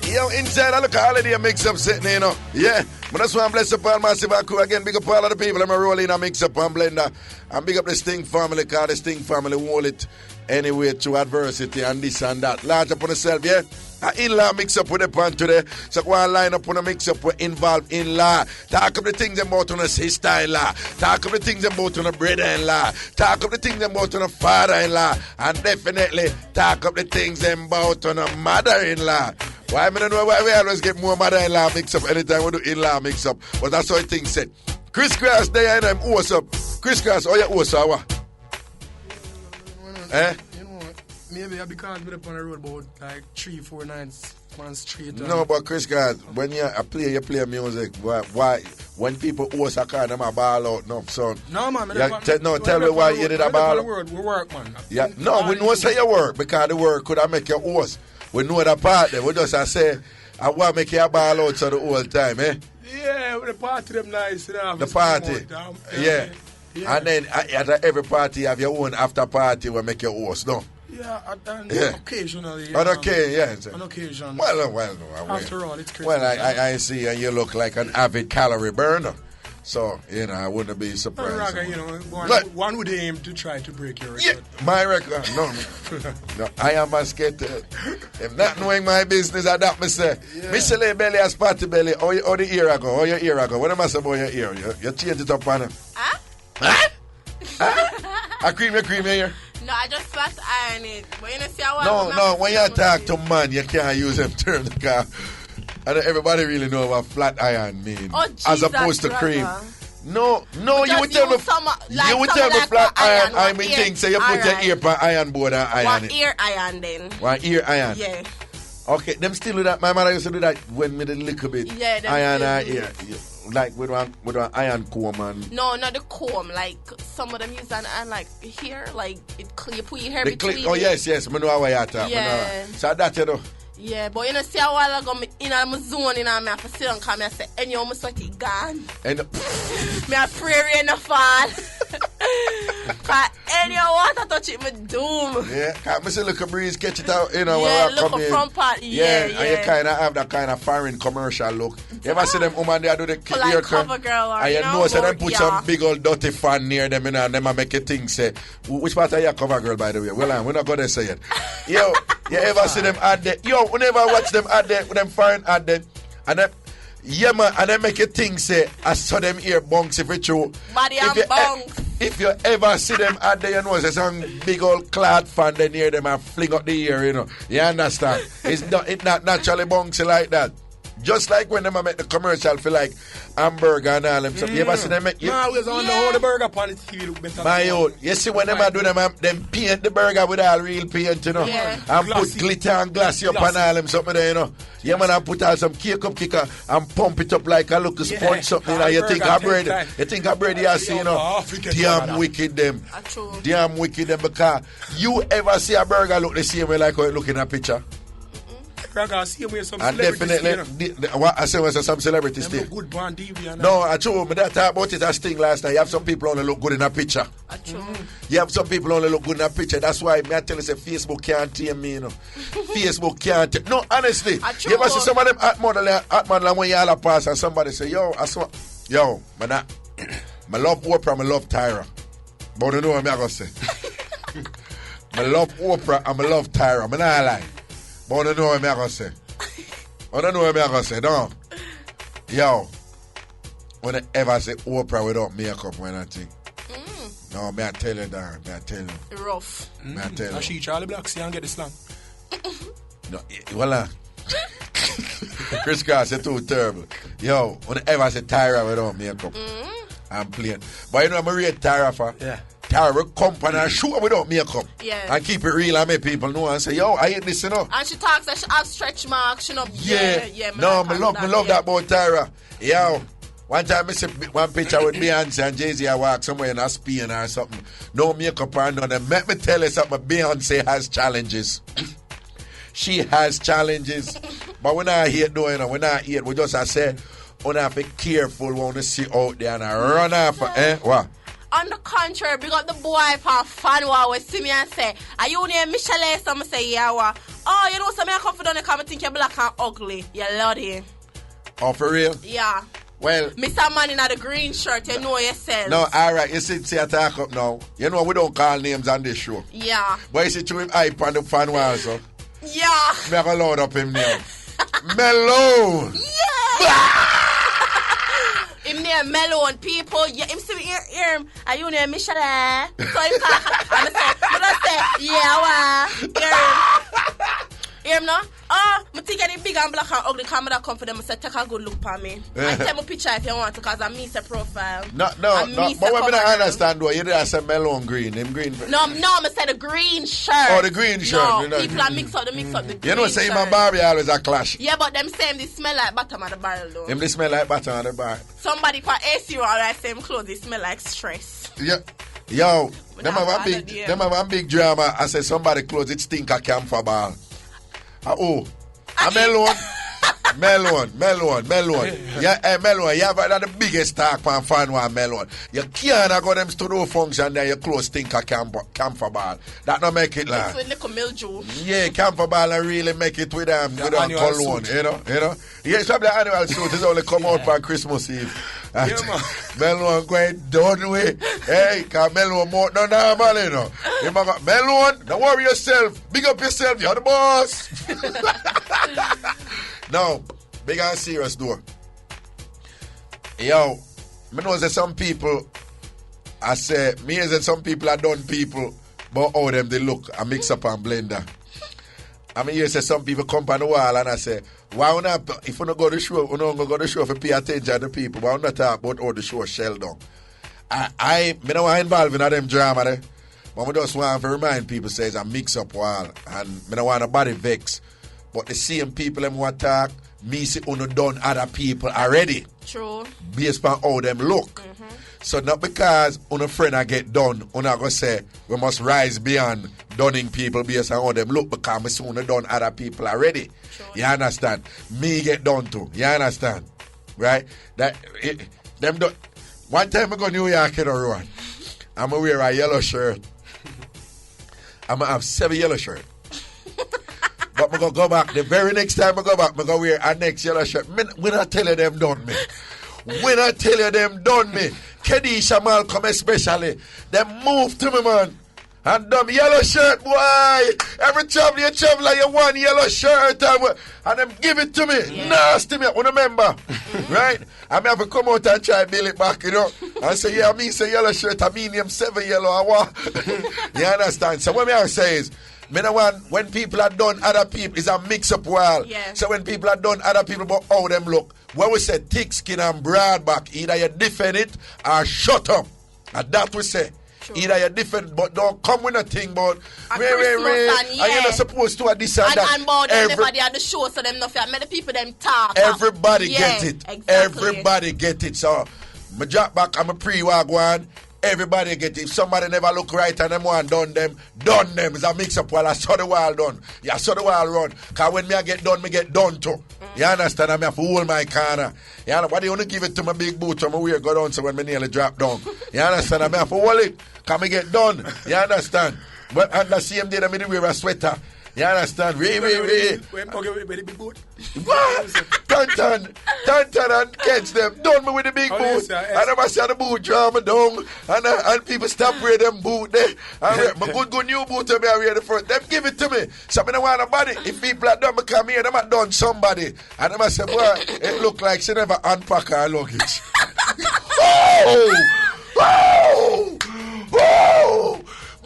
Yo, inside, I look at holiday Mixup sitting, you know. Yeah, but that's why I'm blessed upon massive crew again. Big up all of the people. I'm rolling a Mixup An Blenda. And big up the Sting family, because the Sting family won't it anyway through adversity and this and that. Large upon yourself, yeah? In-law mix-up with the pan today. So go and line up on a mix-up with involved in-law. Talk of the things about on a sister-in-law. Talk of the things about on a brother-in-law. Talk of the things about on a father-in-law. And definitely talk of the things about on a mother-in-law. Why I don't know why we always get more mother-in-law mix-up anytime we do in-law mix-up. But that's how things said. Chris Cross, there and I'm what's up. Chris Cross, oh yeah, what's up? Eh? Maybe because we're up on the road about like 3-4 nights, one straight. No, but Chris God, when you play music, why when people host a car, them a ball out, no, son. No, man. Tell me why you did a ball out. We work, man. Yeah, no, we know say you work, because the work could have make you host. We know the part there. We just say, I want to make you a ball out so the whole time, eh? Yeah, the party them nice. You know, the party, yeah. And then at every party you have your own after party where make you host, no? Yeah, occasionally. On occasion, yeah. On occasion. Well, after all, it's Christmas. Well, I see you look like an avid calorie burner. So, I wouldn't be surprised. One would aim to try to break your record. Yeah, my record. No, I am a skater. If not knowing my business, I don't say. Yeah. Me say belly as party belly. Or the ear ago. Or your ear ago. What am I saying about your ear? You change it up on it. Huh? I cream your ear. No, I just flat iron it. But you know, see how No, when you talk to man, you can't use them terms because everybody really know what flat iron means. Oh, Jesus, as opposed to cream. No, you would tell me flat iron. I mean, things say you put your ear on iron board and iron it. One ear iron then. One ear iron? Yeah. Okay, them still do that. My mother used to do that when me did a little bit. Yeah, iron and ear. Like with one iron comb and... No, not the comb. Like some of them use an iron like here, like you put your hair between. Oh yes, I know how you talk. Yeah. So that you know. Yeah, but you know, see a while ago, in my zone, I have to sit and come and say, and you almost like it gone. And me a prayer in the fall. Because any water touch it, me doom. Yeah, because I see look a breeze catch it out, when I come in. Front part, yeah. And you kind of have that kind of foreign commercial look. You ever see them woman there do the like cover girl or, and you know so them put some big old dirty fan near them, and them make you think, say, which part are you cover girl, by the way? Well, we're not going to say it. Yo, you ever see them ad there? Yo, whenever I watch them ad there, with them foreign ad there, and them, yeah, man, and they make you think, say, I saw them ear bunks if it's true. Body and bunks. If you ever see them out there, there's some big old cloud fan they near them and fling up the ear, You understand? It's not naturally bunksy like that. Just like when they make the commercial for like hamburger and all them stuff. You ever see them make... No, I was on the whole burger upon the TV look better. My own. You see when them do them paint the burger with all real paint, Yeah. And put glitter and glassy up and all them something there, Yeah, man, and put out some cake up kicker and pump it up like a little sponge something, You think of bread. You think of bread, you see, Damn wicked them. Damn wicked them, because you ever see a burger look the same way like how it look in a picture? And definitely, what I say was some celebrities still. No, I told me that talk about it as thing last night. You have some people only look good in a picture. You have some people only look good in a picture. That's why I tell you, say Facebook can't tame me, Facebook can't. No, honestly, you ever see some of them hot model when you all pass and somebody say, yo, man, I love Oprah, I love Tyra. But you know what I'm going to say? I love Oprah and I love Tyra. I'm not lying. But I don't know what I'm going to say. I don't know what I'm going to say. No. Yo. When I ever say Oprah without makeup when I think. No, may I tell you that. May I tell you. Rough. May I tell you. I see Charlie Black see and get the slang. No, voila. Chris Cross, you're too terrible. Yo, when I ever say Tyra without makeup, I'm playing. But you know, I'm a real Tyra for. Yeah. Tyra will come and shoot without makeup. Yeah. And keep it real and make people know and say, yo, I hate this, And she talks that she have stretch marks, Yeah. No, I love that about Tyra. Yo, one time I see one picture with Beyonce and Jay-Z, I walk somewhere in a Spain or something. No makeup or nothing. Let me tell you something, Beyonce has challenges. She has challenges. But when I hate doing it, when I hate, we just say, we have to be careful when we see out there and I run off. What? On the contrary, we got the boy from fan who always see me and say, are you near Michelle? Some say, yeah, Oh, you know something I come for done because I think you're black and ugly. You lordy. Oh, for real? Yeah. Well, Mr. Man in the green shirt, you know yourself. No, alright, you see I talk up now. You know we don't call names on this show. Yeah. But you see to him hype on the fan wall, so. Yeah. Me have a load up him now. Melon! Yeah! Him name Melon, people. Yeah, him see me hear him. Are you name Michelle? So him talk. I'm say, yeah, hear him. Hear him now? Oh, I think any big and black and ugly camera come for them. I said, take a good look for me. I tell me picture if you want to, because I miss a profile. No. But what I understand, though, you didn't say melon green. Him green. No, I said the green shirt. Oh, the green shirt. No, you know, people are mix up the green you know, say him and Barbie always a clash. Yeah, but them same, they smell like bottom of the barrel, though. Him they smell like bottom of the barrel. Somebody for AC or I same clothes, they smell like stress. Yeah. Yo, them have a big drama. I say somebody clothes, it stink a camphor ball. A melon. Melon. Yeah, melon. You have the biggest talk for fan one melon. You can't go them studio function there, your clothes stink a camphor ball. That don't make it like. It's with mildew. Yeah, camphor ball and really make it with them cologne, you know. Yeah, it's probably the annual suit is only come out for Christmas Eve. Yeah, man. Melon going done with. Hey, cause melon more no normal, you know. You got melon, don't worry yourself. Big up yourself, you're the boss. No, big and serious though. Yo, me know that some people, I say, me that some people are done people, but how them they look, I mix up and blender. I mean, you say some people come on the wall and I say, why not, if you don't go to the show, you don't go to the show for pay attention to people, why not talk about how the show shell down? Me don't want to involve in them drama there, but I just want to remind people, say it's a mix up wall, and me don't want nobody vex. But the same people them want to talk, me see uno done other people already. True. Based on how them look. Mm-hmm. So not because uno friend I get done, uno go say we must rise beyond dunning people based on how them look, because me see uno done other people already. True. You understand? Me get done too. You understand? Right? Them do. One time I go to New York in a run. I'm gonna wear a yellow shirt. I'm gonna have 7 yellow shirts. But I'm going to go back. The very next time I go back, I'm going to wear a next yellow shirt. When I tell you them done me. Kedisha Malcolm especially. They move to me, man. And them yellow shirt, boy. Every travel you travel, you want yellow shirt. And them give it to me. Yeah. Nasty me. I remember. Right? I may have to come out and try to build it back, you know. And say, yeah, me say yellow shirt. I mean him 7 yellow. I want. You understand? So what I say is, when people are done other people, it's a mix-up world. Yeah. So when people are done other people, but how them look. When we say thick skin and broad back, either you defend it or shut up. And that we say. Sure. Either you defend, but don't come with a thing about and you're not supposed to have this and that. And about everybody at the show, so them not fair. Many people them talk. Everybody get it. Exactly. Everybody get it. So, my drop back, I'm a pre-wag one. Everybody get it. If somebody never look right and them one done them. It's a mix up while I saw the world done. Yeah, I saw the world run. Because when me get done too. You understand? I have to hold my corner. You know, why do you want to give it to my big boot so my weird go down so when me nearly drop down? You understand? I have to hold it. Can me get done? You understand? But and the same day I wear a sweater. You understand? Tantan and catch them. Done me with the big boot. And I see the boot draw me down. And people stop wearing them boot there. My good new boot to me, I wear the front. Them give it to me. So I don't want nobody. If people are done, I come here, them are done somebody. And I say, boy, it look like she never unpack her luggage. Whoa!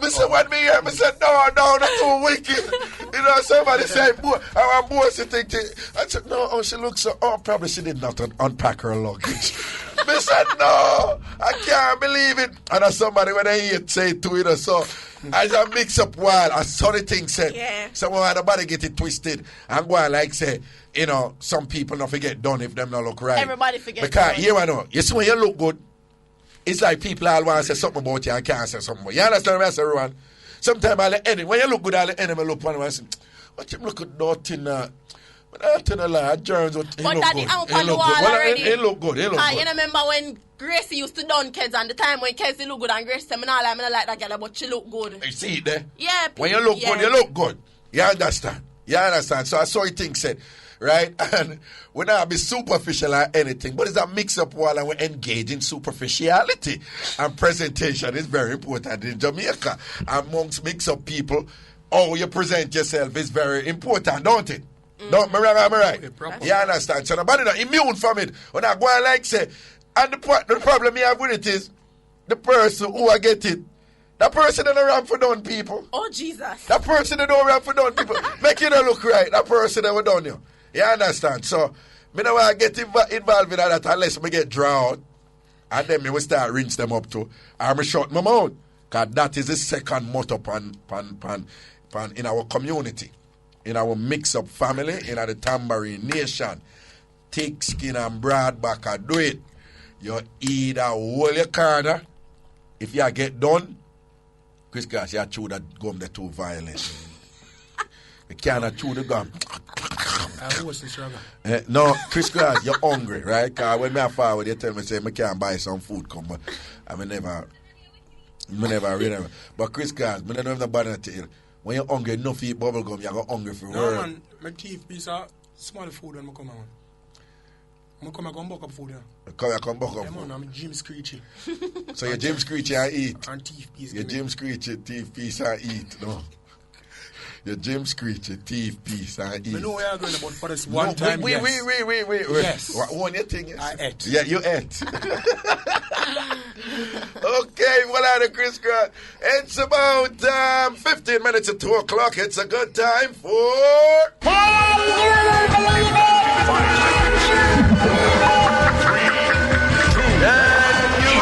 I said, when me hear, I said, no, that's too wicked. You know, somebody said, boy, our boy, she think, I said, no, she looks so, probably she did not unpack her luggage. I said, no, I can't believe it. And as somebody, when I hear it, say it to it, so, as a mix-up while, I saw the thing said, yeah. Someone, nobody get it twisted, and go and like say, you know, some people not forget done if them not look right. Everybody forget because, here I know, you see when you look good, it's like people all want to say something about you and can't say something about you. You understand what I say, Rowan? Sometimes all the enemy, when you look good, all the enemy look one and say, what you look at nothing nothing a lot, germs, but daddy, I'm on the wall already. It look good, it look good. You remember when Gracie used to done kids and the time when Kelsey look good and Gracie said, I like that girl, but she look good. You see it there? Yeah. When you look good, you look good. You understand? You understand? So I saw you think said, right? And we not be superficial or anything, but it's a mix-up while and we engage in superficiality. And presentation is very important in Jamaica. Amongst mix-up people, how you present yourself is very important, don't it? Don't me wrong, am I right? You understand? So nobody not immune from it. When I go and like say, and the problem you have with it is, the person who I get it, that person that don't run for done people. Oh, Jesus. That person that don't run for done people. Make it not look right. That person that will done you. You understand? So, me don't want to get involved in that unless me get drowned. And then me will start rinse them up too. And me shut my mouth. Because that is the second motto in our community. In our mix-up family, in the Tambourine nation. Thick skin and broad back and do it. You either hold your corner. If you get done, Chris Grass, you chew that gum that too violent. You cannot chew the gum. No, Chris Grass, you're hungry, right? Because when I forward, you tell me, say, I can't buy some food, come, but I never remember. But Chris Grass, I don't have no bother to you. When you're hungry, enough eat bubble gum, you're hungry for work. No, man, my teeth piece of small food when I come out. I come and buck up food, yeah. Come buck up food? I'm Jim Screechy. So you Jim Screechy and eat? And teeth piece. You Jim Screechy, teeth piece and eat, no. You Jim Screechy, teeth piece and eat. I know where you're going about for this one time, wait. Yes. What one you think? I ate. Yeah, you ate. Okay, well, Chris Grant. It's about 15 minutes to 2 o'clock. It's a good time for... Can you believe it?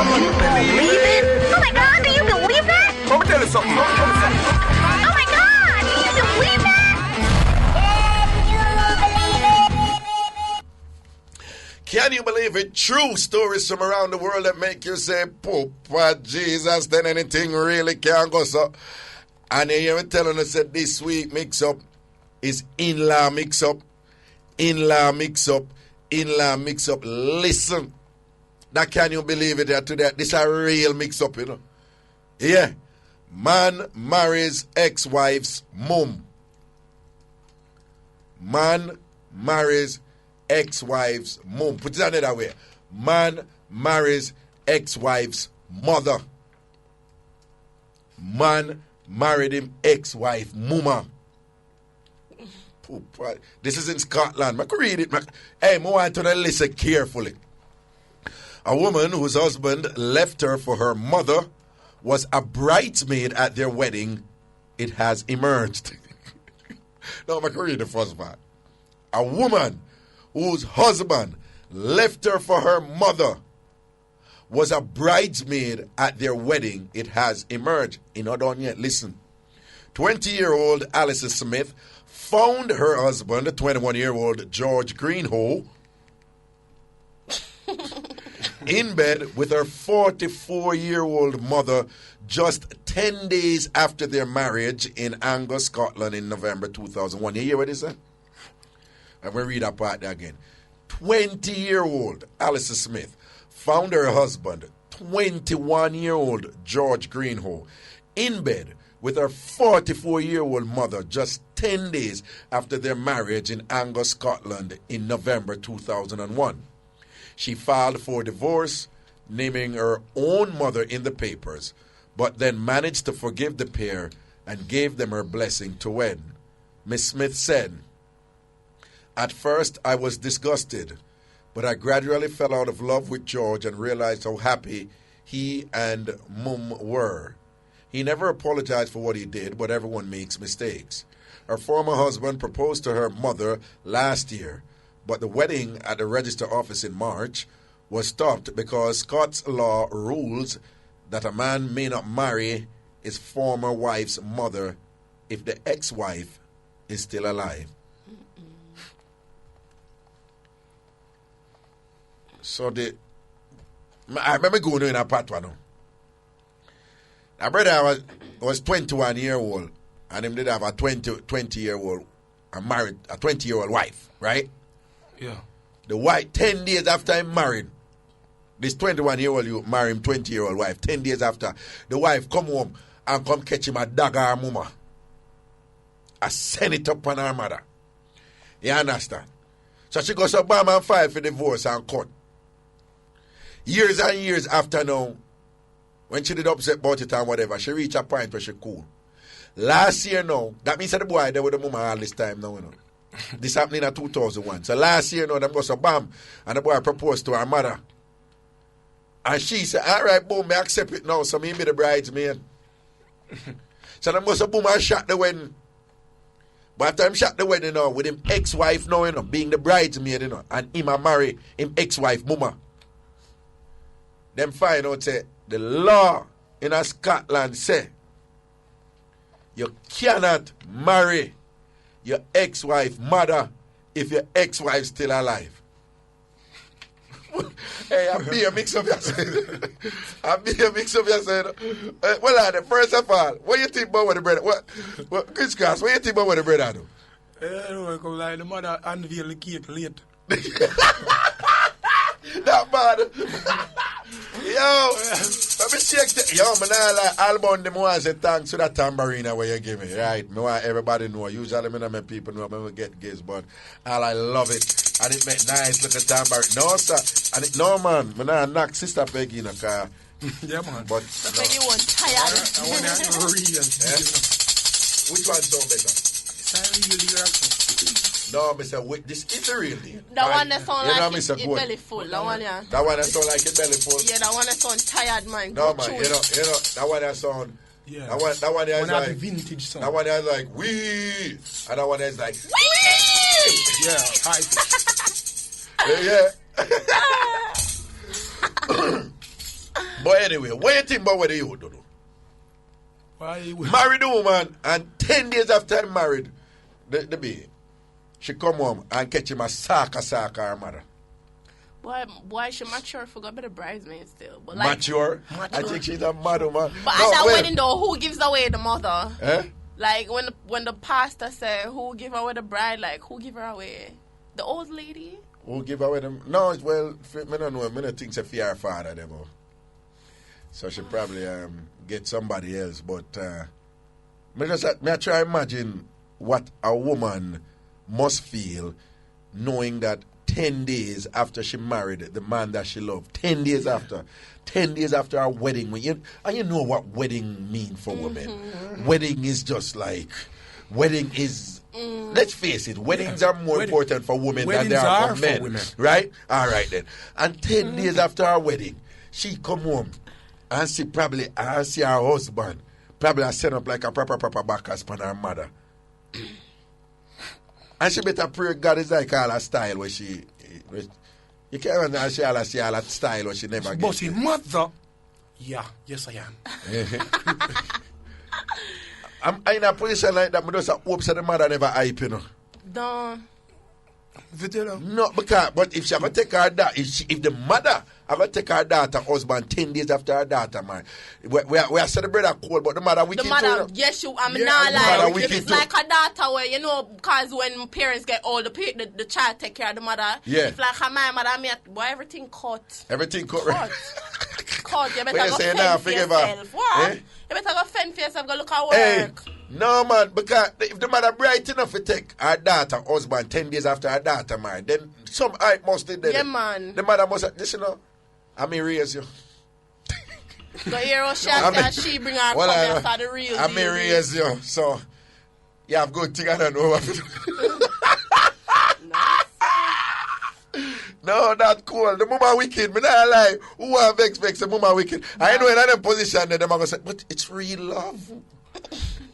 Can you believe it? Oh my God, do you believe that? Let me tell you something. Oh my God, do you believe that? Can you believe it? True stories from around the world that make you say, Papa Jesus, then anything really can go so. And they even telling us that this week mix-up is in-law mix-up. In-law mix-up. In-law mix-up. Listen. Now can you believe it that today? This is a real mix-up, you know. Yeah. Man marries ex-wife's mum. Man marries ex-wife's mum. Put it another way. Man marries ex-wife's mother. Man married him ex-wife mama. This is in Scotland. I can read it. Hey, I want to listen carefully. A woman whose husband left her for her mother was a bridesmaid at their wedding. It has emerged. No, I can read the first part. A woman whose husband left her for her mother was a bridesmaid at their wedding. It has emerged. Not done yet. Listen. 20-year-old Alice Smith found her husband, 21-year-old George Greenhoe, in bed with her 44-year-old mother just 10 days after their marriage in Angus, Scotland in November 2001. You hear what it is? I'm going to read that part there again. 20-year-old Alice Smith found her husband, 21-year-old George Greenhoe, in bed with her 44-year-old mother just 10 days after their marriage in Angus, Scotland in November 2001. She filed for divorce, naming her own mother in the papers, but then managed to forgive the pair and gave them her blessing to wed. Miss Smith said, "At first I was disgusted, but I gradually fell out of love with George and realized how happy he and Mum were. He never apologized for what he did, but everyone makes mistakes. Her former husband proposed to her mother last year, but the wedding at the register office in March was stopped because Scots law rules that a man may not marry his former wife's mother if the ex-wife is still alive." So I remember going in a part one. My brother was 21-year-old, and him did have a 20-year-old, married a 20-year-old wife, right? Yeah. The wife, 10 days after I'm married, this 21-year-old you marry him 20-year-old wife. 10 days after, the wife come home and come catch him a dagger mama. I send it up on her mother. You understand? So she goes to bomb and file for divorce and cut. Years and years after now, when she did upset about it and whatever, she reached a point where she cool. Last year now, that means that the boy there with the mama all this time now, you know. This happened in 2001. So last year now, them go to bam, and the boy proposed to her mother. And she said, all right, boom, I accept it now, so me be the bridesmaid. So them go to boom and shot the wedding. But after him shot the wedding, you know, with him ex-wife now, you know, being the bridesmaid, you know, and him a marry him ex-wife, mama. Them find out, say, the law in a Scotland say, you cannot marry your ex-wife mother if your ex-wife still alive. Hey, I'll be a mix of yourself. I'll be a mix of yourself. Well, first of all, what do you think about what the brother? What Chris Cross, what do you think about what the brother do? Like the mother unveil the cake late. That bad. Yo, let me check the, yo, man, I like album them want say thanks to that tambourine where you give me, right? Me want everybody know. Usually me not make people know me get gigs, but I love it. And it make nice little tambourine. No, sir. And it, no, man, me not knock Sister Peggy in a car. Yeah, man. But so Peggy won't tired. I want to real. Which one sound better? No, Mr. Wait, this is the real deal. That one that sound like it belly full. That one, yeah. That one that sound like it belly full. Yeah, that one that sound tired, man. No, man, you know, that one that sound. Yeah. That one is like vintage song. That one is like wee, and that one is like wee. Yeah, hype. Yeah. But anyway, what you think about what you do? Married a woman, and 10 days after I'm married, the baby, she come home and catch him a saka her mother. Boy, she mature for go be the bridesmaid still. But like, mature? I think she's a mother, man. But no, at that wedding though, who gives away the mother? Eh? Like when the pastor said who give away the bride, like who give her away? The old lady? Who give away them? No, well, I don't know. I don't think it's her father them. So she probably get somebody else. But I try to imagine what a woman must feel knowing that 10 days after she married the man that she loved, 10 days after our wedding, and you know what wedding mean for women. Wedding is just like, wedding is, let's face it, weddings are more important for women than they are for men. Right? All right then. And 10 days after our wedding, she come home and see her husband, probably I set up like a proper backus on her mother. And she better pray God is like all her style where she... You can't imagine she all her style where she never gets. But she mother... Yeah, yes I am. I'm in a position like that, I just hope that the mother never hype, you know. Don't. No, but if she ever take her daughter, if the mother ever take her daughter husband 10 days after her daughter, man, we are celebrating a cold, but the mother wicked. The mother, too, yes, I'm not like if it's too. like a daughter where, you know, because when parents get old, the child take care of the mother. Yeah. If like my mother, boy, everything cut. Everything cut. Cut. You better go fend for yourself. What? You better go fend for yourself, go look at work. Hey. No, man, because if the mother bright enough to take her daughter, husband 10 days after her daughter married, then some hype must be there. Yeah, man. The mother must have, listen, you know, I may raise you. The hero shot that she bring her come after the real I may raise you, so you have good thing I don't know what to do. No, not cool. The mama wicked. Me not lie. Who have vex the mama wicked? I know in another position that them are going to say, but it's real love.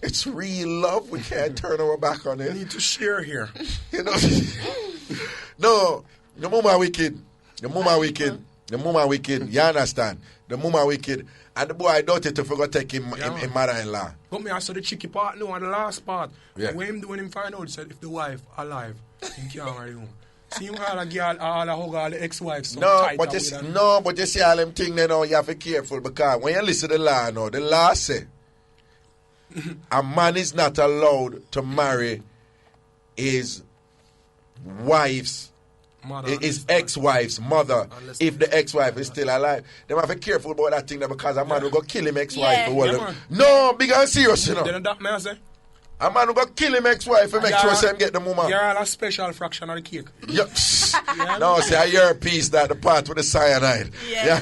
It's real love. We can't turn our back on it. We need to share here. You know? No, the mama wicked. The mama wicked. The mama wicked. You understand? The mama wicked. And the boy, I don't to forget to take him mother-in-law. But me also the tricky part, no, and the last part. Yeah. When him find out, he said, if the wife alive, he can't marry him. See him all a girl, all a hug, all the ex-wives. So but you see all them things, you know, you have to be careful because when you listen to the law now, the law say a man is not allowed to marry his wife's mother, his ex-wife's mother, if the ex-wife is still alive. They have to be careful about that thing because a man will go kill him ex-wife or whatever. No, big and serious, you know. Then that man say, A man who go kill him ex-wife and make sure him get the woman. You're all a special fraction of the cake. Yep. No, say a earpiece that the part with the cyanide. Yeah.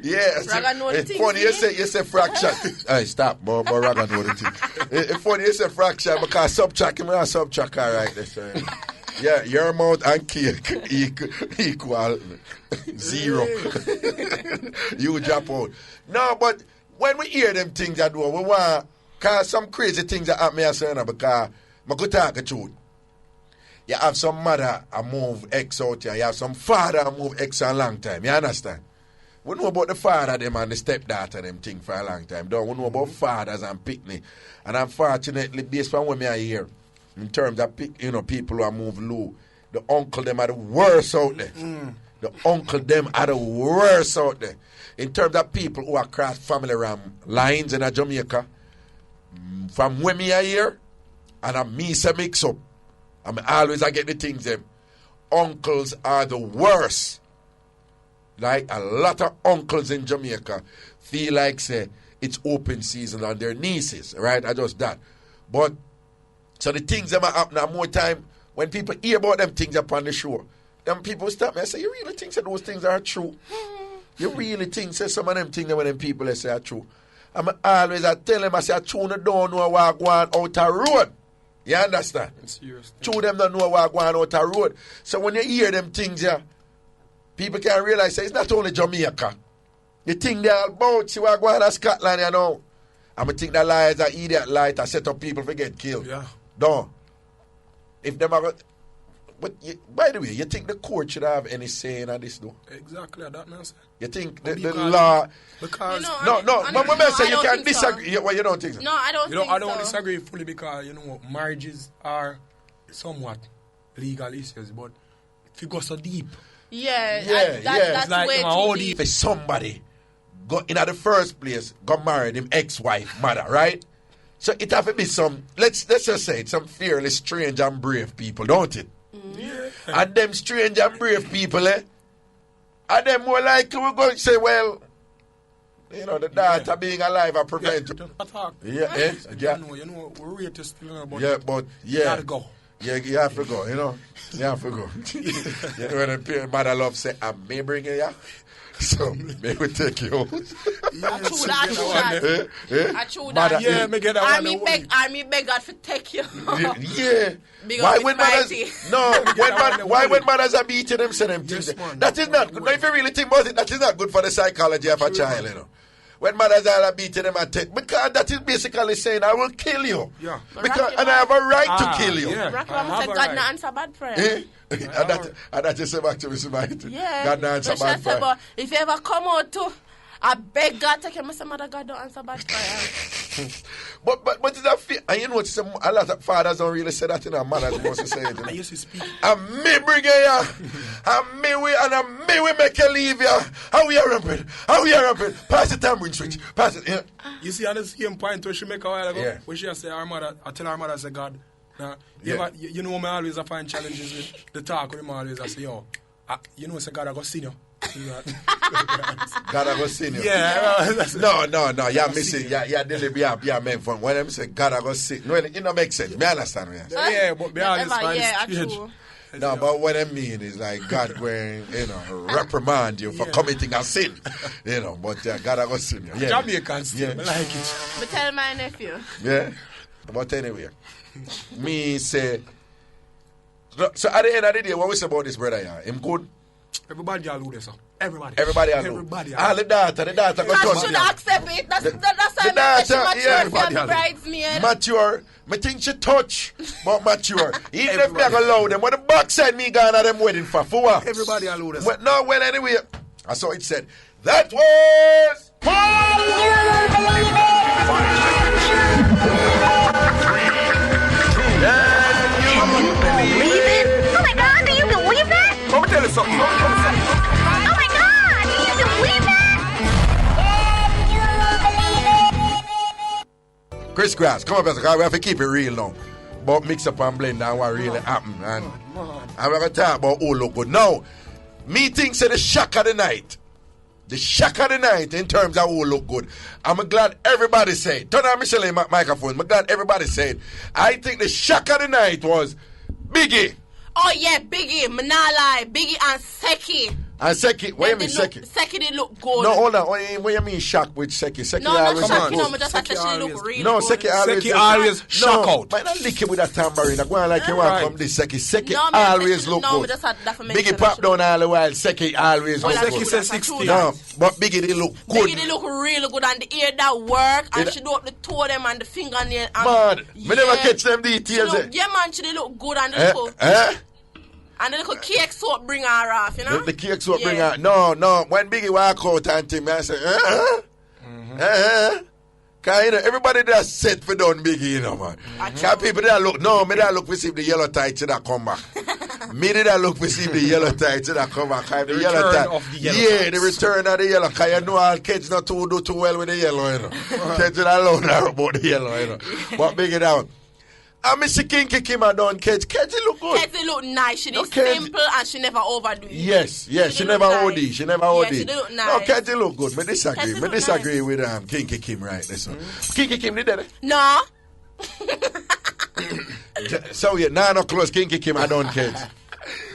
Yes. It's funny you say fraction. Hey, stop, boy. Raga know the thing. It's funny you say fraction because subtract him and subtract all right. Yeah, your amount and cake equal 0. You drop out. No, but when we hear them things that do, we want, because some crazy things that happen here, because I could talk the truth. You have some mother a move ex out here, you have some father a move ex a long time, you understand? We know about the father them and the stepdaughter them thing for a long time. Don't we know about fathers and picnic. And unfortunately, based on what I hear, in terms of people who are moved low, the uncle them are the worst out there. The uncle them are the worst out there. In terms of people who are cross family lines in Jamaica, from when me I hear, and I me say mix up, I get the things them. Uncles are the worst. Like a lot of uncles in Jamaica feel like say it's open season on their nieces, right? I just that. But so the things that happen now more time when people hear about them things up on the show, them people stop me and say, you really think that those things are true? You really think that some of them things that when them people they say are true? I tell them, I say, true don't know what going out the road. You understand? True them don't know what going out the road. So when you hear them things, people can realize that it's not only Jamaica. The thing they are about, see what going on in Scotland, you know. I think that lies are idiot lie to set up people to get killed. Yeah. No. If them are got, but by the way, you think the court should have any say in this though? Exactly, that man said. You think the law? Because you can't disagree. So. Well, you don't think so? No, I don't think so. I don't disagree fully because marriages are somewhat legal issues, but if you go so deep. That's like way too deep. If somebody go in at the first place, got married him ex-wife, mother, right? So it have to be some, let's just say it, some fairly strange and brave people, don't it? Yeah. And them strange and brave people, are them more likely we're going to say, well, the daughter being alive I prevent you. We're ready to still but you gotta go. Yeah, you have to go, You have to go. When the mother love say, I may bring you, so may we take you out. I true that. Yeah, me get that Army beg God for take you. Yeah. Why when mothers are beating them, say them things? That is not good. Now, if you really think about it, that is not good for the psychology of a child, When mothers are beating them and take, because that is basically saying, I will kill you. Yeah. Because, and I have a right to kill you. Yeah. Said, God not answer bad prayer. And that just say back to me, somebody. Yeah. God not answer bad prayer. If you ever come out to, I beg God take him and say, Mother, God don't answer bad prayer. But it's a fear. And a lot of fathers don't really say that, mothers mostly say it. I used to speak. And me bring you, and me we make you leave you. How we are ramping? Pass the tambourine switch. Pass it. Yeah. You see, on the same point where she make a while ago, when she say, I tell her mother, I say, God, you know me always I find challenges with the talk with him always. I say, say God, I go see you. God, I go see you. Yeah. No. Yeah, missing. Yeah, delivery. Yeah, man. From when I'm saying God, I go see. No, it don't make sense. Me understand me. Yeah, but be honest, true. No, but what I mean is like God going, reprimand you for committing a sin. But God, I go see you. Yeah. Jamaicans, I like it. But tell my nephew. Yeah. But anyway, me say. So at the end of the day, what we say about this brother here? Him good? Everybody all do this, sir. Everybody all do. All the daughter go touch. I should accept it. That's why she mature bridesmaid. Mature. Me think she touch, but mature. Even if me I go allow them, what the box said me gone at them wedding for what? Everybody all do this. Well, anyway, I saw it said, that was... Believe it? Oh my God, do you believe that? Let me tell you something. Oh my God, do you believe that? Chris Grass, come on, Pastor, we have to keep it real now. But Mixup and Blenda and what really happened. And I'm going to talk about who look good. Now, me think say the shock of the night the shock of the night in terms of who look good. I'm glad everybody said. Turn on Michelle microphone. I'm glad everybody said. I think the shock of the night was Biggie. Oh yeah, Biggie, Manala, Biggie and Seki. And Seki, what you mean Seki? Seki did look good. No, hold on. What you mean shock with Seki? Seki no, always not shock, look good. but just like she look really no, good. Seki always shock out. Might not lick it with that tambourine. I'm going like you want from this Seki. Seki no, always look no, good. Just had Biggie pop down all the while. Seki always look good. Seki said 60. No, but Biggie they look good. Biggie they look really good and the ear that work and she do up the toe of them and the fingernail. Man, me never catch them details. Yeah man, she look good and the little and the little cake soap bring her off, you know? The cake soap bring her. No. When Biggie walk out and thing, I say, Cause you know, everybody that's set for done Biggie, you know, man. Cause people that look, me that look to see if the yellow tights that come back. Me that look to see if the yellow tights that come back. The yellow tights. Yeah, the return of the yellow. Cause you know all kids not do too well with the yellow, you know. Kids that alone about the yellow, you know. But Biggie down. I miss Kinky Kim and done Kedzi. Kedzi look good. Kedzi look nice. She is simple and she never overdo it. Yes. She never OD. Nice. She never OD. Yeah, she look nice. No, Kedzi look good. Me disagree with Kinky Kim right this one. Kinky Kim did that? No. So yeah, now no close Kinky Kim I done Kedzi.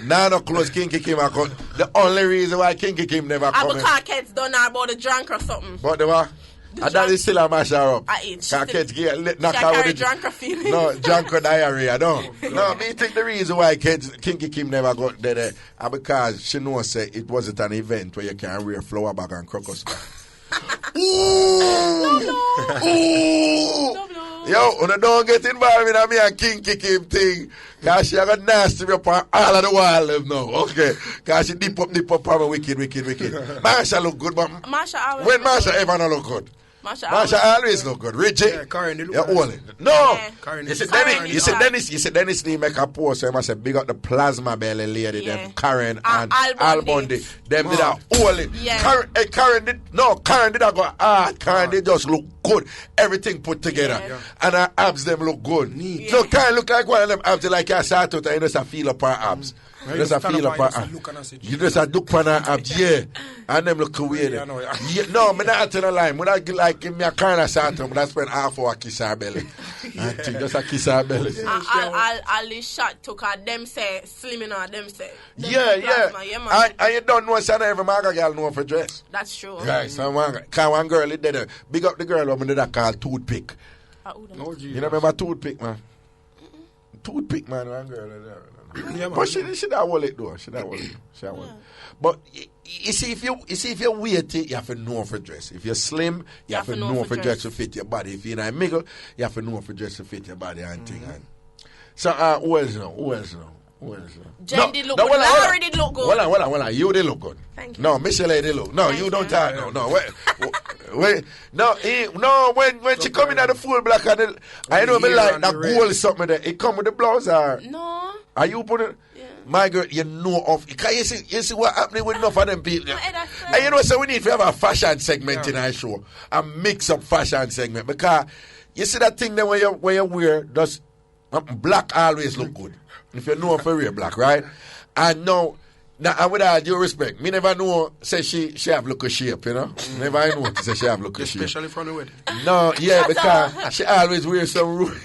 Now no close Kinky Kim I come. The only reason why Kinky Kim never come. Because Kedzi done her about the drunk or something. But they were. And that is still a mash her up. I eat. Can't get knock she out carry with drunk or feeling. No, drunk or diarrhea, no. No, me think the reason why Kinky Kim never got there because she knows say it wasn't an event where you can wear flower bag and crocus bag. Yo, when I don't get involved in me and Kinky Kim thing, because she got nasty up on all of the wild now, okay? Because she dip up on wicked. Marsha look good, but when Marsha ever not look good? Marsha always look good. Reggie, yeah, Karen, they look no. Karen, You said Dennis need make a post. So I must say big up the plasma belly lady, them Karen and Al Bundy. Them did a holy. Yeah. Karen did not go hard. Karen did just look good. Everything put together. Yeah. And her abs them look good. Neat. So Karen look like one of them abs like a start out and you just a feel up her abs. You just a feel up her abs. You just a look on her abs, yeah. And them look weird. Yeah, no, me not tell a lie. Me not like give me a kind of sort of, but I spend half hour kiss her belly. Just a kiss her belly. I'll shot took her, them say, slimming her, them say. Yeah. And you don't know, son, every manga girl know for dress. That's true. Right, so one girl, it did big up the girl, what did that call Toothpick. You know, remember Toothpick, man? Toothpick, man, one girl. Yeah, but she don't hold it though. She don't hold it. But you see, if you're weighty, you have to know for dress. If you're slim, you have to know for dress to fit your body. If you're in a middle, you have to know for dress to fit your body and thing. So who else now? Jen did look good. Larry did look good. Hold on. You did look good. Thank you. No, Michelle did look. No, you don't talk. No. Wait. No. When she come in at the full black, I know me like that gold something there. It come with the blouse or no? Are you put it? Yeah. My girl, you know of. Because you see what happening with enough of them people. And you know, so we need to have a fashion segment in our show, a mix-up fashion segment, because you see that thing there where you wear does black always look good. If you know for real black, right? And now and with all due respect, me never know say she have look a shape, you know? Never I know say she have look a shape. Especially from the wedding. No, yeah, because she always wears some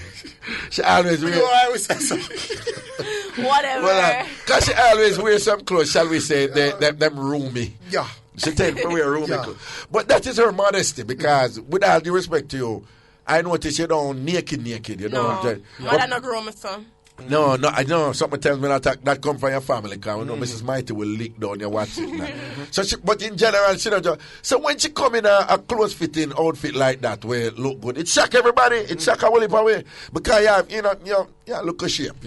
she always wears. I always say something. Whatever. Well, because she always wears some clothes, shall we say, them roomy. Yeah. She tend to wear roomy clothes. But that is her modesty, because with all due respect to you, I notice you don't naked. You know what I'm saying? I not grow my son. No, I know. Something tells me that come from your family, because we know Mrs. Mighty will leak down your watch it now. But in general, she don't just. So when she come in a close-fitting outfit like that, where it look good, it shock everybody. It shock a whole heap away. Because you look a shape.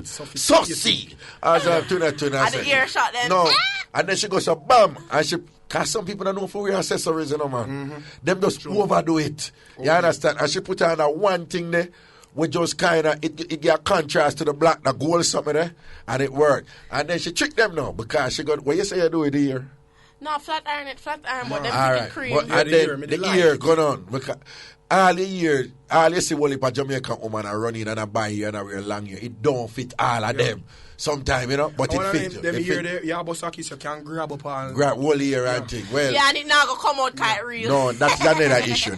Saucy. As I've turned that. At the ear shot then. No. And then she goes, so bam. And she, because some people don't know for wear accessories, you know, man. Them just overdo it. You understand? And she put on that one thing there. We just kind of, it get a contrast to the black, the gold something there, and it worked. And then she tricked them now, because she got, what you say you do with the ear? No, flat iron, but them all right. cream. But, and then the ear going on. Because all you see one a Jamaican woman are running and a buy here and a wear long hair. It don't fit all of them. Sometimes, but it fits. Them here, you can grab up and... Grab whole hair and thing. Well, yeah, and it not gonna come out quite real. No, that's another issue.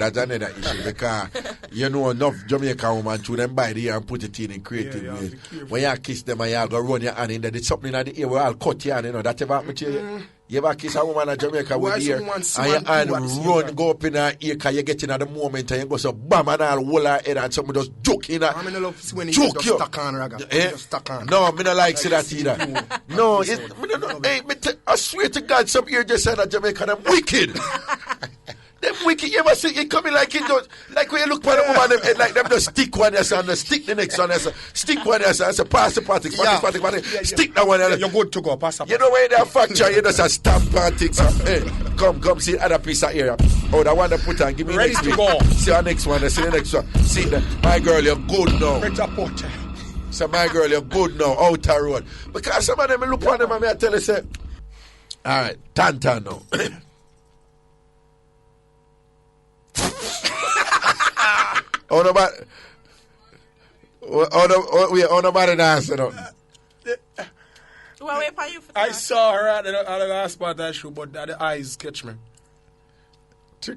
Because, enough Jamaican woman to them buy the hair and put it in creative ways. When you kiss them and you go run your hand in there, there's something in the ear where I'll cut your hand, that ever happen to you? You ever kiss a woman in Jamaica with the ear and your hand run, go up in her ear because you get in at the moment and you go so bam and all hold her head and somebody just joke in her. I mean, love when you just stuck on, Raga. Stuck on. No, me not like see that either. No, I swear to God, some ear just said that Jamaica, them wicked. Them wicked, you ever see it coming like it does, like when you look for the woman, them head like them just stick one yes and stick the next one yes, stick one yes and say pass the party, stick that one. You're good to go, pass the party. You know when they're factory, you just a stamp and things. Hey, come see other piece of area. Oh, that one they put on, give me ready next to week. go. See the next one, see the next one. See the, my girl, you're good now. So my girl, you're good now, outer road. Because some of them look on them and I tell you, say, all right, Tantan now. Nobody answer no. I saw her at the last part of that show, but the eyes catch me.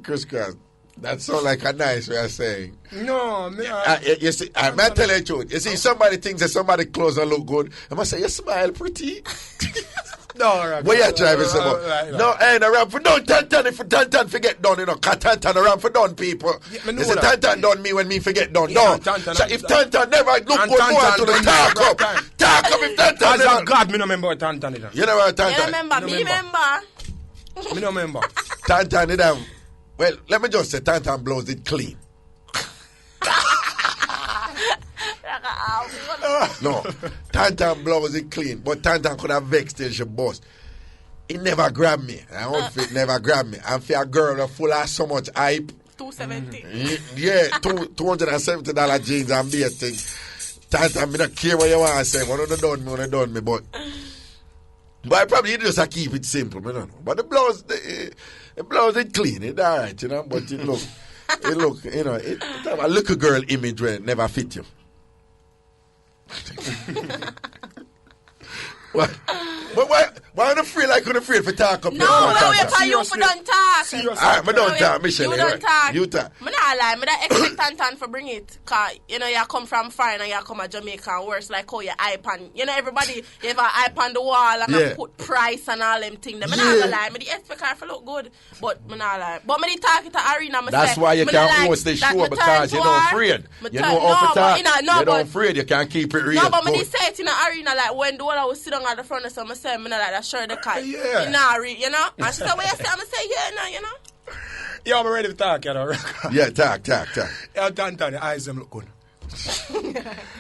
Chris, that sounds like a nice way of saying. No, me. You see, I'm not telling you the truth. You see, somebody thinks that somebody clothes and look good. I must say, you smile pretty. No, right. What you driving about? No, ain't around for done. Tantan, if Tantan forget done, Cause Tantan around for done, people. You say Tantan done me when me forget done. No. So if Tantan never look good, go on to the talk up. Talk up if Tantan never. As God, me no remember Tantan. You know what Tantan? You remember? Me remember. Me no remember. Tantan, it well, let me just say Tantan blows it clean. No, Tantan blows it clean, but Tantan could have vexed till she bust. It never grabbed me. Her outfit never grabbed me. And for a girl full of so much hype. $270. Yeah, $270 jeans and beer thing. Tantan, me don't care what you want to say. When you done me, but I probably just keep it simple, me don't know. But the blouse it clean, it alright, but it look, it have a little girl image where it never fit you. What? But why are you afraid like you're afraid for talk up? No, I wait for you for don't talk. Alright, but don't talk, Michelle. You don't talk. You talk. I not lie, I don't expect Tantan for bring it. Cause, you come from foreign and you come to Jamaica and worse like how you hype and, everybody, you have a hype on the wall and I put price and all them things. I not gonna lie, I expect her to look good, but I not lie. But I talk to Arena, that's why you can't host the show because you're not afraid. You know off the top, you're not afraid, you can't keep it real. No, but I say it in the Arena, like when the one I was sitting at the front of some, I say, I like that shirt the cat. Yeah. And she said, what you say? I'm say, yeah, Yeah, I'm ready to talk, Yeah, talk. Yeah, Tantan, the eyes them look good.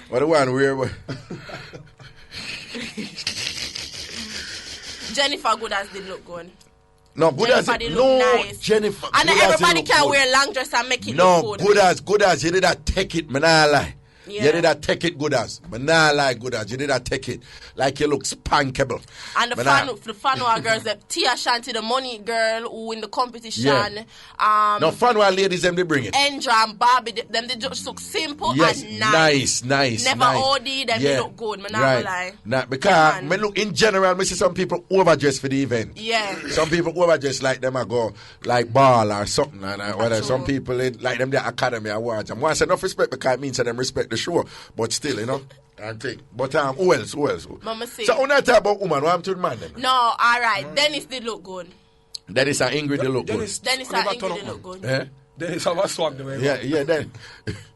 What the one weird? Jennifer Goodaz did look good. No, Goodaz. No, nice. Jennifer. And everybody can wear long dress and make it look good. No, Goodaz, you did that take it, man, I lie. Yeah. You did that take it Goodaz. But nah like Goodaz. You did that take it. Like you look spankable. And the Fanwa girls, the Tia Shanti, the money girl who in the competition. Yeah. No Fanwa ladies them they bring it. Endra and Barbie, them they just look simple and nice. Never OD, them they look good. Man, not lie. Nah, because me look in general, me see some people overdress for the event. Yeah. Some people overdress like them I go like ball or something and whatever. Some people like them the academy I watch. And once enough respect because it means them respect the show, but still, I think. But who else? Mama say. So when I talk about woman, what I'm to the man then? No, alright. Dennis did look good. Dennis and Ingrid they look good. Dennis and Ingrid they look good. Yeah. Dennis have a swag the way. Yeah, then.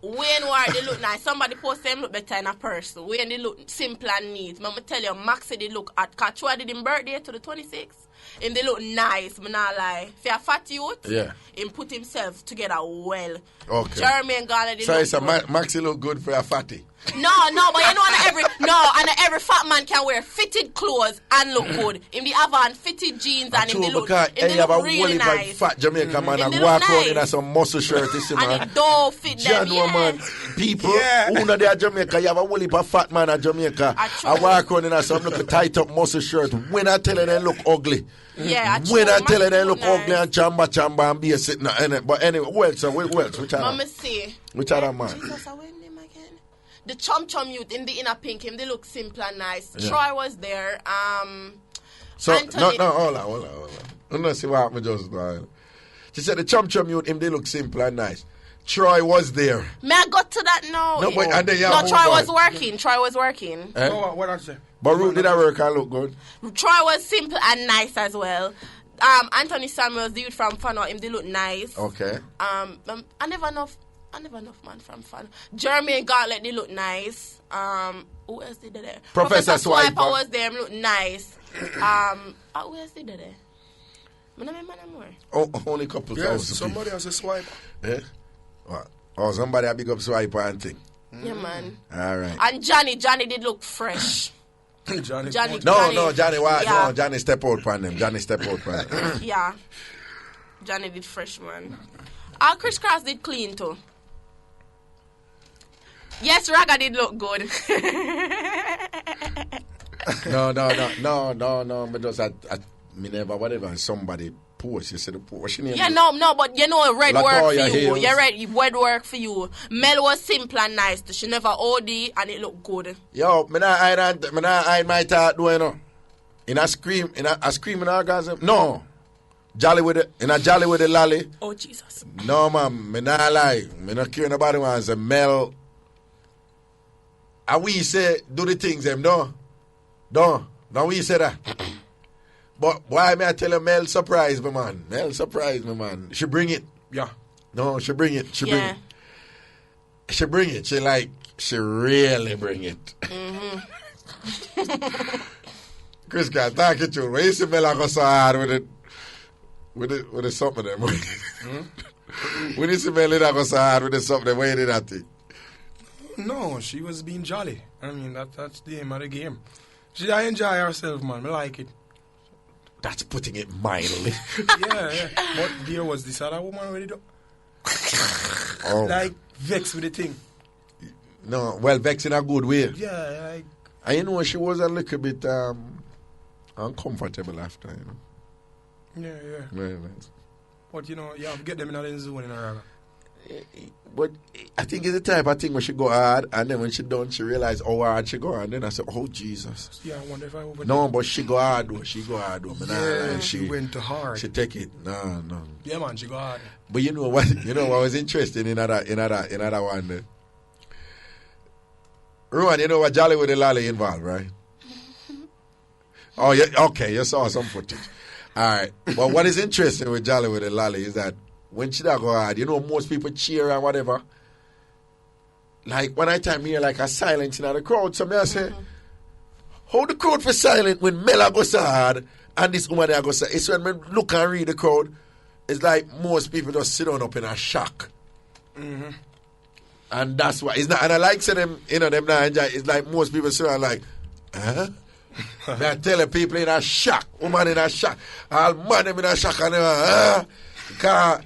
Wayne Ward they look nice. Somebody post them look better in a person. Wayne they look simple and neat. Mama tell you, Maxie they look at Kachua did him birthday to the 26th. And they look nice, me not lie. For a fat youth, him put himself together well. Okay. Jeremy and Ghana, they look good. So Maxie look good for a fatty? No, but you know No, and every fat man can wear fitted clothes and look good. Him the have on fitted jeans and him they look really nice. Fat Jamaican man and walk around in some muscle shirt, you see, man. And it don't fit them, man. People who know they are Jamaica, you have a whole heap of fat man at Jamaica. I walk around in some look tight up muscle shirt. When I tell you they look ugly. Yeah, when I tell you they look ugly and chamba and be a sitting in it. But anyway, which are Mama see. Which are man? Jesus, I win them again. The chum youth in the inner pink, him they look simple and nice. Yeah. Troy was there. So Anthony, hold on. Let's see what happened just now. She said the chum youth, him they look simple and nice. Troy was there. May I got to that now? No, but Troy was working. Troy was working. What I say? But Ruth did that work and look good? Troy was simple and nice as well. Anthony Samuels, the youth from Fano, him they look nice. Okay. I never know man from Fano. Jeremy and Gauntlet, they look nice. Who else did there? Professor Swiper was there, look nice. Who else did there? Only a couple thousand. Somebody has a Swiper. Yeah? What? Oh, somebody a big up Swiper and thing. Yeah, man. All right. And Johnny did look fresh. Johnny. No, Johnny, why? Yeah. No, Johnny step out from them. Yeah. Johnny did fresh, man. Chris Cross did clean too. Yes, Raga did look good. No. But just me never whatever. Somebody post. You said the post. What's your name? Yeah, no, but you know, red work for you. You red work for you. Mel was simple and nice. She never OD and it looked good. Yo, me not hide my thought doing no. In a scream in orgasm. No. Jolly with the lolly. Oh Jesus. No, man, me not lie. Me not care nobody wants a Mel. And we say do the things them no. We say that. But why may I tell you Mel surprise me, man? She bring it. Yeah. No, she bring it. She bring it. She really bring it. Mm-hmm. Chris can't talk it to you. When you see Mel go so hard with the something them. When you see Mel go so hard with the something, where you did that thing? No, she was being jolly. I mean, that's the aim of the game. She enjoy herself, man. I like it. That's putting it mildly. yeah. But there was this other woman already though. Like vex with the thing. No, well, vex in a good way. Yeah, like. And you know, she was a little bit uncomfortable after, you know. Yeah. Very nice. But you know, you have to get them in a zone in a raga. But I think it's the type of thing when she go hard, and then when she done, she realize how hard she go, and then I said, "Oh Jesus!" Yeah, I wonder if I over. No, but she go hard though. Yeah, she went too hard. She take it. No. Yeah, man, she go hard. But you know what? What was interesting in that one. There. Ruan, you know what Jolly with the Lolly involved, right? Oh yeah, okay. You saw some footage. All right. But what is interesting with Jolly with the Lolly is that. When she that go hard, most people cheer and whatever. Like, when I time hear like a silence in the crowd, so me I say, how the crowd for silent when Mela go so hard and this woman there go so. It's when me look and read the crowd, it's like most people just sit down up in a shock. Mm-hmm. And that's why it's not. And I like say them, them not enjoy. It's like most people sit down like, huh? I tell the people in a shock, woman in a shock, all man them in a shock and because,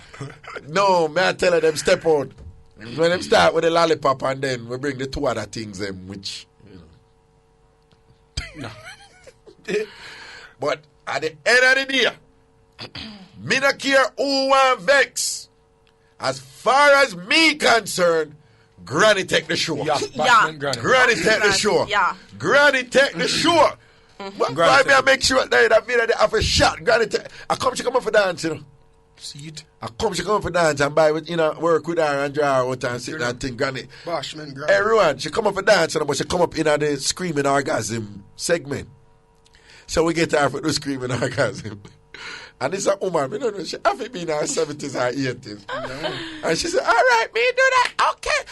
no, may I tell them step out. When them start with the lollipop and then we bring the two other things them, which, No. But at the end of the day, me not care who want vex. As far as me concerned, Granny take the show. Yeah. Granny take the show. Yeah. Granny take the show. But why me I make sure that me that have a shot. Granny take. I come up for dance, See it? She come for dance and buy with, work with her and draw her out and sit and think, Granny. Bashman, Granny. Everyone, she come up for dance, but she come up in the screaming orgasm segment. So we get her for the screaming orgasm. And it's a woman, she haven't been in her 70s or 80s. And she said, all right, me do that. Okay.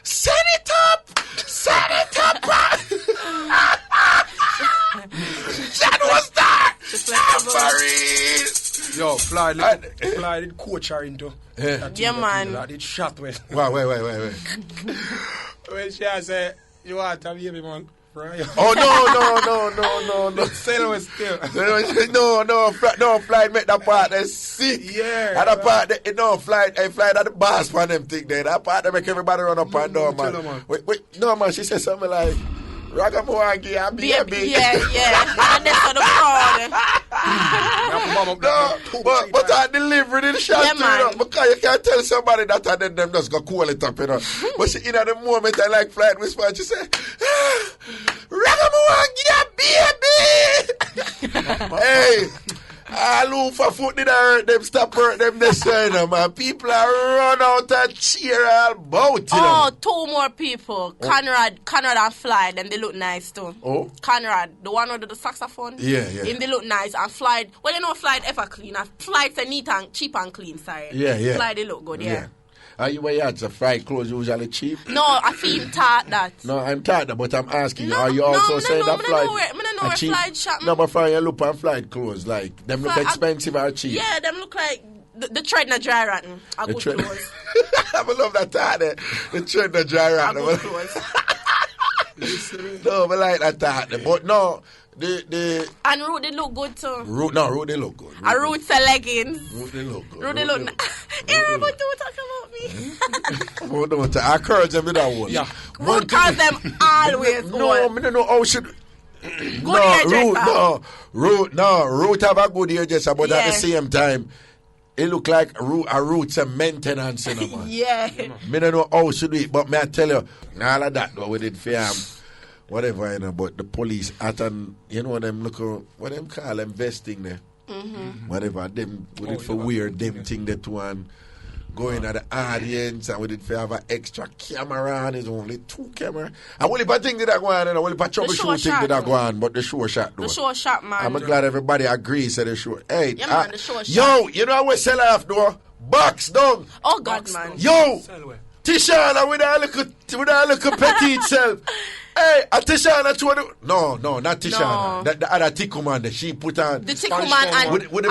Send it up. That was that. Tambourine. Yo, Fly did coach her into. Yeah, man. That did shot with. Wait. When she said, You want to baby, man? Oh no. Sail was still. No, flight make that part that's sick. Yeah. And that part, flight at the bars for them thing there. That part that make everybody run up and down, man. Wait, no, man, she said something like, Ragamuangi, baby. Yeah. And that's on the crowd. But I delivered in the shot, because you can't tell somebody that and then them just go cool it up, But she, in the moment, I like flight whisper, she said, Ragamuangi, baby. Hey. All who for foot did hurt them, stop hurt them this way, man. People are run out and cheer all about, two more people. Conrad and Fly, them they look nice too. Oh? Conrad, the one under the saxophone. Yeah. Him they look nice. And Fly, well, you know Fly ever clean. Fly's a neat and cheap and clean, sorry. Yeah. Fly, they look good, yeah. You wear your fried clothes usually cheap? No, I feel taught that. No, I'm taught that, but I'm asking you, are you also saying that flight? I don't know where flight shop. No, but for you look on flight clothes, like, them look expensive or cheap? Yeah, them look like the tread na dry rotten. I good clothes. I love that thought there. The tread na dry rotten. I good clothes. No, but like that thought there. But no, the and Root they look good too. Root they look good. And Root's a leggings. Root they look good. Root they look nice. Aaron, but don't talk about me. I encourage them with that one. Yeah. Root calls them always good. No, I don't know how should. Root have a good hairdresser, but at the same time, it look like a Root's a maintenance, man. Yeah. Me don't know how should we, but me I tell you, all of that we did for whatever, but the police at them look, what them call investing there. Mm-hmm. Whatever, them we did for weird, them thing that one. Going at the audience, and we did have an extra camera, and it's only 2 cameras. And only bad thing did that go on, and only bad troubleshooting did that go on, but the show shot though. The show shot, man. I'm glad everybody agrees to the show. Hey, man, the show shot. Yo, you know how we sell off though? Box down. Oh God, man. Yo, Tishana with a little petite self. Hey, a Tishana no, not Tishana. No. The other Tiku man, she put on the Tiku man and with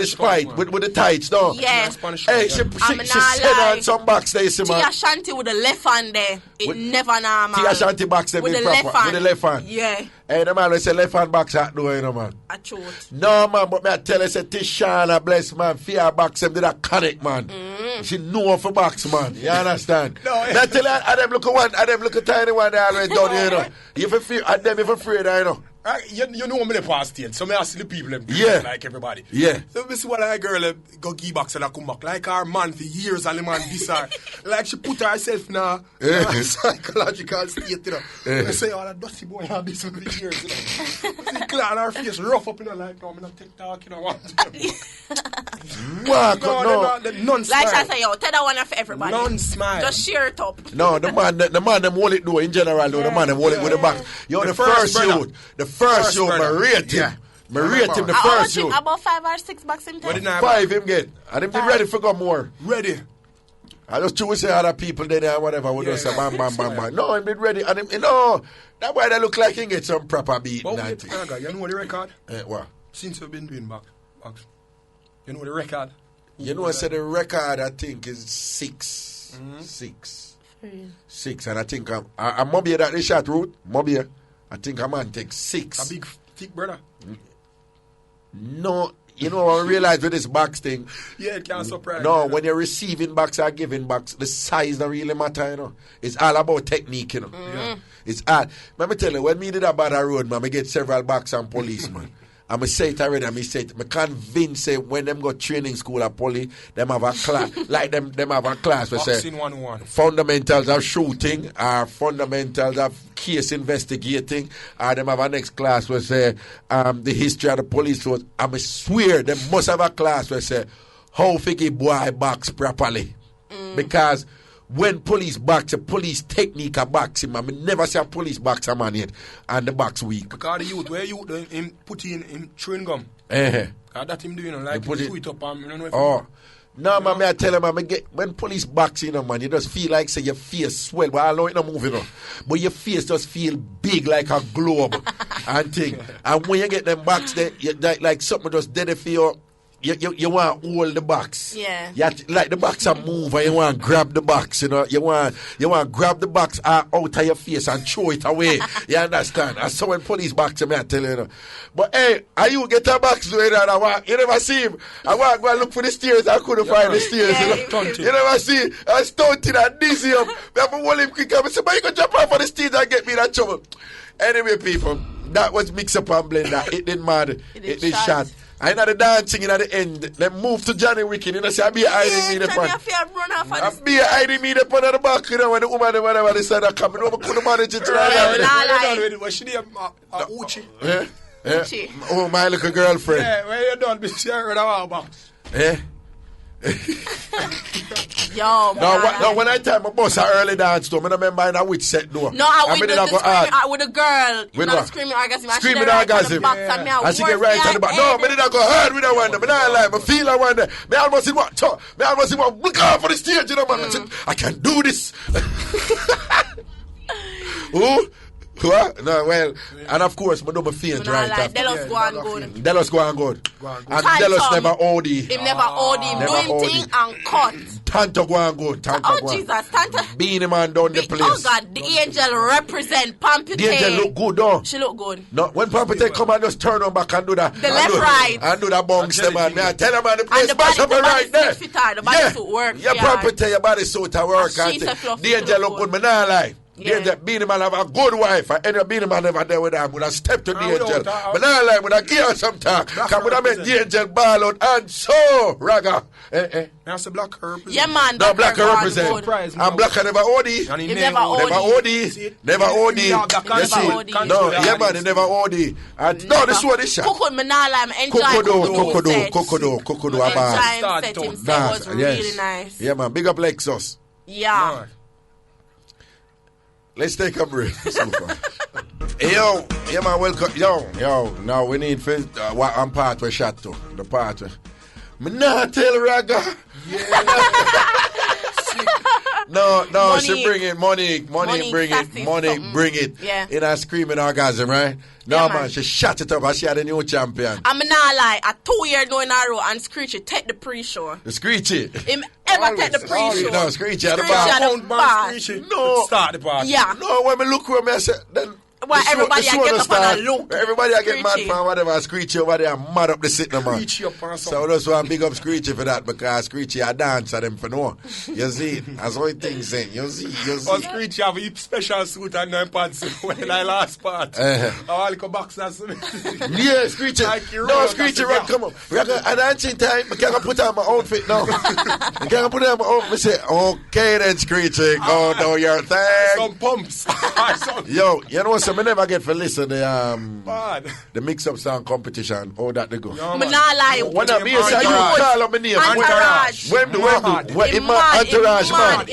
the spite, with the tights, no. Yeah. Hey, she said on some box there, see man. Tia with the left hand there. It never nah, man. Tia box there with the left hand. Yeah. Hey, the man, say left hand box out door, man. A truth. No, man, but me I tell you, say Tishana, bless man, fear box them did a connect, man. She know for box, man. You understand? No, I tell you, I them look a tiny one they already done, If you feel, I them if afraid, You know me the past stage, so me ask the people like everybody. Yeah. So this is what a girl go give back and I come back. Like our man for years and the man this her. Like she put herself in a psychological state, I say, oh, that dusty boy have this for years, See clown her face rough up, like, no, I'm not TikTok, What? No, non-smile. Like I say, yo, tell that one for everybody. Non-smile. Just share it up. No, the man them hold it though, in general though, the man them hold it with the back. Yo, the first youth, the first show, I rate him. I rate him the first show. About 5 or 6 bucks in time. 5 him get. And him be ready for go more. Ready. I just choose say other people there and whatever we just say bam. No, him be ready. And him, that boy that look like he get some proper beat. You know the record? What? Since you've been doing box. You know the record? You know I said the record I think is 6. 6. And I think I'm Mobby that they shot route. Mobby. I think a man take 6. A big thick brother. No, I realize with this box thing. Yeah, it can't surprise. No, when you're receiving box or giving box, the size don't really matter, It's all about technique, Yeah. It's all. Let me tell you, when me did that bad road, man, I get several box and policemen. I'm going to say it already, I'm convinced when them go training school at Poly, them have a class, like them have a class where say, 101. fundamentals of shooting, or fundamentals of case investigating, or them have a next class where say, the history of the police force. I swear, they must have a class where say, how to give boy box properly. Because when police box, a police technique a box him, I never see a police box a man yet, and the box weak. Because the youth, where you him put in chewing gum. Because that him doing, like put it up and you don't know if no, man, I tell him, when police box man, you just feel like say your face swell, but I know it not moving but your face just feel big like a globe and thing. And when you get them box there, like something just dead for you want to hold the box. Yeah. Like the box a move and you want to grab the box, you know. You want to grab the box out of your face and throw it away. You understand? And so when police box me, I tell you, you know. But hey, are you get a box doing that? You never see him. I want to go and look for the stairs. I couldn't find the stairs. You never see. I stunted and dizzy up. I have to hold him quick. I said, but you can jump off on the stage and get me in that trouble. Anyway, people, that was Mixup and Blenda. It didn't matter. It did shot. I know the dancing in at the end. Then move to Johnny Wicked. You know, say I be hiding me the pun. I be hiding me the pun at the back. You know, when the woman and whatever they said, I come over, couldn't manage it. Was she there? Uchi. Yeah. Oh, my little girlfriend. Yeah, when you done, be sure about. Yeah. Yo, no, when I tell my boss I early dance to, I remember in a witch set door. No, I with the girl. With what? Screaming orgasm. Screaming orgasm. And she get right on the back. No, I didn't go hard with that one. I don't like. I feel that one. I almost in what? I almost in what? Look out for the stage, you know, man. I can do this. Who? What? No, well, and of course, I do my faint right after. Delos go and good. Delos go and good. And Delos never OD. Him never OD. Doing thing and cut. Tanto go and good. Oh, Jesus. Tanto. Beanie man down the place. Oh, God. The angel represent Pampite. The angel look good, though. She look good. No, when Pampite come and just turn on back and do that. The left, right. And do that bunks, man. I tell them, man, the place bash up right there. The body suit work. Yeah, Pampite, your body suit to work. The angel look good, man. Not lie. Yeah. The Beanie man have a good wife. And any Beanie man never there with them. Would have stepped to the angel. But now like would have give her some talk. Because would have made the angel ball out. And so, Raga. That's a black represent. Yeah, man. No, black represent. And black never OD. Never OD. Never OD. You see? No, yeah, man, he never OD. And no, this one is shot. Coco, I'm enjoying Kokodo. Enjoying setting. It was really nice. Yeah, man. Big up Lexus. Yeah. Let's take a break. Hey, yo, yeah, man, welcome. Yo, now we need what I'm part we shot to. The part we. Me not tell Raga. Yeah. No, money, she bring it, money bring it. Yeah. In a screaming orgasm, right? No, yeah, man, she shut it up and she had a new champion. I'm not lie, a 2 year going in a row and Screechy take the pre-show. The Screechy? Him ever take the pre-show. No, Screechy at the bar. No. Start the party. Yeah. No, when me look where I said, then... Well, everybody get up and look. Everybody get mad for whatever. Screechy over there mad up the sitting, man. So that's why I big up Screechy for that, because Screechy a dance at them for no. You see, that's what things saying. You see. Oh, Screechy have a special suit and no pants when I last part. I'll go back to that. Yeah, Screechy. No, Screechy, run, come on. At dancing time, I can't put on my outfit now. I can't put on my outfit. I say, okay then, Screechy, go do your thing. Some pumps. Yo, you know what? I never get for listen the mix-up song competition. How that they go? I'm not lying. When I mean, say you call up my name. Entourage. When Entourage man.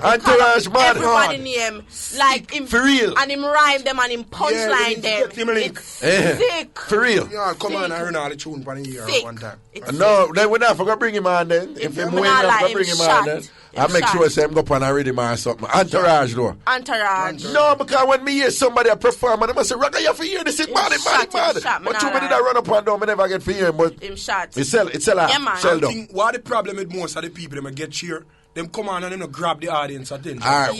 Entourage man. Everybody name like him for real. And him rhyme them and him punchline them. It's sick. For real. Yeah, come on, I heard all the tune for the year one time. No, then we're not going to bring him on then. If him win, I'm going to bring him on then. I make sure say I'm go on a rhythm or something. Entourage though. Entourage. No, because when me hear somebody a perform and I say, Raga, you have to hear this, it's bad. But you did I run up and down, I never get for hear, but him shot. It's sell out. Yeah, man. Sell down. What the problem with most of the people that get cheer, them come on and them grab the audience attention. Alright,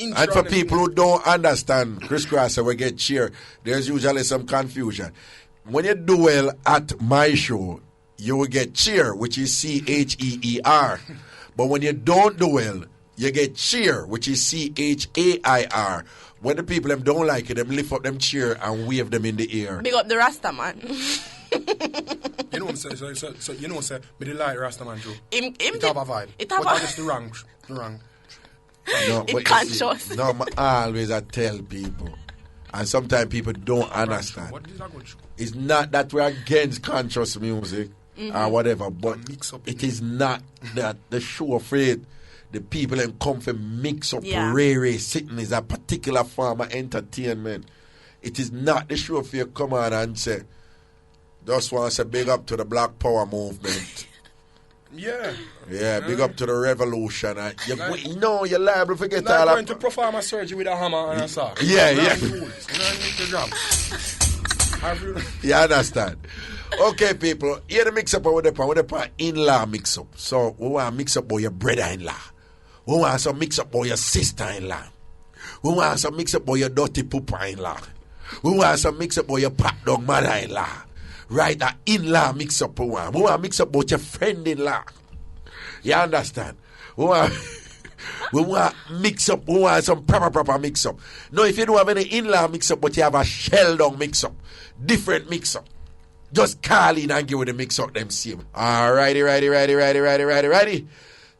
and for people who don't understand Chris Cross we get cheer, there's usually some confusion. When you do well at my show, you will get cheer, which is CHEER. But when you don't do well, you get cheer, which is CHAIR. When the people them don't like it, them lift up them cheer and wave them in the air. Big up the Rasta man. You know what I'm saying? So you know what I'm saying? Me the like Rasta man too. It have a vibe. It have but just the wrong. No, it conscious. No, I always tell people, and sometimes people don't understand. What is that going to? It's not that we're against conscious music. Or whatever, but it is not that the show afraid the people and come from mix up rare sitting is a particular form of entertainment. It is not the show for you come on and say, just want to say big up to the Black Power movement. Yeah, big up to the revolution. No, you're liable to forget all going to perform a surgery with a hammer and a saw. Yeah. You understand? Okay, people. Here the mix up with the in-law mix up. So we want to mix up with your brother-in-law. We want some mix up with your sister-in-law. We want some mix up with your dirty poopa-in-law. We want some mix up with your pat dog mother-in-law. Right, that in-law mix up we want. We want to mix up with your friend-in-law. You understand? We want mix up. We want some proper mix up. No, if you don't have any in-law mix up, but you have a shell down mix up, different mix up, just call in and give with the mix up them same. Alrighty.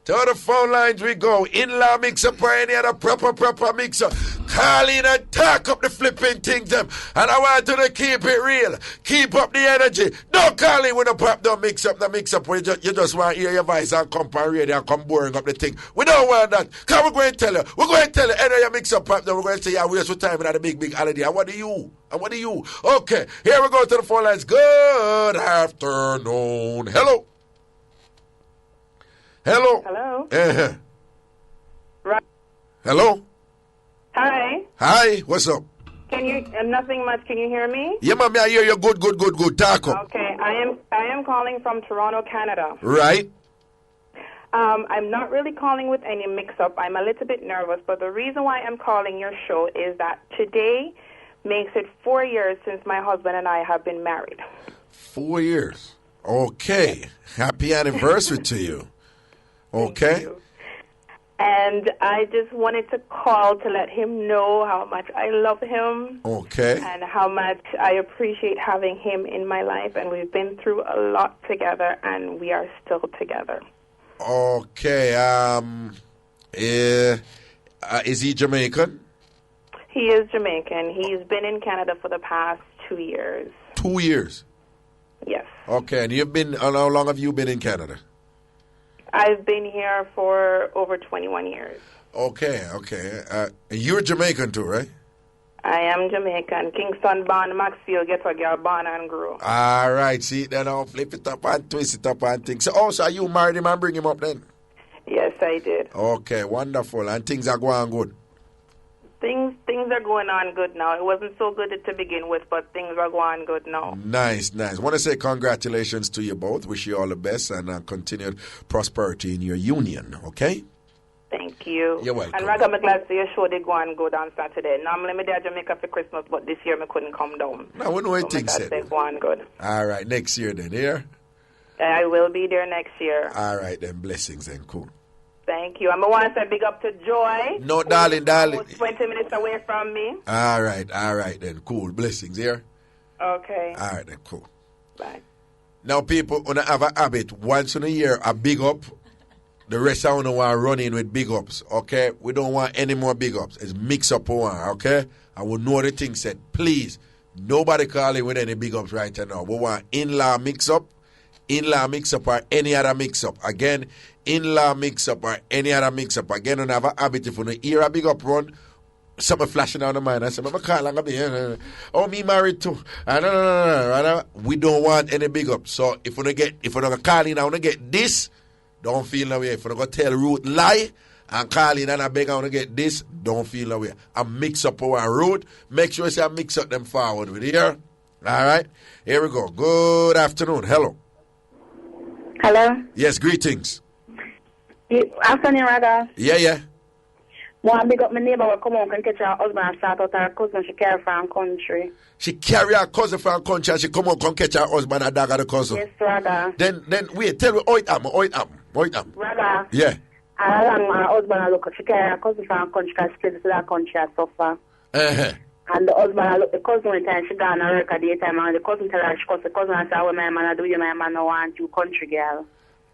To the phone lines we go. In-law mix up or any other proper mix up. Call in and talk up the flipping things them. And I want you to keep it real. Keep up the energy. Don't call in when the pop don't mix up where you just want to hear your voice and come on radio and come boring up the thing. We don't want that. Because we're going to tell you. Any of your mix up pop, then we're going to say, yeah, waste your time in the big holiday. And what do you? Okay, here we go to the phone lines. Good afternoon. Hello. Hello. Right. Hello. Hi. What's up? Can you? Nothing much. Can you hear me? Yeah, mommy, I hear you. Good. Talk up. Okay. I am calling from Toronto, Canada. Right. I'm not really calling with any mix-up. I'm a little bit nervous, but the reason why I'm calling your show is that today makes it 4 years since my husband and I have been married. 4 years. Okay. Happy anniversary to you. Okay. And I just wanted to call to let him know how much I love him. Okay. And how much I appreciate having him in my life. And we've been through a lot together, and we are still together. Okay. Is he Jamaican? He is Jamaican. He's been in Canada for the past 2 years. 2 years? Yes. Okay. And how long have you been in Canada? I've been here for over 21 years. Okay. You're Jamaican too, right? I am Jamaican. Kingston born, Maxfield, get a girl born and grew. All right. See, then I'll flip it up and twist it up and things. So you married him and bring him up then? Yes, I did. Okay, wonderful. And things are going good? Things are going on good now. It wasn't so good to begin with, but things are going good now. Nice. I want to say congratulations to you both. Wish you all the best and continued prosperity in your union, okay? Thank you. You're welcome. And Raga, I'm glad to your show did go on good on Saturday. Normally, I'm there in Jamaica for Christmas, but this year I couldn't come down. No, we know what things said. Go on good. All right, next year then, here? I will be there next year. All right, then, blessings and cool. Thank you. I'm going to say big up to Joy. No, darling. 20 minutes away from me. All right then, cool. Blessings here. Okay. All right then, cool. Bye. Now, people, want to have a habit. Once in a year, a big up. The rest of them want to run in with big ups, okay? We don't want any more big ups. It's mix up one, okay? And we know the thing said. Please, nobody call in with any big ups right now. We want in-law mix up or any other mix up. Again, in-law mix up or any other mix up. Again, we have a habit if we hear a big up run, something flashing down the mind. I say, I'm call and oh, me married too. No. We don't want any big up. So if we don't call in, I want to get this. Don't feel no way. If you're going to tell Ruth lie and call in and I beg I want to get this, don't feel no way. I mix up our Ruth. Make sure I mix up them forward with here. All right? Here we go. Good afternoon. Hello. Hello? Yes, greetings. Afternoon, Raga. Yeah. One big up my neighbor will come home and catch her husband and start out her cousin she carry from country. She carry her cousin from country and she come home and catch her husband and dog at the cousin. Yes, Raga. Then wait, tell me how it happen. Raga. Yeah. And along my husband look, she carry her cousin from country because she lives in that country and suffer. Uh-huh. And the husband look, the cousin one time she gone to work at the daytime and the cousin tell her, the cousin and say, well, my man, I do you, my man, I want you country girl.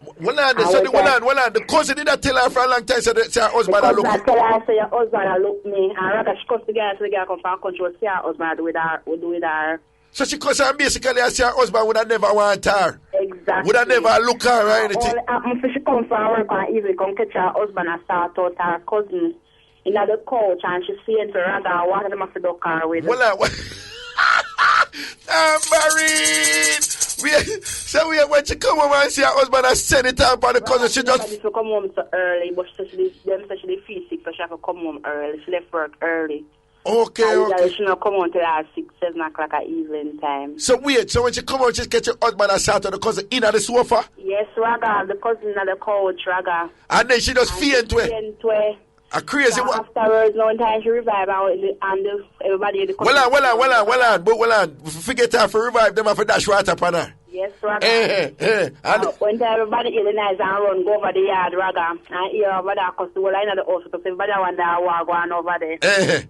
The cousin did not tell her for a long time, say her husband look. The cousin tell her, say your husband look me, and Raga, she cuss the girl, so the girl come from country, will see her husband do with her. So she cuss her basically and say her husband would have never want her. Exactly. Would have never look her or anything. All she come from work and easily come catch her husband and start out her cousin in the couch and she see into Raga, one of them have to duck her with. Tambourine! So when she come home and see her husband and send it out for the cousin, she just... She to come home so early, but she feel sick, so she have to come home early. She left work early. Okay, and okay. she not come out till 6, 7 o'clock at evening time. So wait, so when she come out, she get your husband and sat on the cousin in at the sofa? Yes, Raga, the cousin of the couch, Raga. And then she just faint away. A crazy So one. afterwards, no time she revive and everybody in the cousin. Well on. Forget her for revive them and for dash water upon her. Yes, Raga. And When everybody in the night and run, go over the yard, Raga, and hear over there, because the whole line of the house, because everybody wonder how going over there.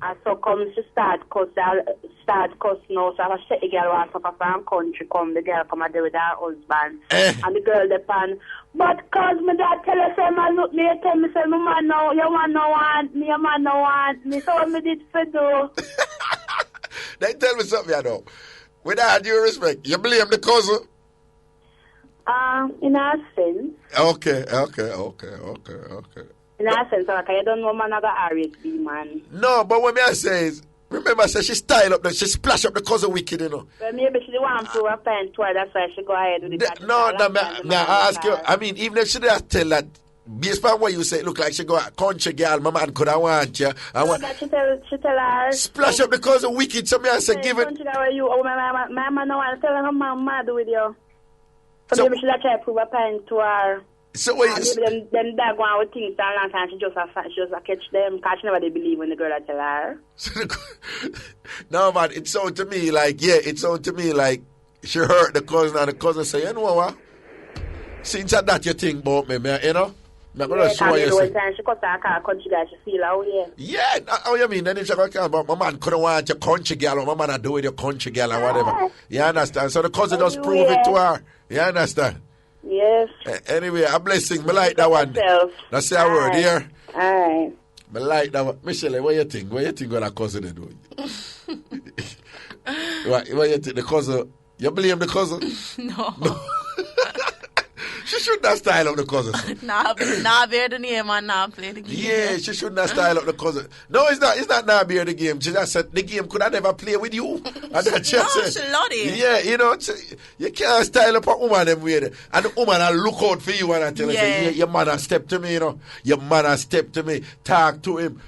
And so come she start cuss now, so I said the girl wants to come from country, the girl come and deal with her husband. And the girl depend. But cause my dad tell us, say, man, look me, tell me, say, my man no, your man no want me, your man no want me, so what me did for do? They tell me something, you know. With all due respect, you blame the cousin? In a sense. Okay. In a sense, okay, you don't know man I got IrieJam, man. No, but what me I say is, remember I said she style up, she splash up the cousin wicked, you know. Well, maybe she want to prove a point to her, that's why she go ahead with it. Me I ask you, I mean, even if she didn't tell that, based on what you say, look like she go a country girl, my man could have want you. She tell her. Splash up the cousin wicked, so me I say, give it. Country girl, you, my man no want to tell her man mad with you. So maybe she try to prove a point to her. So what maybe them that go on with things for a long time, she just catch them, because she never they believe when the girl tell her. No, man, it sound to me like, she hurt the cousin, and the cousin say, you know what? Since that you think about me, you know? I'm going to show you. One time she cut her country girl, she feel out here. Yeah, how you mean? Then if she go about my man couldn't want your country girl, or my man do with your country girl, or whatever. You understand? So the cousin just prove it to her. You understand? Yes. Anyway, a blessing. I like that one. That's your word here. Alright. I like that one. Michelle, what you think? What you think what that cousin is doing? What you think? The cousin, you blame the cousin? No. She shouldn't have style up the cousin. Nah, bear the name and nah play the game. Yeah, she shouldn't have style up the cousin. No, it's not nah bear the game. She just said the game could have never play with you. And then she said, she love it. Yeah, you know, you can't style up a woman them way. And the woman will look out for you and I tell her, say, your man has stepped to me, you know. Your man has stepped to me. Talk to him.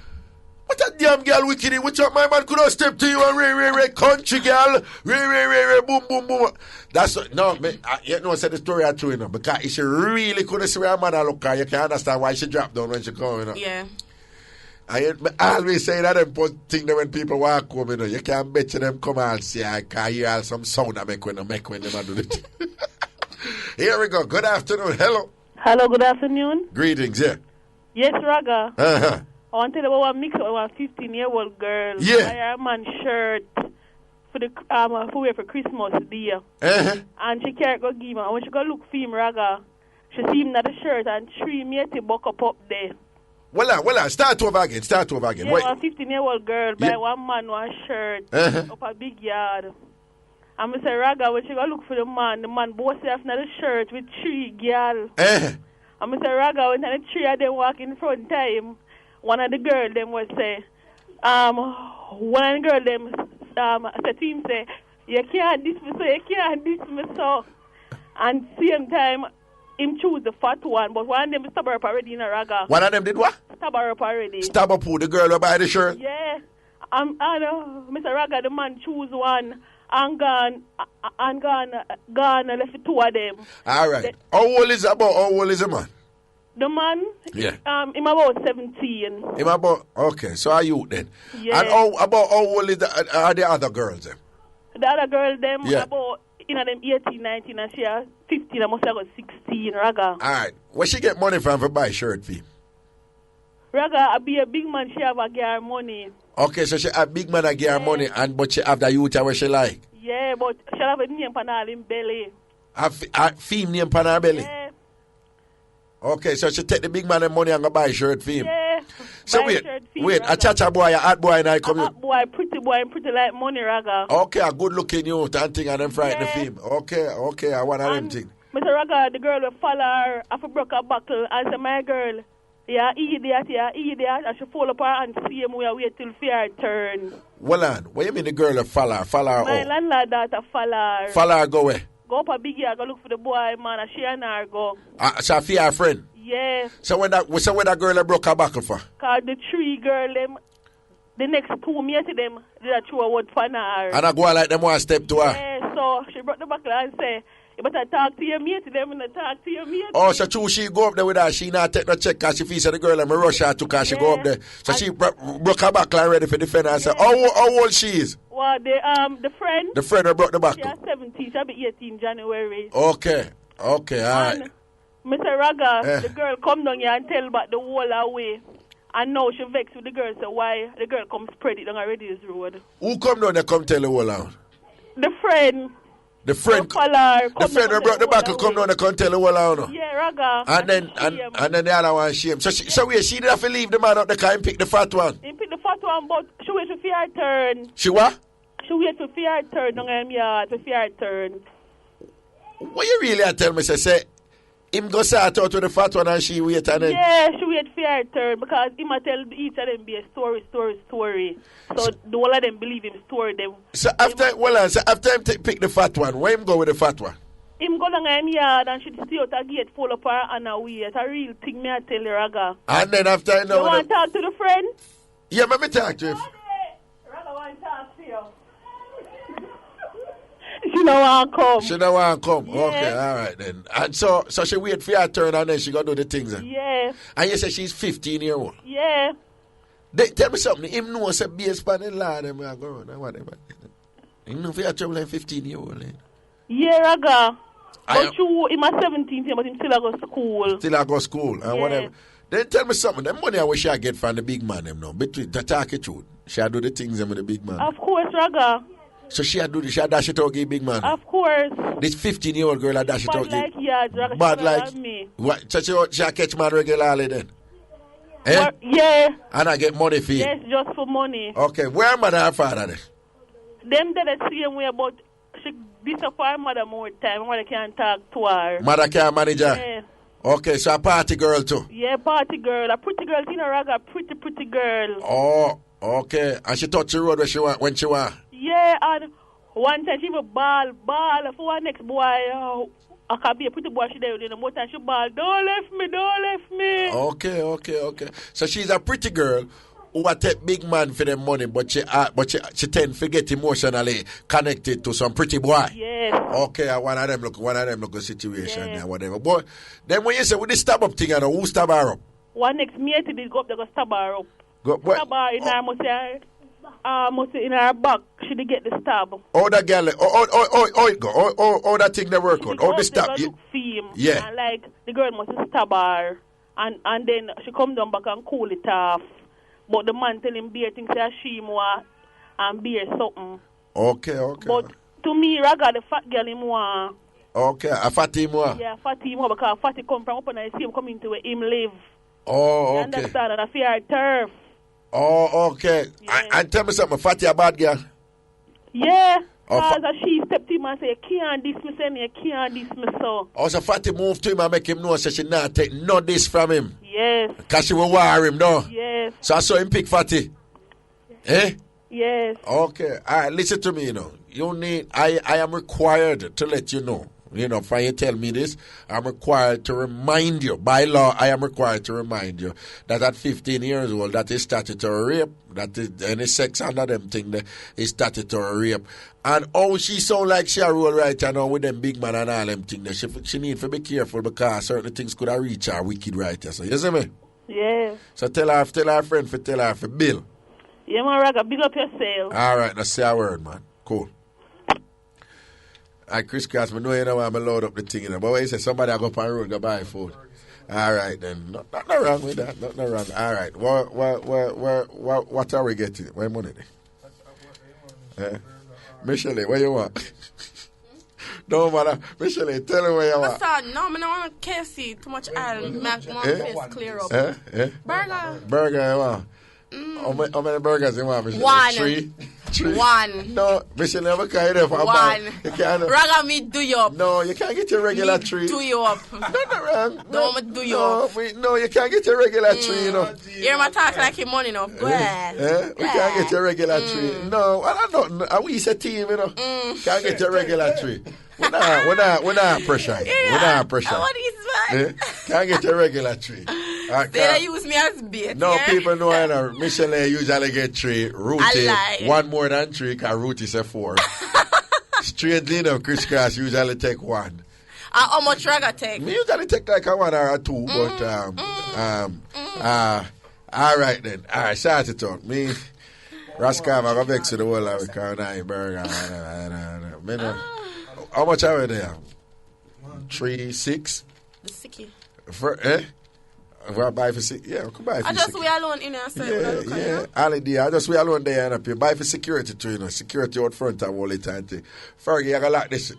What a damn girl wicked. Which up my man could have stepped to you and ray, country girl. Ray, boom. That's no, you know, I said the story I true, you know, because if she really couldn't see her man look at, you can understand why she dropped down when she come, you know. Yeah. I always say that important thing that when people walk home, you know, you can't bet you them come and see, I can hear some sound that make when them do it. Here we go. Good afternoon. Hello. Hello, good afternoon. Greetings, yeah. Yes, Raga. Uh-huh. I want to tell you about Mixup, about a 15-year-old girl. Yeah. I have a man shirt for the for wear for Christmas day. Uh-huh. And she can't go give him. And when she go look for him, Raga, she see him at the shirt and 3 matey buck up there. Well, start over again. Yeah, a 15-year-old girl buy one man one shirt up a big yard. And I say, Raga, when she go look for the man both off in the shirt with 3 girls. And I say, Raga, when the 3 of them walk in front time, one of the girls them would say, one of the girls them said to him, say, you can't diss me so. And same time, him choose the fat one, but one of them stab her up already in a Raga. One of them did what? Stab her up already. Stab up who? The girl who buy the shirt? Yeah. Mr. Raga, the man choose one and gone left 2 of them. All right. How old is the man? The man, yeah. Him about 17. Him about, okay, so are you then? Yeah. And how old is are the other girls then? The other girl, them about, them 18, 19, and she 15, I must have got 16, Raga. All right. Where she get money from for buy shirt fee? Raga, I be a big man, she have a gear money. Okay, so she a big man a gear money, but she have the youth where she like? Yeah, but she have a name pan all in belly. A theme name pan her belly? Yeah. Okay, so she take the big man and money and go buy shirt for him. Yeah. So wait, a cha-cha boy, a hot boy, and I come in. Boy, pretty like money, Raga. Okay, a good looking youth and thing and them frighten the film. Okay, I want them thing. Mr. Raga, the girl will follow her, after broke her buckle, and say, my girl, idiot, and she fall up her and see him, we wait till fear turn. Well, on, what you mean the girl will follow her? Follow her my landlord daughter follow her. Follow her go where? Go up a big yard, go look for the boy, man, and she and her go. So fear her friend? Yeah. So when that girl broke her buckle for? Cause the 3 girl, the next 2 meet them, they throw a word for her. And I go like them one step to her. Yeah, so she brought the buckle and say, you better talk to your mate, them and talk to your mate. Oh, so true, she go up there with her. She not take no check because she feels the girl and me rush her to because she go up there. So she broke her back line ready for defend her and say, how old she is? Well, the friend. The friend who broke the back. She is 17, she'll be 18 January. Okay, all right. Mr. Raga, the girl come down here and tell about the whole away. And now she vexed with the girl, so why the girl come spread it on a Reddy's road. Who come down there come tell the whole out? The friend. The friend who brought the back come down there come tell the whole out. Yeah, Raga. And then the other one shame. So she did have to leave the man out the car and pick the fat one. He picked the fat one, but she wait for her turn. She what? She wait for her turn on her yard, for her turn. What you really tell me, say, him go start out with the fat one and she wait and then... Yeah, she wait for her turn because him a tell each of them be a story. So the whole of them believe him story them. So after him pick the fat one, where him go with the fat one? Him go down her yard and she see out a gate full up her and a way. It's a real thing me I tell you, Raga. And then after I know... You want to talk to the friend? Yeah, let me talk to him. Raga want to talk to you. She don't want to come. She don't want to come. Yeah. Okay, all right then. And so she wait for her turn and then she go do the things. Yeah. And you say she's 15-year-old. Yeah. Tell me something. Him know say based on the law them are going and whatever. Him know for your trouble like 15-year-old. Yeah, Raga. But you, him a 17, but him still go to school. Still I go school and whatever. Then tell me something. The money I wish I get from the big man them now. Between to talk it truth. She do the things them with the big man. Of course, Raga. So she dash it out give big man. Of course. This 15-year-old girl I dash it out. Bad like yeah, Raga. Bad like me. What? So she catch man regularly then? Eh? Yeah. And I get money for you? Yes, just for money. Okay, where mother and father then? Them did the same way, but she disappoint mother more time. Mother can't talk to her. Mother can't manage her? Yeah. Okay, so a party girl too? Yeah, party girl. A pretty girl, you know, Raga, pretty girl. Oh, okay. And she touch the road when she want? Yeah, and one time she will ball for one next boy. I can be a pretty boy, she there, you know, more time she ball, don't left me. Okay. So she's a pretty girl who will take big man for the money, but she tend to get emotionally connected to some pretty boy. Yes. Okay, one of them look a situation and whatever. But then when you say with the stab up thing, you know, who stab her up? One next mate did go up there, go stab her up. Stab her in her must in her back, she did get the stab. Oh, that girl, that thing they work on. Oh, the stab. Yeah. And like, the girl must stab her. And then she come down back and cool it off. But the man tell him beer things that she more and beer something. Okay. But to me, Raga, the fat girl him want. Okay, a fatty more. Yeah, fatty more because fatty come from up and I see him coming to where him live. Oh, okay. You understand? And I fear turf. Oh, okay. Yeah. And tell me something, Fatty a bad girl? Yeah. Because she stepped to him and said, you can't dismiss him, you can't dismiss her. Oh, so Fatty moved to him and make him know so she not take no this from him? Yes. Because she will war him, no? Yes. So I saw him pick Fatty? Eh? Yes. Okay. All right, listen to me, you know. I am required to let you know. You know, if you tell me this, I'm required to remind you. By law, I am required to remind you that at 15 years old, that is statutory rape. That is any sex under them thing that is statutory rape. And she sound like she a roll right now with them big man and all them things. She need to be careful because certain things could have reached her wicked right. So you see me? Yeah. So tell her friend to tell her for Bill. Yeah, man, Raga, big up yourself. All right, now say a word, man. Cool. I crisscross, I know you know I'm load up the thing, you know. But when you say somebody I go up on the road, go buy food. All right, then. Nothing wrong with that. Nothing wrong. All right. What are we getting? Where money? Michelle, where you want? No matter. Michelle, tell me where you want. No, I don't want KFC. Too much oil. Make my face clear up. Burger. Burger, you want? How many burgers you want, Michelle? One. 3? One. No, Michelle never carry them for a one. You can't. Raga, me do you up. No, you can't get your regular tree. Do you up. Nothing wrong. Don't do you up. No, you can't get your regular tree, you know. You're my talk like your money, no. Go ahead. We can't get your regular tree. No, I don't know. We is a team, you know. Can't get your regular tree. We're not pressure. We're not pressure. What is that? Can't get your regular tree. They use me as bait. No, yeah? people know that Michelin usually get 3. Ruthie, one more than 3, because Ruthie say 4. Strangely enough, Chris Cross usually take 1. How much Raga take? Me usually take like a 1 or a 2, but all right then. All right, start to talk. Me, Rascal, I go back to the whole of the burger. How much are we there? 3, 6. The sicky. If I buy for 6, yeah, I could buy for 6. I just we alone in there, so yeah. Holiday, I just we alone there and up here. Buy for security too, you know. Security out front and all the time. Fergie, I got like this.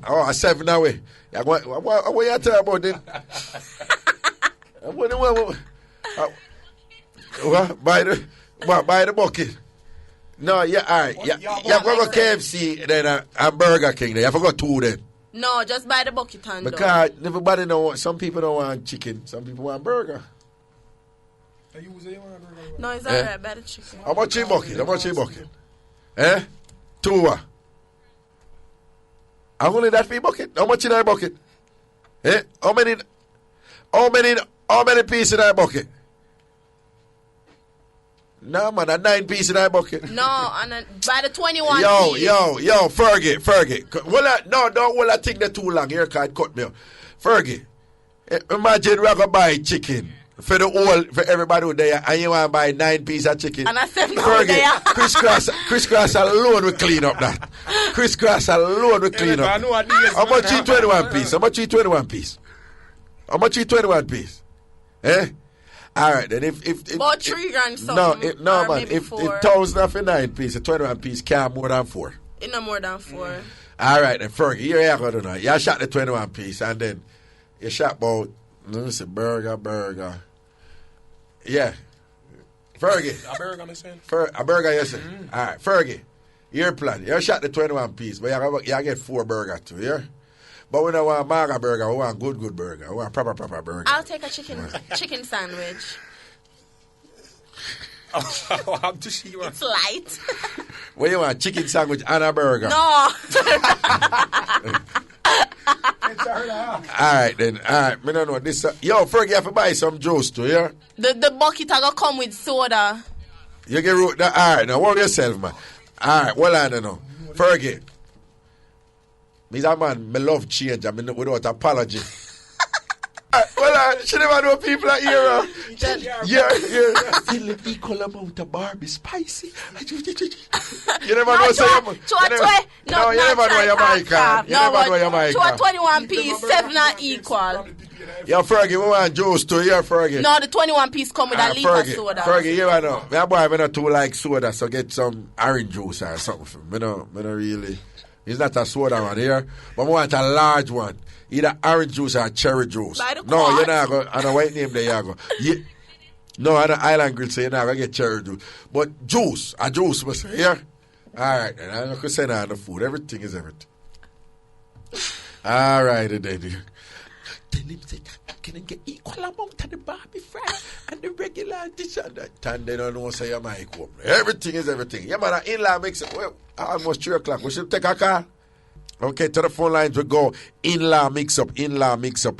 A 7 away. What you talking about then? Buy the bucket. No, yeah, all right. You have to go KFC, then and Burger King. You have to go 2 then. No, just buy the bucket and because everybody know. Some people don't want chicken. Some people want burger. No, it's alright. Buy the chicken. How much you bucket? How much you bucket? 2. How only that for bucket? How much in that bucket? How many pieces in that bucket? No, man, a 9 piece in that bucket. No, and by the 21 piece. Yo, Fergie. Don't think that too long. Your card cut me. Fergie, imagine we're going to buy chicken for everybody there, and you want to buy 9 pieces of chicken. And I said no Fergie, there. Chris Cross alone will clean up that. Chris Cross alone will clean up. How much you 21 piece? How much you 21 piece? How much you 21 piece? All right, then if about 3 grand something. No, man. If 1,000 for 9 pieces, 21 piece can't more than 4. It's not more than 4. All right, then Fergie, here you go now. You shot the 21 piece, and then you shot about burger. Yeah, Fergie. A burger, I'm saying. A burger, yes, sir. All right, Fergie, your plan. You shot the 21 piece, but you get 4 burger too, yeah. But we don't want maga burger, we want good burger. We want proper burger. I'll take a chicken sandwich. It's light. What you want, chicken sandwich and a burger? No. Alright then, alright. Me don't know this. Yo, Fergie, you have to buy some juice too, yeah? The bucket are going to come with soda. You get root that. Alright, now work yourself, man. Alright, well I don't know. Fergie. Me that man, me love change. I mean, without apology. She never know people are here. Yeah. Feel the equal amount of Barbie spicy. You never know. No, you never know Jamaica. You never know Jamaica. To a 21 piece, 7 are equal. Yeah, Fergie, we want juice too. Yeah, Fergie. No, the 21 piece come with a liter of soda. Fergie, you know, my boy, I don't too like soda, so get some orange juice or something for me. I don't really. It's not a soda one here, but we want a large one. Either orange juice or cherry juice. No, you're not going to, I don't white name there, you go. No, I don't Island Grill, so you're not going to get cherry juice. But juice, a juice, we say, yeah? All right, then. I'm not going to say that on the food. Everything is everything. All right, then. Tell him, say, can I get equal amount of the Barbie fry and the regular dish and that? And they don't know, say, you might come. Everything is everything. Yeah, man, in-law makes it, well, almost 3 o'clock. We should take a call. Okay, to the phone lines we go. In-law mix-up,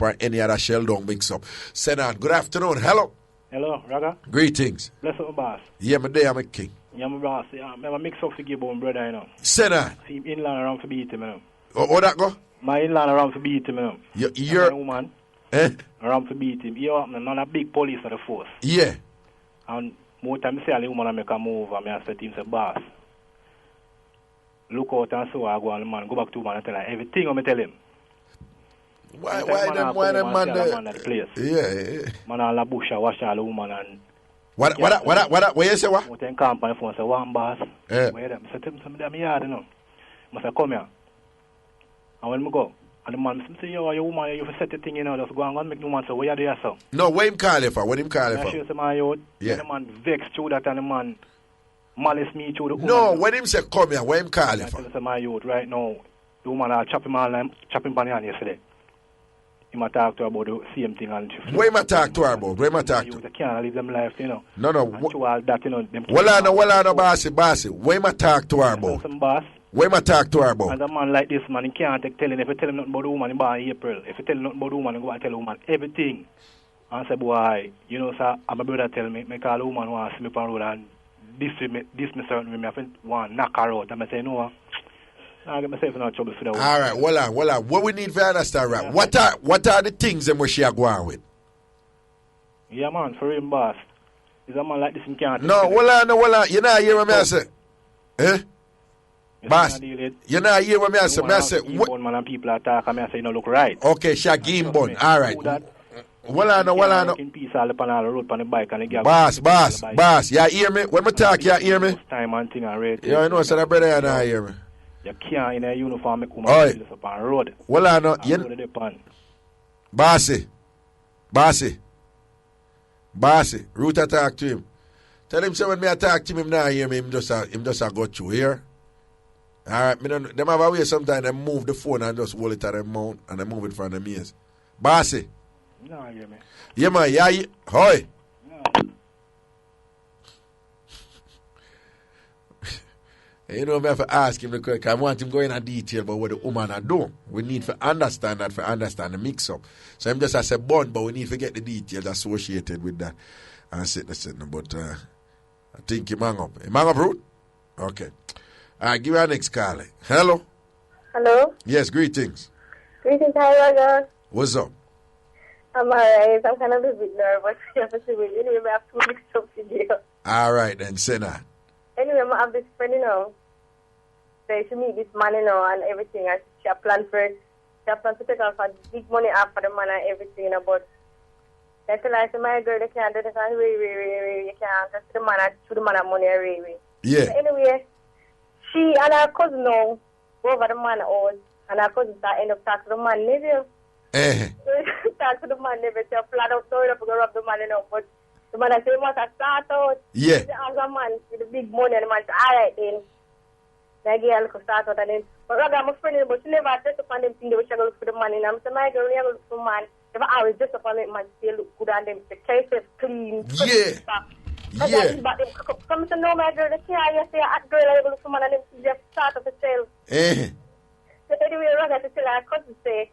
or any other shell-down mix-up. Senan, good afternoon. Hello. Hello, Raga. Greetings. Bless up, boss. Yeah, my day, I'm a king. Yeah, my boss. Yeah, I'm a mix-up for give brother, you know. Senan. See, in-law around for beat him, you know. Oh, that go? My in-law around for beat him, you know. You're... woman. Around for beat him. You're not a big police of the force. Yeah. And more time I say the woman make a move, and I say to him, say, boss, look out and so I go on the man, go back to the man and tell him everything I'm tell him. Why them man at the place? Yeah. Man on la bush wash all the woman and what you say what? What then camp on the phone say one boss. Yeah. Where them say some them yard, you know. I say come here. And when I go, and the man say, yo, your woman, you set the thing, you know, just go and make the woman say, where you there, so? No, where him call you for? What him call you for? I say, my youth, yeah. The man vexed through that and the man malice me through the woman. No, when him say come here, where him call you for? I say, my youth, right now, the woman I chop him on the hand yesterday. He might talk to her about the same thing. And what him talk to her about? What him talk to? They can't live them life, you know. No. All that, you know. Well, I know, bossy. What him talk to her about? Some boss, What am I talk to her about? And a man like this, man, he can't take telling. If you tell him nothing about the woman, he born in April. If you tell him nothing about the woman, he go and tell the woman everything. And say, boy, you know, sir, my brother tell me call the woman who wants to sleep on the road and this me certain way, I think want knock her out. And I say, no, I get myself in no trouble for that. All right, hold on. What we need to understand, right? Yeah. What are the things that she are going with? Yeah, man, for him, boss. Is a man like this in can't. No, hold on. You not hear what I say? Eh? Boss, you not hear what I say? I say, what? Man and people attack, and I say, no, look right. Okay, Shagim Bun. All right. Hold on. Boss, you hear me? When I talk, you hear me? Time and thing and rate. Yeah, I know, so that brother, you not hear me. You can't in a uniform come and up on the road. Well, I know. Bossy, Root attack to him. Tell him, so when me attack to him, now hear me, him just go through here. All right, them have a way sometimes they move the phone and just hold it at their mouth and they move it from the ears. Bossy. No, hear me. Yeah, man, yeah, hoy. You know, I have to ask him the question. I want him to go in detail about what the woman are doing. We need to understand that, for understand the mix-up. So I'm just as a bond, but we need to get the details associated with that. And sit. But I think he hang up. He hang up, Ruth? Okay. All right, give her next call. Hello? Hello? Yes, greetings. Greetings, hi, Raga. What's up? I'm alright. I'm kind of a bit nervous. Anyway, I have to mix up video. All right, then, say that. Anyway, I have this friend, you know. So she meet this man, you know, and everything. And she a plan to take off big money off for the man and everything, you know. But I tell her, I say, my girl, they can't do this. And you can't. Because the man have money, really. Yeah. So anyway, she and her cousin now go over the man out. And her cousin end up talking to the man, nephew. So talk to the man, nephew. She plan out, so to go rub the man, you know. But the man I say, you must start out. Yeah. The other man with the big money, and the man say, all right, then. The girl could start out, and then, but rather, I'm a friend, but she never dressed up on them things, they look for the money. And I'm saying, my girl, you look for man. If I always dress up on them, man, they look good, and them, the case is clean. Yeah. Yeah. Come to know, my girl, the care, you say, a girl, I look for man, and them just start up the sale. So anyway, rather, to tell her cousin, say,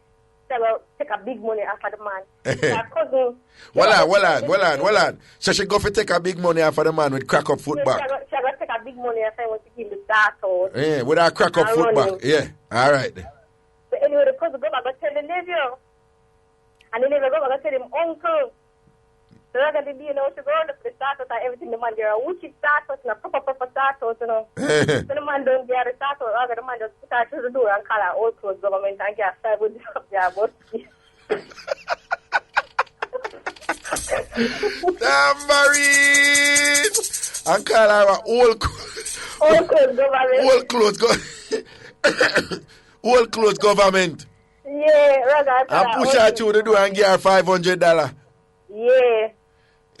take a big money after the man. Her cousin. Well on. So she go for take a big money after the man with crack up foot back. She got to take a big money after I want to give the start out. Yeah, with her crack up foot back. Yeah, all right. So anyway, the cousin go back and tell the nephew. And the nephew go back and tell him uncle. So that's the you know, she go on the start out and everything, the man there. Which is start out, and a proper start out, you know. So the man don't get the start out, rather the man just put her through the door and call her old clothes government and get started with the job there, but Tambourine! And call her old clothes government. Yeah, rather. And push her through the door and give her $500. Yeah.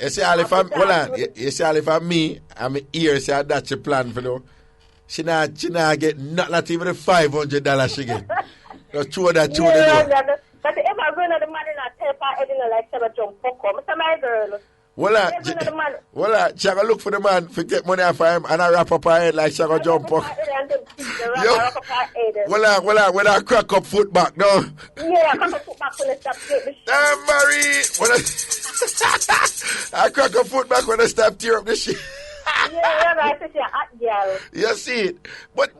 You see, all if I'm, hold on. You see, all if I'm me, I'm here, say that's your plan for now. She not get not even the $500 she get. Just throw that through the door. But if I'm going to the man in a tape, I don't like to jump popcorn. It's my girl. Well, she gonna look for the man to get money off him and I wrap up her head like she gonna jump up. Well, when I crack up foot back, no. Yeah, crack up foot back when I stop tear Marie, I crack up foot back when I stop tear up the shit. Yeah, I said you're a hot girl. You see it, but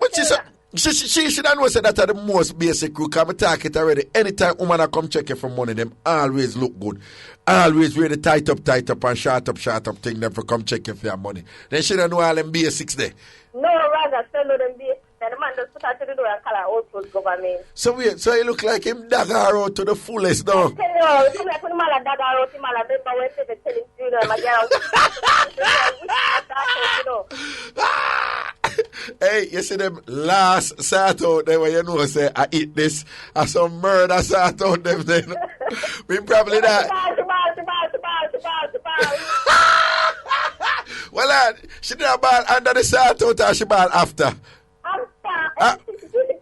she should know say that are the most basic rule. Come talk it already. Anytime woman come check you for money, them always look good. Always wear the tight up and short up thing. Them for come check you for your money. Then she don't know all them basics there. No, rather still know them basics. The man just put her to the door and call her old clothes government. So you look like him dagger out to the fullest, though. I tell you, like when man dagger out, him remember when they tell him to you, my girl. Hey, you see them last sort out there where you know say I eat this, I some murder sort out them then. We probably that. Well, she did a ball under the sort out or she ball after. You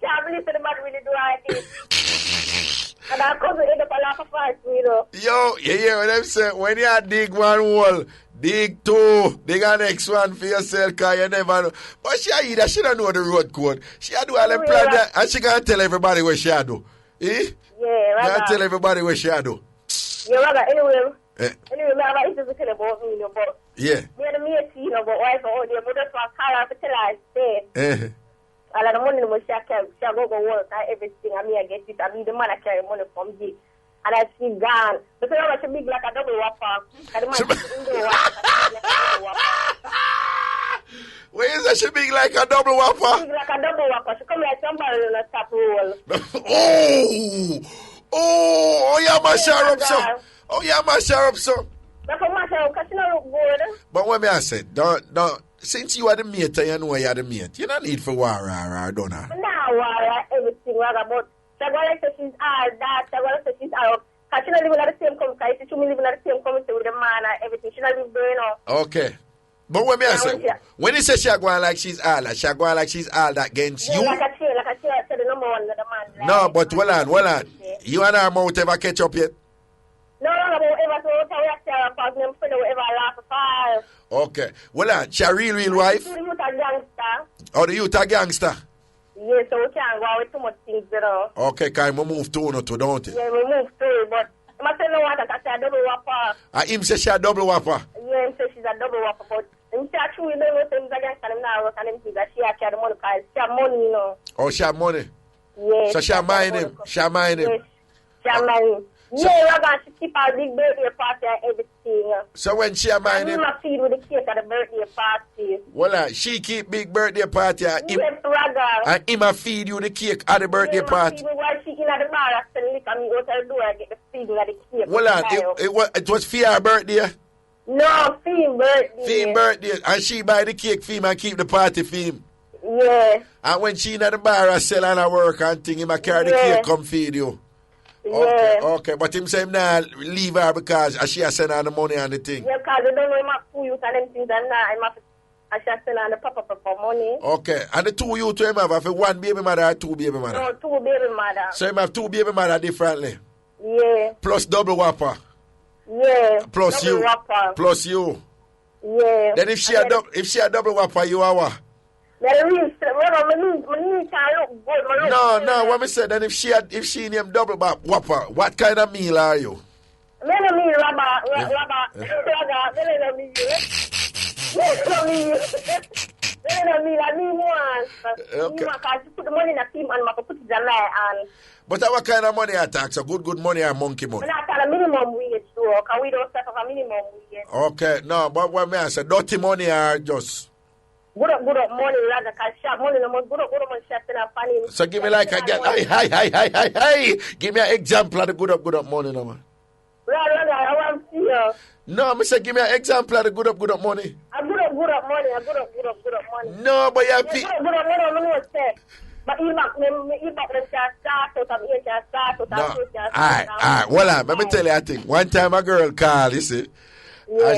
can't believe the man really do like this. And I couldn't end up a laugh of fight, you know. Yo, you hear what I'm saying? When you dig one wall, Dig two. Dig a next one for yourself, because you never know. But she don't know the road code. She do all the plan there, and she can tell everybody what she do. Eh? Yeah, right. Can tell everybody what she do. Yeah, right. Anyway, I was just tell about me, but yeah. Me and me, but wife or the mother for car for tell I stay. A lot of money was she go work and everything. I mean, I get it. I mean, the man I carry money from me. And I see gone. But I was big like a double whopper. And the man where is that she big like a double whopper? Big like a double whopper. She come like somebody on a top roll. Oh, yeah, my sheriff, so. Oh, yeah, my sheriff, so. That's what my sheriff, because she don't look good. But what me I said, don't, since you are the mate, you know you are the mate. You don't need for war, don't you? No, war, everything, but she's going to say she's all that. She's going to say she's all. Because she not living at the same community. She living at the same community with the man and everything. She not living going on. Okay. But what me I say, when you say she's going like she's all that, she's going like she's all that against you? Like I said, the number one with the man. Like, no, but hold on. You and her mouth ever catch up yet? No, ever so we have to pass them for the ever last 5. Okay. Well, she a real wife? The youth are gangster. Oh, the youth are gangster? Yeah, so we can't go with too much things, Okay, can we move to no to, don't it? Yeah, we move to it, but I say no one that I double whopper. Him say she a double whopper? Yeah, him say she's a double whopper, but him say actually don't know things against him now, and him say that she actually the money, because she have money, Oh, she have money? Yeah. So she have mind him? She have mind him? Yes, she have mind him. Yeah, she keep her big birthday party and everything. So when she have mind him? I'm feed with the cake at the birthday party. Well, she keep big birthday party and him, yes, Raga. And him a feed you the cake at the birthday party? While she in at the bar, I said, look at me, what I do, I get the feeding at the cake. Well, it was for her birthday? No, Fim birthday. Fim birthday. And she buy the cake for him and keep the party for him? Yeah. And when she in at the bar, I sell on her work and thing, him a carry the cake come feed you? Yeah. Okay, but him say him now leave her because she has sent her the money and the thing. Yeah, because they don't know him have 2 youth and them things and now I should send her the papa for money. Okay, and the 2 youth him have 1 baby mother or 2 baby mother? No, 2 baby mother. So him have 2 baby mother differently? Yeah. Plus double whopper? Yeah. Plus double you? Whopper. Plus you? Yeah. Then if she a double whopper, you are what? No, what me say, then if she name double whopper, what kind of meal are you? But what kind of money I tax? A good money or monkey money? Minimum wage, because we don't set up a minimum wage. Okay, no, but what me I say, dirty money or just... Good up money, rather, because shop money, no more good up money, shop in a funny. So give me like a get, hey, give me an example of the good up money, no man. Rather, I want to see you. No, I say give me an example of the good up money. A good up money. No, but you good up money, I say. But you back them start out. Alright, well, let me tell you a thing. One time a girl called, you see. Yeah.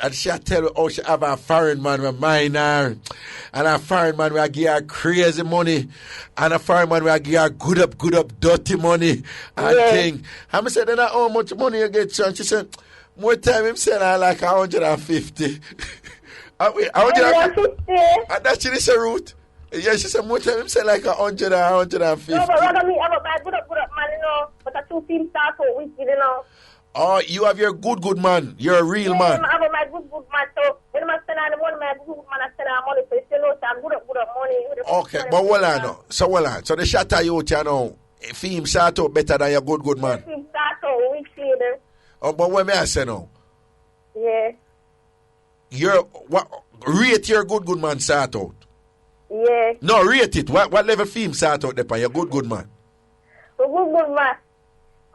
And she tell me how she have a foreign man with mine her. And a foreign man will give her crazy money. And a foreign man will give her good up, dirty money. And thing. And I said, then how much money you get? And she said, more time him said I like 150. 150? And that's she route. Yeah, she said more time him said like 100 or 150. No, but rather me have a bad good up man, you know. But a 2 team start for week, you know. Oh, you have your good man. You're a real man. I have my good man. So when I send out the money, my good man, I send out money. So you know, I'm good up money. Okay, but well on now. So the shatter you know, film start out better than your good man. Film start out weeks later. Oh, but what may I say now? Yeah. Rate your good man start out. Yeah. No, rate it. What level film start out there for your good man? The good man.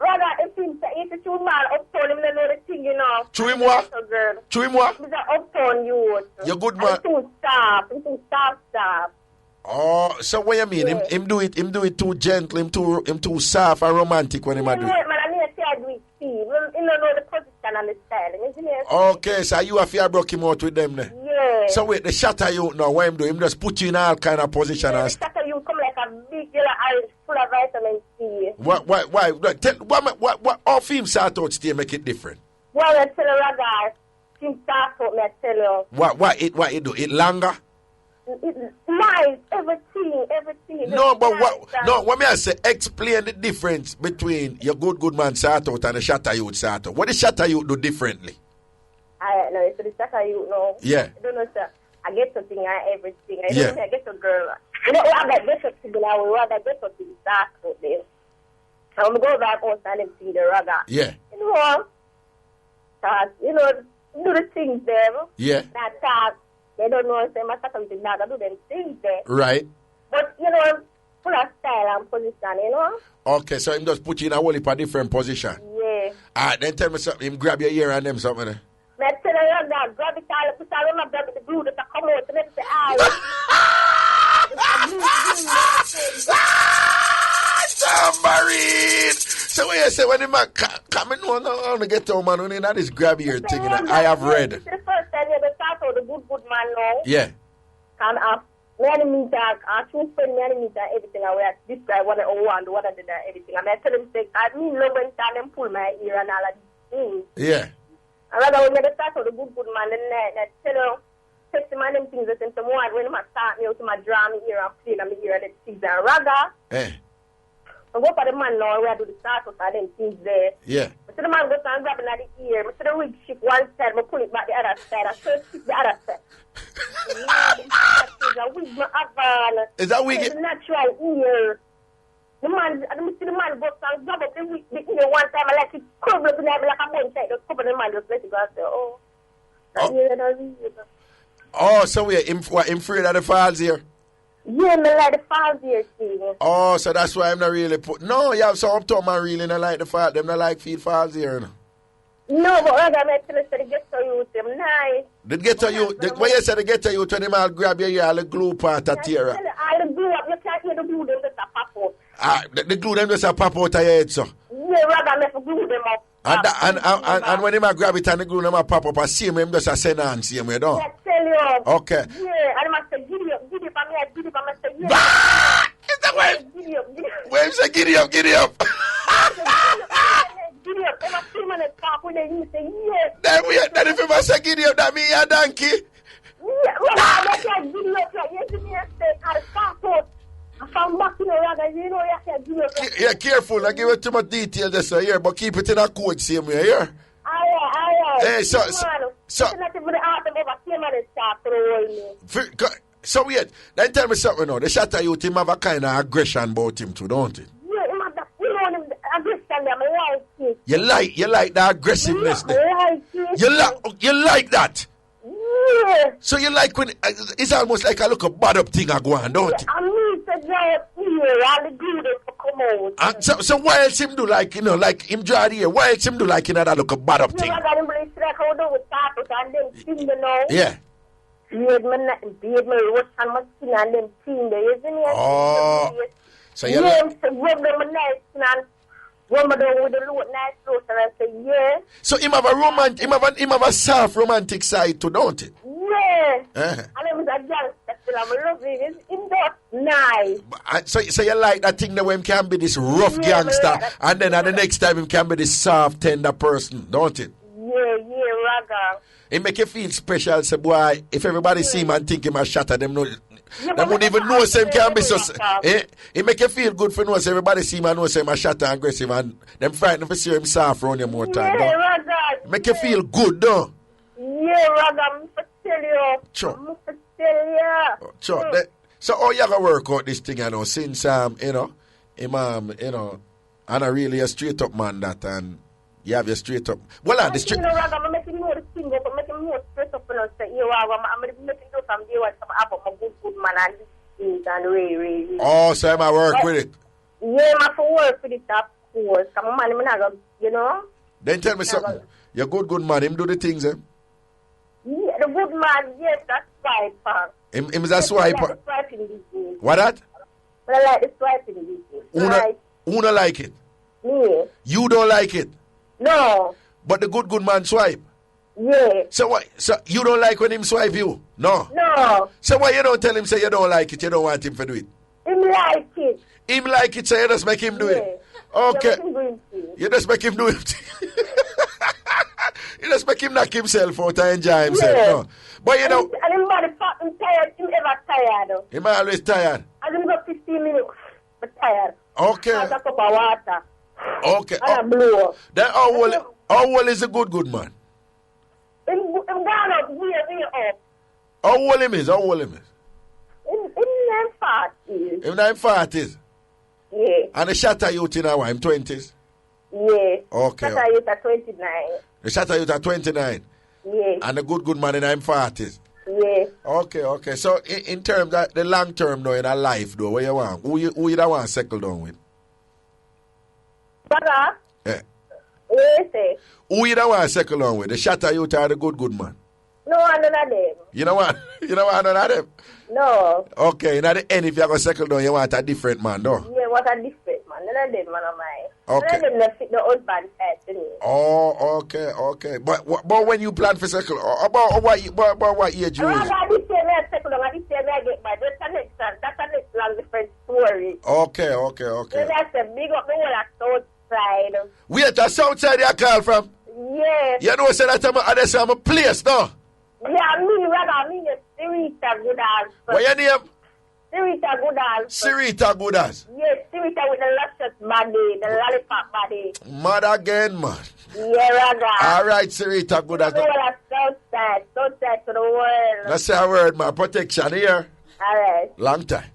Rather, if it's a true man, uptown, him know the thing, you know. True him what? True him what? He's an uptown youth. Your good man. He's too staff. Oh, so what you mean? Yeah. Him do it too gentle, him too soft and romantic when him do it. Man, I mean, I do it see. He don't know the position and the style. Okay, so you have to broke him out with them then? Yeah. So wait, the shatter you now, what him do? Him just put you in all kind of position. Yeah, the shatter you come like a big yellow eye full of vitamin C. Why? What all film start out still make it different? Well, let's tell a Raga. thing start out, me I tell you. What it do? It longer? It nice, everything. No, but what may I say? Explain the difference between your good man start out and the shatter youth start out. What the shatter youth do differently? I know, so the shatter youth, no. Yeah. I don't know, sir. I get something and everything. I Yeah. don't know, I get a girl. You know, I get something, I would rather get something start out there. I'm going to go back on and see the ragga. Yeah. You know, start, you know, do the things there. Yeah. That start. They don't know if they must have something that I do them things there. Right. But, you know, full of style and position, you know? Okay, so him just put you in a whole heap of different position. Yeah. Alright, then tell me something. Him grab your ear and them something. Me tell you that, grab it all, put all of them, the glue that come out, and then say, Tambourine! So what you say when the man come in on to get to man when that is grab your thing I have read. This is the first time you start out the good man now. Yeah. Come up. Many meter, I choose for many meter, everything I wear. This guy, what I want, what I did, everything. I tell him, say, I mean, no one time them pull my ear and all of these things. Yeah. I rather when you start out the good man, then I tell him, take the man them things that some more when I start me out to my drum ear and play my ear and the things and rather. Eh. I go for the man now where I do the start out and them things there. Yeah. So the man goes and grabbing at the ear. I see the wig shift one side, I pull it back the other side. I first shift the other side. Is that wig? It's natural ear. The man, I see the man goes and grab up the wig the ear one time. I like it curl up in there like a bone side. Just cover the man, just let it go and say, oh. Oh, so we're afraid of the falls here? Yeah, me like the falls here, Steve. Oh, so that's why I'm not really put. No, yeah, so I'm talking about really not like the fall. Them not like feed falls here. You know? No, but I got to tell you, the ghetto youth, them nice. The ghetto youth, when you say the ghetto youth, when them all grab your ear, all the glue part of tear. All the glue up, you can't hear the glue, them just a pop out. Ah, the glue them just a pop out of your head, so. Yeah, rather me for glue them up. And when him grab it and the glue them a pop up, I see him just a send on, see him, you know? I tell you. Okay. Yeah, and I must say, giddy up, I'm here, giddy up, I must say, yeah. Ah! Is that way? Giddy up. Where him say, giddy up? Giddy up, and I see him on the top when they say, yeah. Then if him say giddy up, that mean you're a donkey? Yeah, well, I can't giddy up, yes, you mean, I start out. I found back in the rag, you know, you can't giddy up. Yeah, careful, I give it too much detail just here, but keep it in a code, same way, here. Aye. Hey, so wait, then tell me something now. The shatter youth, him have a kind of aggression about him too, don't it? Yeah, him have that, you know, aggression, I like it. You like the aggressiveness there? I like it. You like that? Yeah. So you like when, it's almost like a look a bad up thing I go on, don't it? I need to drive here, all the good to come out. So why else him do like, you know, like him draw the ear, why else him do like, you know, that look a bad up thing? I got him really straight out with tacos and them thing, you know. Yeah. Beard me, wash and my skin and them thing there, isn't it? Oh. So you like... like... Yeah, rub them a nice and rub them with the load, nice clothes, and I say, yeah. So him have a soft romantic side too, don't it? Yeah. Uh-huh. And him is a gangster, I'm loving it. It's nice. So you like that thing that when him can be this rough gangster, and then at the next time him can be this soft, tender person, don't it? Yeah, ragga. It make you feel special, say boy, if everybody see him and think him a shatter, them wouldn't even know say him can be so. It make you feel good for know say everybody see him and know say him a shatter and aggressive and them frightened to see him soft around you more time. Yeah, ragga. Make you feel good, though. Yeah, ragga, I'm for tell you. Sure. I'm for tell you. Sure. So how you gonna work out this thing, you know, since you know, him you know, and a really a straight up man that and you have your straight up. Well, the straight. You know, I'm making more single, but making more straight up. And say, I'm making do some day what some about my good man and things and really. Oh, so I'm work with it. Yeah, I'm for work with it, of course. Come on, I'm not, you know. Then tell me something. You're good man. Him do the things, eh? Yeah, the good man. Yes, that's swiper. Him is a swiper. Like the swiping business. What that? But I like the swiping business. Who don't like it? Me. You don't like it? No. But the good man swipe? Yeah. So what? So you don't like when him swipe you? No. No. So why you don't tell him say you don't like it, you don't want him to do it? Him like it. Him like it, so you just make him do it? Okay. You just make him do it. You just make him knock himself out and enjoy himself. Yeah. No. But you know. And him body fucking tired. Him ever tired. Him always tired. And him got 15 minutes. But tired. Okay. Has a cup of water. Okay. And a blow. Then how old is a good man? Him gone up, way up. How old him is? In 40s. Him 40s? Yeah. And the shatter youth in our 20s? Yeah. Okay. Shatter youth at 29. The shatter youth at 29? Yeah. And the good man in 40s? Yeah. Okay. So in terms of the long term though in a life though, what you want? Who you don't want to settle down with? Brother? Yeah. What you say? Who you don't want to settle down with? The shatter youth or the good man? No, none of them. You don't want none of them? No. Okay, in the end if you're going to settle down, you want a different man though? Yeah, what a different man. None of them, man of mine. Okay. None of them fit the husband type to me. Oh, okay. But when you plan for settle, about what age you is? I this year I settle down, this year I get married. That's a next long different story. Okay. Then I said, big up the whole at Southside. Wait, the Southside you call from? Yes. You know, say that I'm a place, no? Yeah, I mean, Sirita Goodas. What your name? Sirita Goodas. Sirita Goodas. Yes, Sirita with the luscious body, the lollipop body. Mad again, man. Yeah, Raga. All right, Sirita Goodas. The whole at Southside to the world. Let's say a word, man. Protection here. All right. Long time.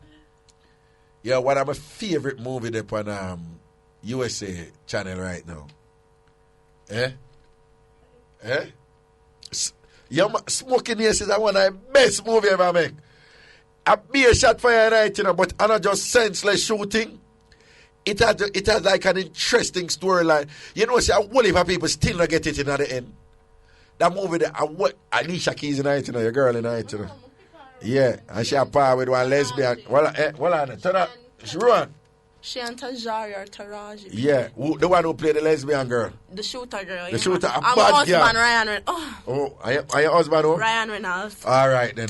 Yeah, one of my favorite movie on USA channel right now. Smoking Ace is one of the best movie ever make. A beer shot fire night, but I'm not just senseless shooting. It has like an interesting storyline. You know, see, a whole heap of people still not get it in at the end. That movie, Alicia Keys in it, your girl in it, Yeah, and she a par with one lesbian. Turn up. She run. She and Tajari or Taraji. Yeah, the one who played the lesbian girl. The shooter girl. The shooter, a I'm bad girl. husband, Ryan Reynolds. Are your husband? Ryan Reynolds. All right, then.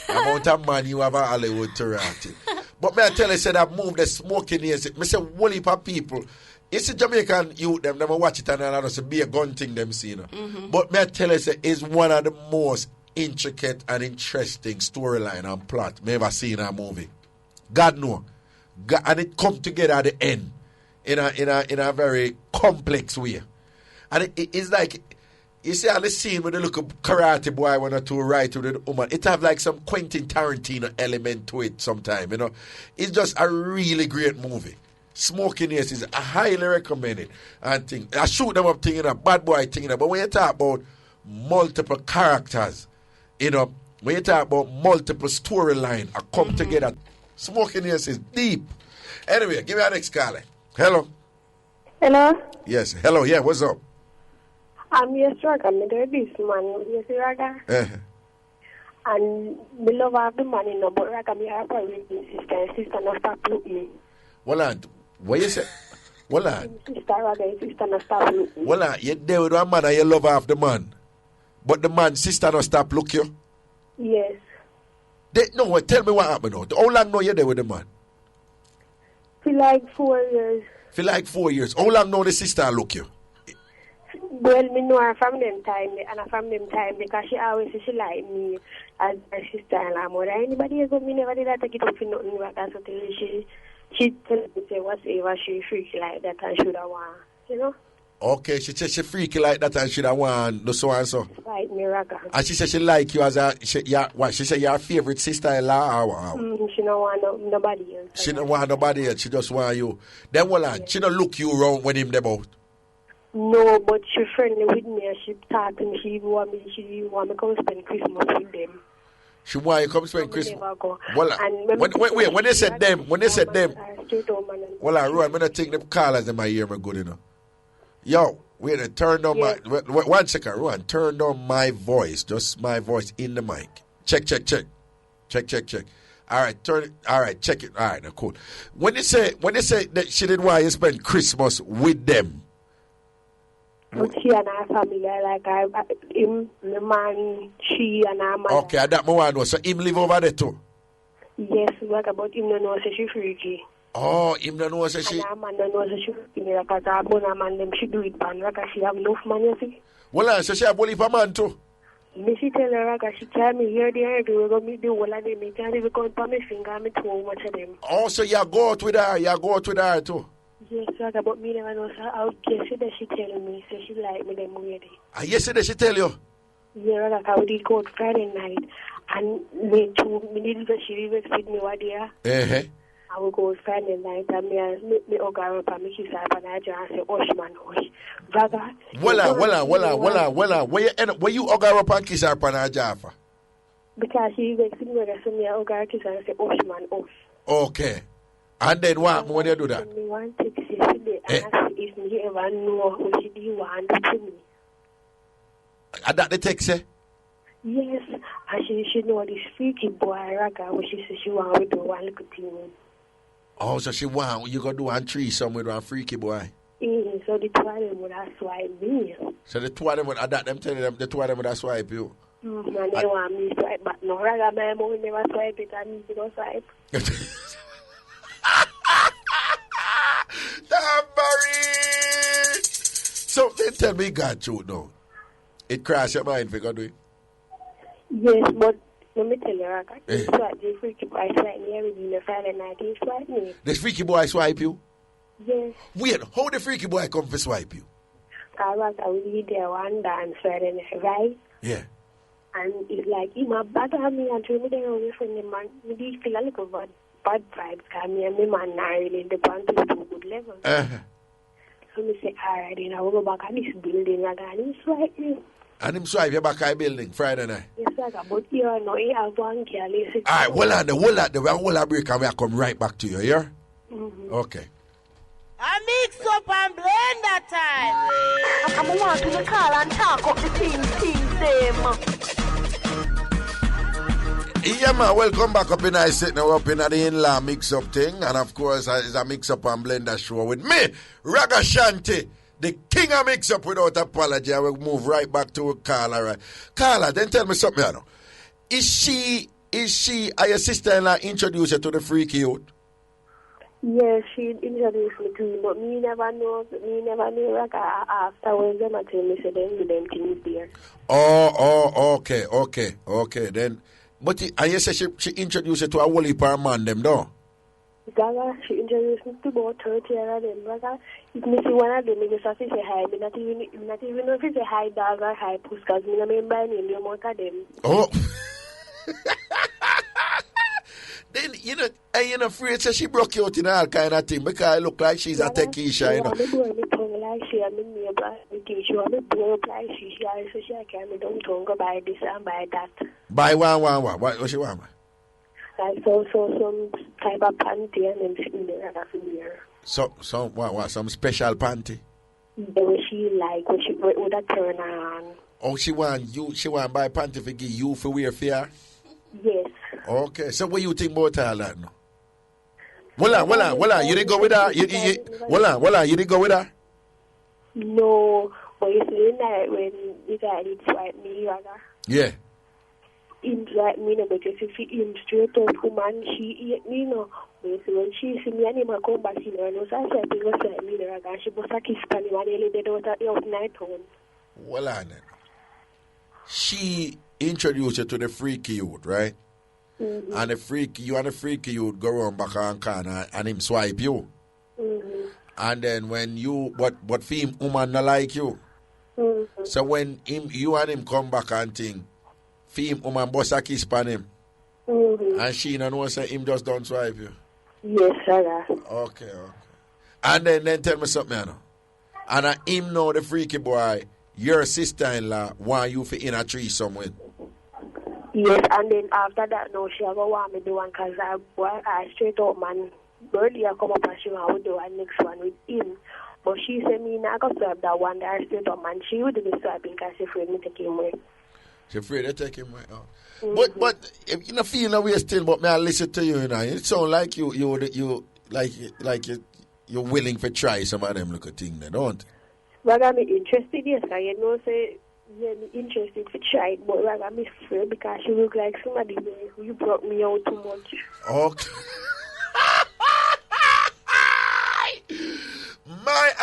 Amount of man you have a Hollywood Tarati. But me I tell you, say that move, the smoking is it. Me say, whole heap of people. You see Jamaican youth, them never watch it and I just be a gun thing them see, But me I tell you, say, it's one of the most intricate and interesting storyline and plot me ever seen in a movie. God know. And it come together at the end in a very complex way. And it's like, you see, on the scene with the little karate boy when to right with the woman, it have like some Quentin Tarantino element to it sometime, It's just a really great movie. Smoking Ace is I highly recommend it. And think, I shoot them up thinking a bad boy thing, but when you talk about multiple characters, when you talk about multiple storyline, I come together. Smoking Ace is deep. Anyway, give me our next caller. Hello. Hello. Yes. Hello. Yeah. What's up? Yes, Raga. I'm this man. Yes, Raga. And the love of the man, but Raga, me have a problem with sister. And sister not stop looking me. Well, what you say? Well, sister Raga, sister not stop looking. Well, you there with one man and you love half the man, but the man sister not stop look you. Yes. No, tell me what happened now. How long now you there with the man? For like 4 years. For like 4 years. How long now the sister look you? Well, me know her from them time, and from them time because she always say she like me as her sister-in-law more than anybody else. But me never did that take it up for nothing. That's what she tell me say whatever she freaky like that and should have want, Okay, she said she freaky like that and should have want the so and so. Like me, Raga. And she said she like you as she said your favorite sister-in-law or she don't want nobody else. She don't want nobody else, she just want you. Then she don't look you around when him them out. No, but she friendly with me and she talk to me, she want me to come spend Christmas with them. She want you come spend Christmas. Well, when they said them, well, Ruan, when I think them callers in my ear, my good enough. Yo, wait, turn down my 1 second, Ruan, turn down my voice, just my voice in the mic. Check. All right, turn it. All right, check it. All right, now cool. When they say that she didn't want you spend Christmas with them. But she and her family, like him, the man, she and her mother. Okay, that more I know. So him live over there too? Yes, but him no know, so she freaky. Oh, him don't know, say she. And a man don't know, say she fucking me, because a bona man, them she do it, pan, because she have enough money, you see. Well, so she have bully for man too. Me she tell her, because she can't me hear the hairdo, we go meet the whole of them, me can't even count on my finger, me too much of them. Oh, so you go out with her, too? Yes, Raga, but me never know, so I yesterday she tell me, so she like me them already. Yesterday she tell you? Yeah, Raga, I did go out Friday night, and me too, she even feed me what there. I will go Friday night and me ogar up and me kiss her and I just say, man, hush. Raga. Walla. Where you ogar up and kiss her and I just? Because she even see me so me ogar kiss her and say, man, hush. Okay. And then what? When you do that? Me want to see and ask if me ever know who she do want to me. And that the text say? Yes. And she know this freaky boy, Raga, what she says she want to do one little thing. Oh, so she want you go do one threesome with one freaky boy. So the two of them would have swipe me. So the two of them would them telling them the two of them would have swipe you. And they want me swipe, but no, Raga, my mom never swipe it and me don't swipe. Tambourine! So then tell me God truth now. It crossed your mind if you go do it? Yes, but let me tell you, Raga, the freaky boy swipe me every day, Friday night, he swipe me. The freaky boy swipe you? Yes. Wait, how the freaky boy come to swipe you? Because I will be there one dance Friday night, right? Yeah. And it's like, he might bother me and throw me there away from the man. Me feel a little bad vibes, because me and my man are really the band to a good level. So me say, alright, then I will go back at this building, Raga, and he swipe me. And him swipe you back at the building Friday night? Yes, Raga, but you know, he have one girl. Alright, hold on, break and we come right back to you, yeah? Okay. I mix up and blend that time. I'm want to call and talk up the things them. Yeah, man, welcome back up in I sitting up in the in-law mix-up thing. And of course, it's a mix-up and blender show with me, Ragashanti, the king of mix-up without apology. I will move right back to Carla, right? Carla, then tell me something, you know. Is she, are your sister-in-law introduced you to the freaky youth? Yes, she introduced me to him, but me never know, like, afterwards, them I tell me, so then do them things there. Oh, okay, then. But I say she introduced you to a whole heap of man, them, though? Gaga, she introduced me to about 30 of them, Gaga. If me see one of them, I just have to say hi. Me not even know if it's a hi dog or hi puss, because me not remember my name, you most of them. Oh. Then, you know, I ain't afraid that she broke you out in all kind of thing, because I look like she's a techisha, you know. I'm doing my tongue like she, and my neighbor, she want me to blow up like she also she can't me don't tongue go buy this and buy that. Buy one. What she want? Like so some type of panty and then sitting there and that's in there. Some special panty? The way she like, when she would have turn on. Oh, she want buy panty for give you for wear for her? Yes. Okay, so what you think about all that now? Voila, you didn't go with her? You didn't go with her? No, but you see that when you guys did swipe me, Raga. Yeah. Him swipe me, no, because if him straight up woman, she eat me, no. But you see, when she see me and him come back, she knows I swipe me, Raga, and she must have kissed on him and he did out night on. Voila, then. She introduced you to the freaky youth, right? Mm-hmm. And the freaky youth go around back on corner and him swipe you. Mm-hmm. And then when you, but for him, woman not like you. Mm-hmm. So when you and him come back and think, for him, woman bust a kiss on him. Mm-hmm. And she don't know, say him just don't swipe you. Yes, sir. Okay. And then tell me something, you know. And him know the freaky boy, your sister-in-law want you for in a threesome with. Yes, and then after that, no, she ever want me to do one because I straight up, man, earlier come up and she want to do one next one with him. But she said me not go swipe that one that I straight up, man. She would do the swiping because she afraid me take him away. She afraid to take him away? Oh. Mm-hmm. But if you not feel no way still, but may I listen to you, you know. It sound like you're willing to try some of them little things, don't it? But I'm interested, yes, I know, say, yeah, me interested to try it, but I'm afraid because she look like somebody who you brought me out too much. Okay.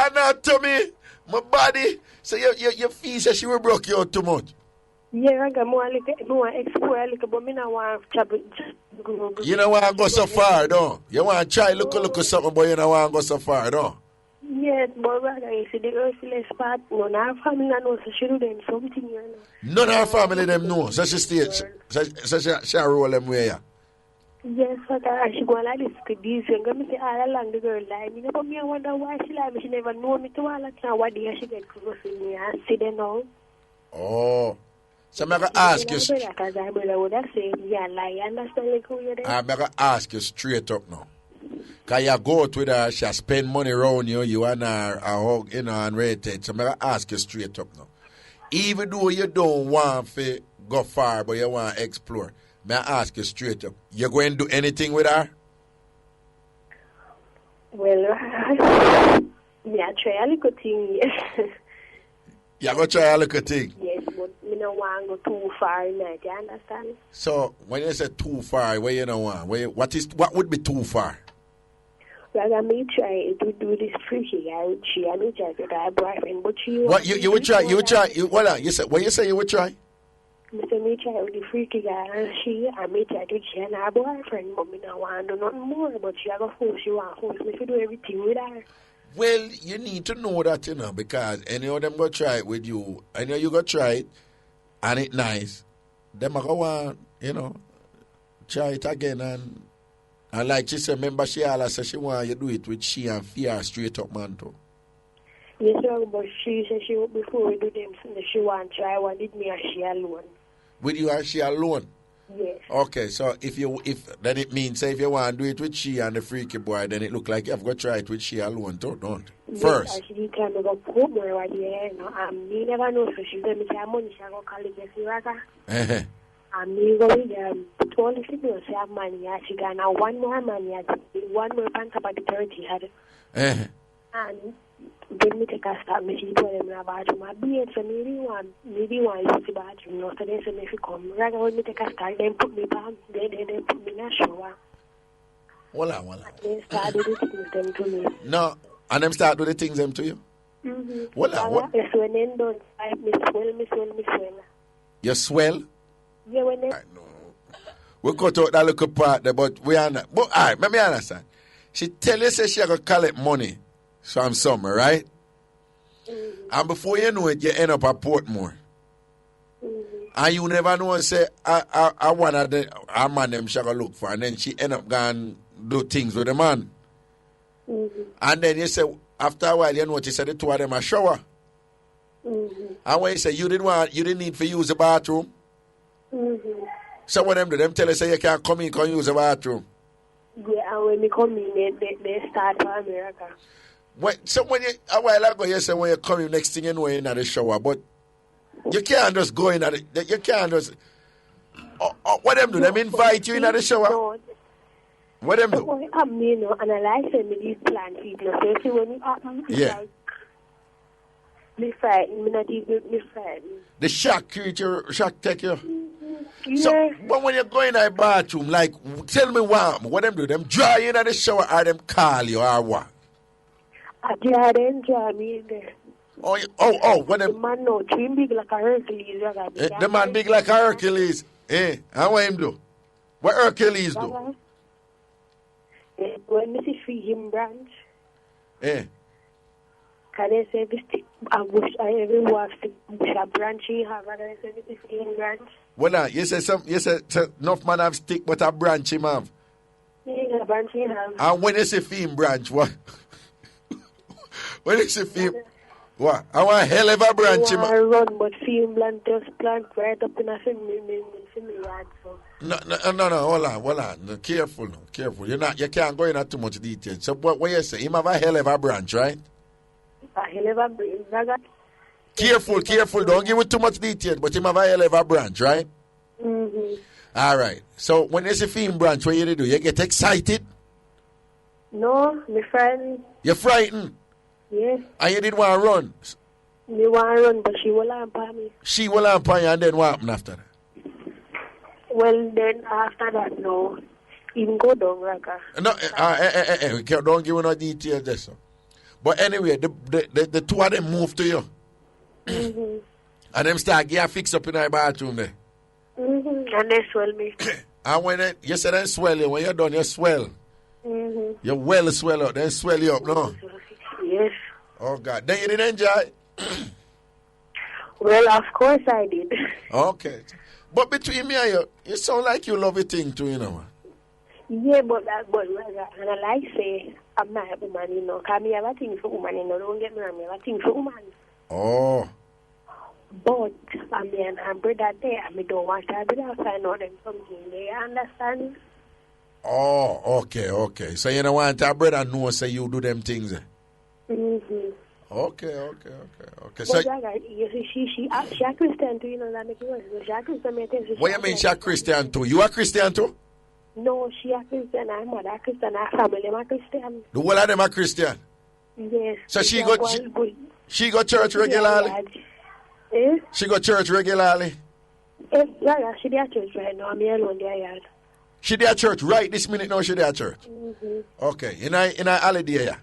anatomy, my body. So your feet say she will broke you out too much. Yeah, I got more explore a little, but I don't want to travel. You don't want to go so far, though. You want to try look something, but you don't want to go so far, though. Yes, but you see the girl feel less part. None of our family knows, so she do them something, you know. None of our family them know. So she stay, so she roll them way, yeah. Yes, but she go like this to this. And go me say all along the girl lie. Me never me I wonder why she lie. She never know me to all the time. What day she get close to me and see them now. Oh. So I'm going to ask you. Because I would have said, yeah, lie. Understand like who you're there? I'm going to ask you straight up now. Because you go out with her, she spend money around you, you and her hug, you know, and rated. So I'm going to ask you straight up now. Even though you don't want to go far, but you want to explore, may I ask you straight up, you going to do anything with her? Well, yeah, try a little thing, yes. You're going to try a little thing? Yes, but I don't want to go too far in that, you understand? So, when you say too far, where you don't want? What would be too far? Like, I may try to do this freaky guy with she. I may try to get her boyfriend, but she... What, you would try? You would try? Hold on, what you say you would try? I may try with the freaky guy and she. I may try to she and her boyfriend, but I don't want to do nothing more. But she have a force, she want to force me to do everything with her. Well, you need to know that, you know, because any of them go try it with you. I know you go try it, and it's nice. Them are going, you know, try it again. And like she said, remember she always said she want you do it with she and fear straight up, man, too. Yes, sir, but she said she, before we do them, she want to try one with me and she alone. With you and she alone? Yes. Okay, so if then it means, say, if you want to do it with she and the freaky boy, then it look like you have got to try it with she alone, don't? First. Yes, she tell me go home or what, you know, and me never know, so she tell me say money, she go college, you see, and me go with put all the signals, she have money, she got now one more money, one more pants about the 30 had. And then me take a start, me see told them in the bathroom, I be it, so maybe one use the bathroom, no, so they say me if you come, right when me take a start, then put me back, then put me in a shower. Voila. Then start do the things them to me. No, and them start do the things them to you? Mm-hmm. Voila. Yes, when them done, me swell. You swell? Yeah, when them... I know. We cut out that little part there, but we are not. But all right, let me understand. She tell you say she going to collect money from summer, right? Mm-hmm. And before you know it, you end up at Portmore. Mm-hmm. And you never know and say, I want a man them she going to look for. And then she end up going do things with the man. Mm-hmm. And then you say, after a while, you notice that the two of them are shower. Mm-hmm. And when you say you didn't need to use the bathroom. Mm-hmm. Some of them do. Them tell you say you can't come in, can use the bathroom. Yeah, and when me come in, they start for America. So when you, a while ago, you said when you come in, next thing you know, you're in the shower. But you can't just go in you can't just... what them do? Them invite you in the shower? No. What them do? Me, no, and I like saying me these plant people. So see when you happen, yeah. Like, me frightened, me not even me frightened. The shock take you? Yeah. So, but when you go in the bathroom, like, tell me what them do? Them dry you in the shower or them call you or what? I dry me in there. Oh, what them? The man no, dream big like a Hercules. The man big like a Hercules. And what him do? What Hercules do? When me see free him branch. Can they say this stick a bush? I every walk stick bush a branch he have. And they say this free him branch. Well, you say enough man have stick, but a branch him have. Yeah, a branch he have. And when you say film branch, what? When you say film, what? I want a hell of a branch him. I run, but film plant just plant right up in a film yard. So. No, hold on. No, careful. You can't go into too much detail. So what you say? Him have a hell of a branch, right? A hell of a branch. Careful. Don't give it too much detail, but him have a hell of a branch, right? Mm-hmm. All right. So when you say film branch, what you do? You get excited? No, me frightened. You're frightened? Yes. And you didn't want to run? Me want to run, but she will hamper me. She will hamper you, and then what happened after that? Well, then after that, no. Even go down, Raga. No, don't give me no details there, so. But anyway, the two of them moved to you. Mm-hmm. And them start get fix up in our bathroom there. Mm-hmm. And they swell me. And when you say they swell you, when you're done, you swell. Mm-hmm. You well swell up, then swell you up, no? Yes. Oh, God. Then you didn't enjoy? Well, of course I did. Okay. But between me and you sound like you love a thing too, you know. Yeah, but and I like say, I'm not a woman, you know, because I have a thing for woman, you know, don't get me wrong, I have a thing for woman. Oh. But, I mean, I'm brother there, I don't want to be outside, know them something, they understand? Oh, okay. So you don't want your brother know say you do them things? Mm-hmm. Okay. But So, you see, she a Christian too, you know, that make it worse. She a Christian, what you mean she a Christian too? You a Christian too? No, she a Christian, her mother a Christian, her family a Christian. The whole of them are Christian? Yes. So she go church regularly? Eh? She go church regularly? Yeah, she there church right now. I'm here alone there, yard. She there church right this minute now, she there church? Mm-hmm. Okay, in a holiday, yeah?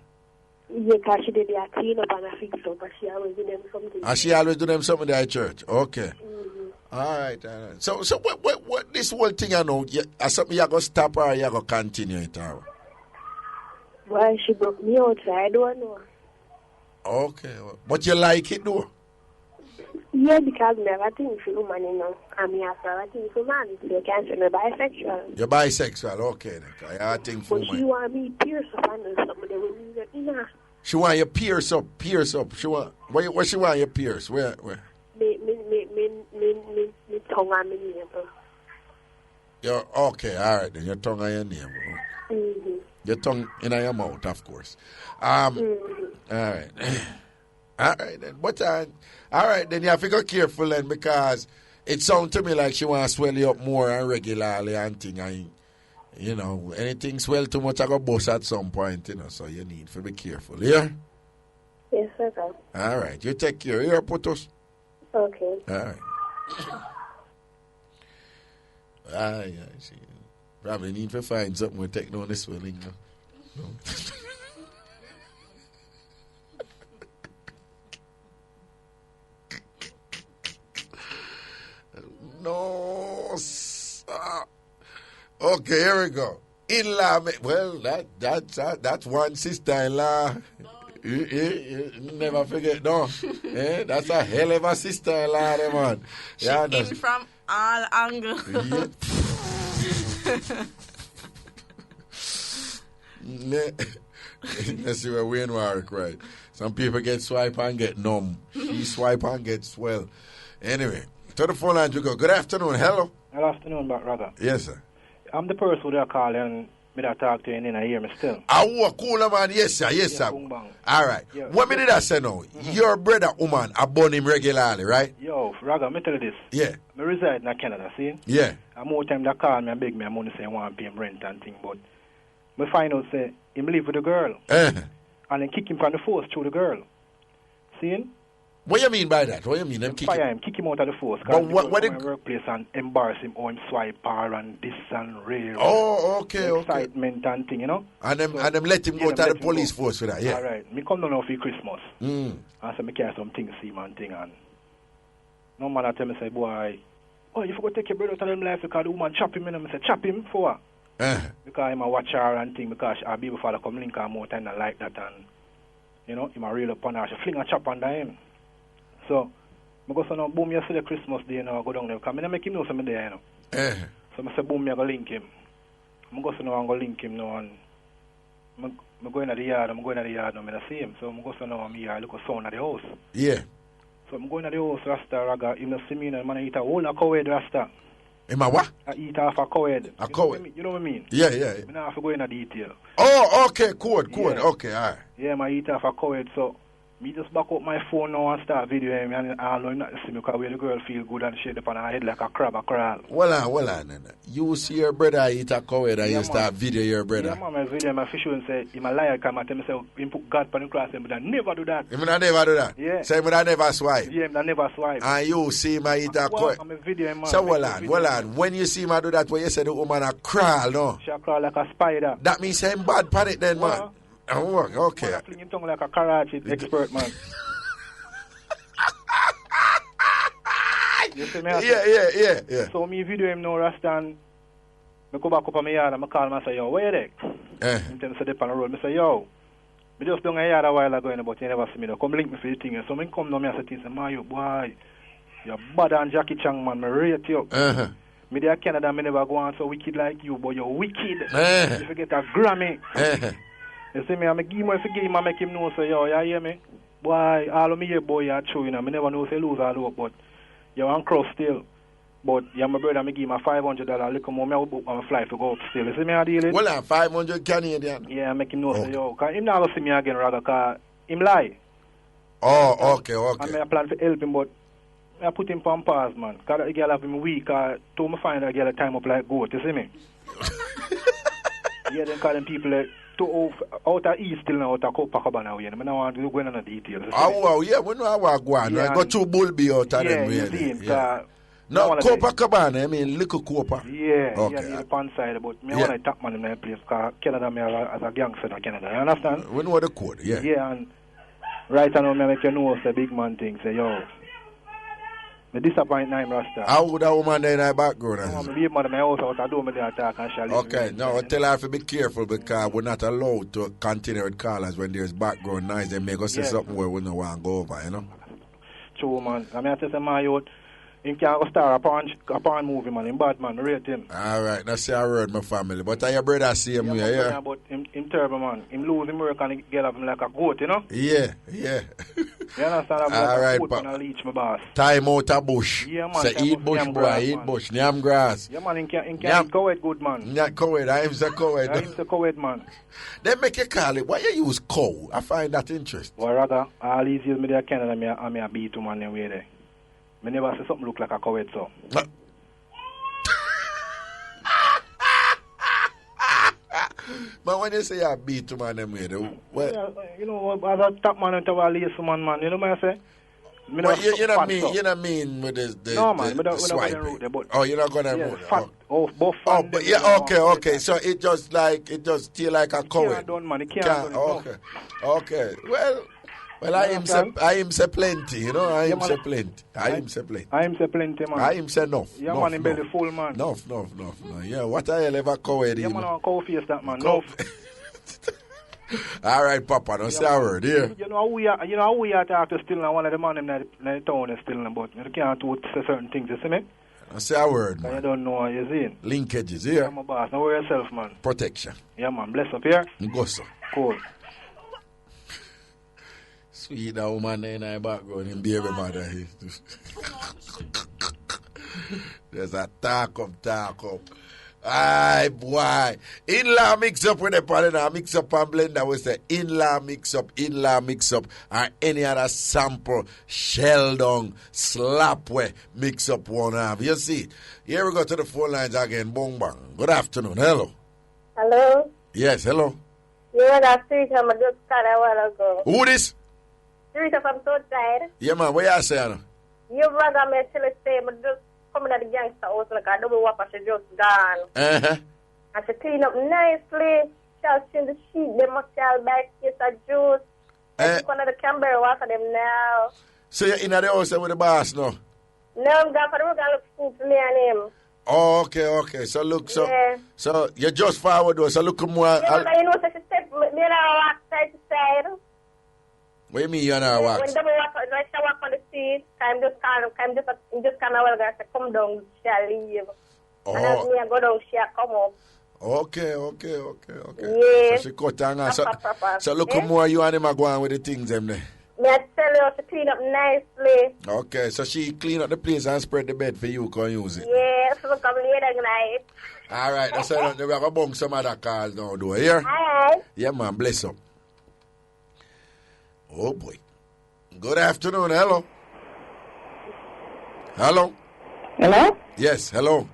Yeah, because she did their clean up and a fix up, but she always do them something. And she always do them something there at church? Okay. Mm-hmm. All right. So what this whole thing I know, something you going to stop or you going to continue it? Well, she broke me out, so I don't know. Okay. But you like it though? Yeah, because I have a thing for woman, you know. And I have a thing for man, so you can't say me bisexual. You're bisexual, okay. Then. I have a thing for but woman. She want me pierce up and something that will you know. She want you pierce up. She want, where she want you pierce? Where? Me tongue and me name. Okay, all right then. Your tongue and your name. Mm-hmm. Your tongue in your mouth, of course. Mm-hmm. All right. All right then. But all right then. You have to go careful then because it sounds to me like she want to swell you up more and regularly and thing. And, you know, anything swell too much, I go bust at some point. You know, so you need to be careful. Yeah. Yes, sir. All right. You take care. Here, Putos. Okay. All right. Yeah, she probably need to find something with taking on this swelling. No. No. Okay, here we go. In-law, well, that's one sister-in-law. You never forget, no. That's a hell of a sister-in-law, man. She in from all angles. Let's see where Wayne Warwick, right? Some people get swipe and get numb. She swipe and get swell. Anyway, to the phone line you go. Good afternoon. Hello. Good afternoon, Raga. Yes, sir. I'm the person who they call and me that talk to you and I hear me still. Cool, man. Yes, sir. Yes, sir. All right. Yeah. What minute I say now? Your brother, woman, I born him regularly, right? Yo, Raga, me tell you this. Yeah. I reside in Canada, see? Yeah. And more time they call me and beg me, I'm only saying I want to pay him rent and thing, but I find out, say, him live with the girl. And then kick him from the force through the girl. See? What you mean by that? What you mean? Them kick him? Kick him out of the force. But what in workplace and embarrass him or him swipe her and this and rare. Oh, okay, excitement and thing, you know? And them let him go to the police force for that, yeah. All right. Me come down now for Christmas. And so me carry some things see man thing and no man tell me say, boy, you forgot to take your brother out of them life because the woman chop him and I say, chop him for what? Because I'm a watch her and thing because I'll be before I come link her more time and like that and you know, I'm a real upon her. She fling a chop under him. So, I go say, boom, you see the Christmas day, you know, I go down there. Because I make him know something there, you know. So, I say, boom, I go link him. I go say, no, I'm going to link him now. And I go in the yard, and I see him. So, I go say, no, I'm here, I look at sound at the house. Yeah. So, I'm going to the house, Rasta, Raga, he don't see me, and I eat a whole cowhead, Rasta. In my what? I eat half a cowhead. A cowhead? You know what I mean? Yeah. I don't have to go into detail. Oh, okay, cool. Yeah. Okay, all right. Yeah, I eat half a cowhead, so me just back up my phone now and start videoing and I know not to see me because when the girl feel good and shade up on her head like a crab, a crawl. Well on. You see your brother eat a cowhead and you start video your brother. Yeah, man, I video my fish and say, I'm a liar, come and tell me, say, him put God on the cross, but I never do that. You mean I never do that? Yeah. Say, but I never swipe. Yeah, I never swipe. And you see him eat a cowhead. I'm a video, man. So, well on. When you see him do that, when you say the woman a crawl, no? She a crawl like a spider. That means him bad pan it then, man. Oh, okay. Man, fling him tongue like a Karachi expert, man. You see me? Yeah. So me video him now, Rastan. I go back up on my yard and I call him and say, yo, where you there? He tell me, sit up on the road. I say, yo, I just done a yard a while ago, but you never see me. Come link me for the thing. So I come down and say, man, you boy, you're bad and Jackie Chang, man. I rate you. Me there Canada, me never go on so wicked like you, but you're wicked. If you get a Grammy. You see me, I give him I make him know, say, yo, you hear me? Boy, all of me here, boy, you're true, you know. I never know say lose all hope, but you're on cross still. But you're my brother, I give him a $500. Look, more, I book my flight to go up still. You see me, I deal it? Well, 500 Canadian. Yeah, I make him know, say, yo, because him not going to see me again, rather, because him lie. Oh, okay. And I plan to help him, but I put him on pause, man. Because the girl have him weak, to me find a girl time up like goat, you see me? Yeah, then call them people like, out of East still now, out of Copacabana, I don't want to go into the details. Oh, wow, yeah, we know how I go on. I got 2 Bullby out of them, really. No, Copacabana, I mean, little Copa. Yeah, okay. Yeah, the pan side, but me want to tap man in that place, because Canada, me as a gangster in Canada, you understand? We know the code, yeah. Yeah, and right now, me make you know, it's a big man thing, say, yo, me disappoint him, Rasta. How would that woman there in the background? Me be mother, my house out, I do me the attack, and shall okay, no, tell her to be careful, because we're not allowed to continue with callers when there's background noise. They make us say something where we don't want to go over, you know? True, man. I mean, I tell you, my youth, he can't star a porn movie, man. Him bad, man. Rate him. All right. That's how I heard my family. But your brother see him here, yeah? But him terrible, man. Him lose him work and he get up him like a goat, you know? Yeah. You understand? I'm all like right, a goat and I leech my boss. Time out a bush. Yeah, man. Say eat bush, boy. Eat bush. Nyam grass. Yeah, man. He can't eat cowhead good, man. Yeah, cowhead. I am the cowhead. I am the cowhead, man. They make you call it. Why you use cow? I find that interesting. Well, rather, all these years me there Canada, me a beat to man them way there. Me never see something look like a cowhead, so. But when you say you beat to man them way, well, yeah, you know, as a top man into a lace man, you know what I say? But you don't mean with the no, man, we swiping. Route, but oh, you're not gonna yeah, route. Fat, both but yeah, okay. So it just feel like a cowhead. Can't done, man. It can't done, okay. Well, I am say plenty, you know. I am say plenty, man. I am say enough. Yeah, man, in belly full, man. Enough. Yeah, what I ever cowhead. Yeah, man, on cow face that, man. All right, Papa, don't say a word here. You know how we are talking still now. One of the man in the town is still, but you can't do certain things. You see me? Don't say a word, man. You don't know what you're saying. Linkages here. Yeah, my boss. Know yourself, man. Protection. Yeah, man. Bless up here. Go so. Cool. Sweet that woman in the background in baby mother. There's a talk up. Aye, boy. In-law mix-up with the partner. Mix-up and blender. We say in-law mix-up, or any other sample, shell down, slap way, mix-up one half. You see, here we go to the phone lines again. Boom, bang. Good afternoon. Hello. Hello? Yes, hello. You were that Stewart, I just got a while ago. Who this? Stewart from Southside. Yeah, man. What you saying? You brother me till say, but just coming at the gangster house like a double whopper, she just gone. And she clean up nicely. She'll clean the sheet, them shall buy case of juice. And she's one of the Canberra water for them now. So you're in the house with the boss now? No, I'm going for the work and look food for me and him. Oh, okay. So look, so you just forward though. So look more. Yeah, you know, so she said, me and I walk side to side. What do you mean you and I walk? When double walk, when she walk on the street, I'm just kind of well, guys, come down, she'll leave. And as me, I go down, she'll come up. Okay. Yeah. So she cut down. So look more you and him are going with the things them there. Me I tell you to clean up nicely. Okay, so she clean up the place and spread the bed for you can use it. Yeah, so come later night. All right, that's all. We're going to bunk some other calls now, do you hear? All right. Yeah, man, bless up. Oh, boy. Good afternoon, hello. Hello? Hello? Yes, hello.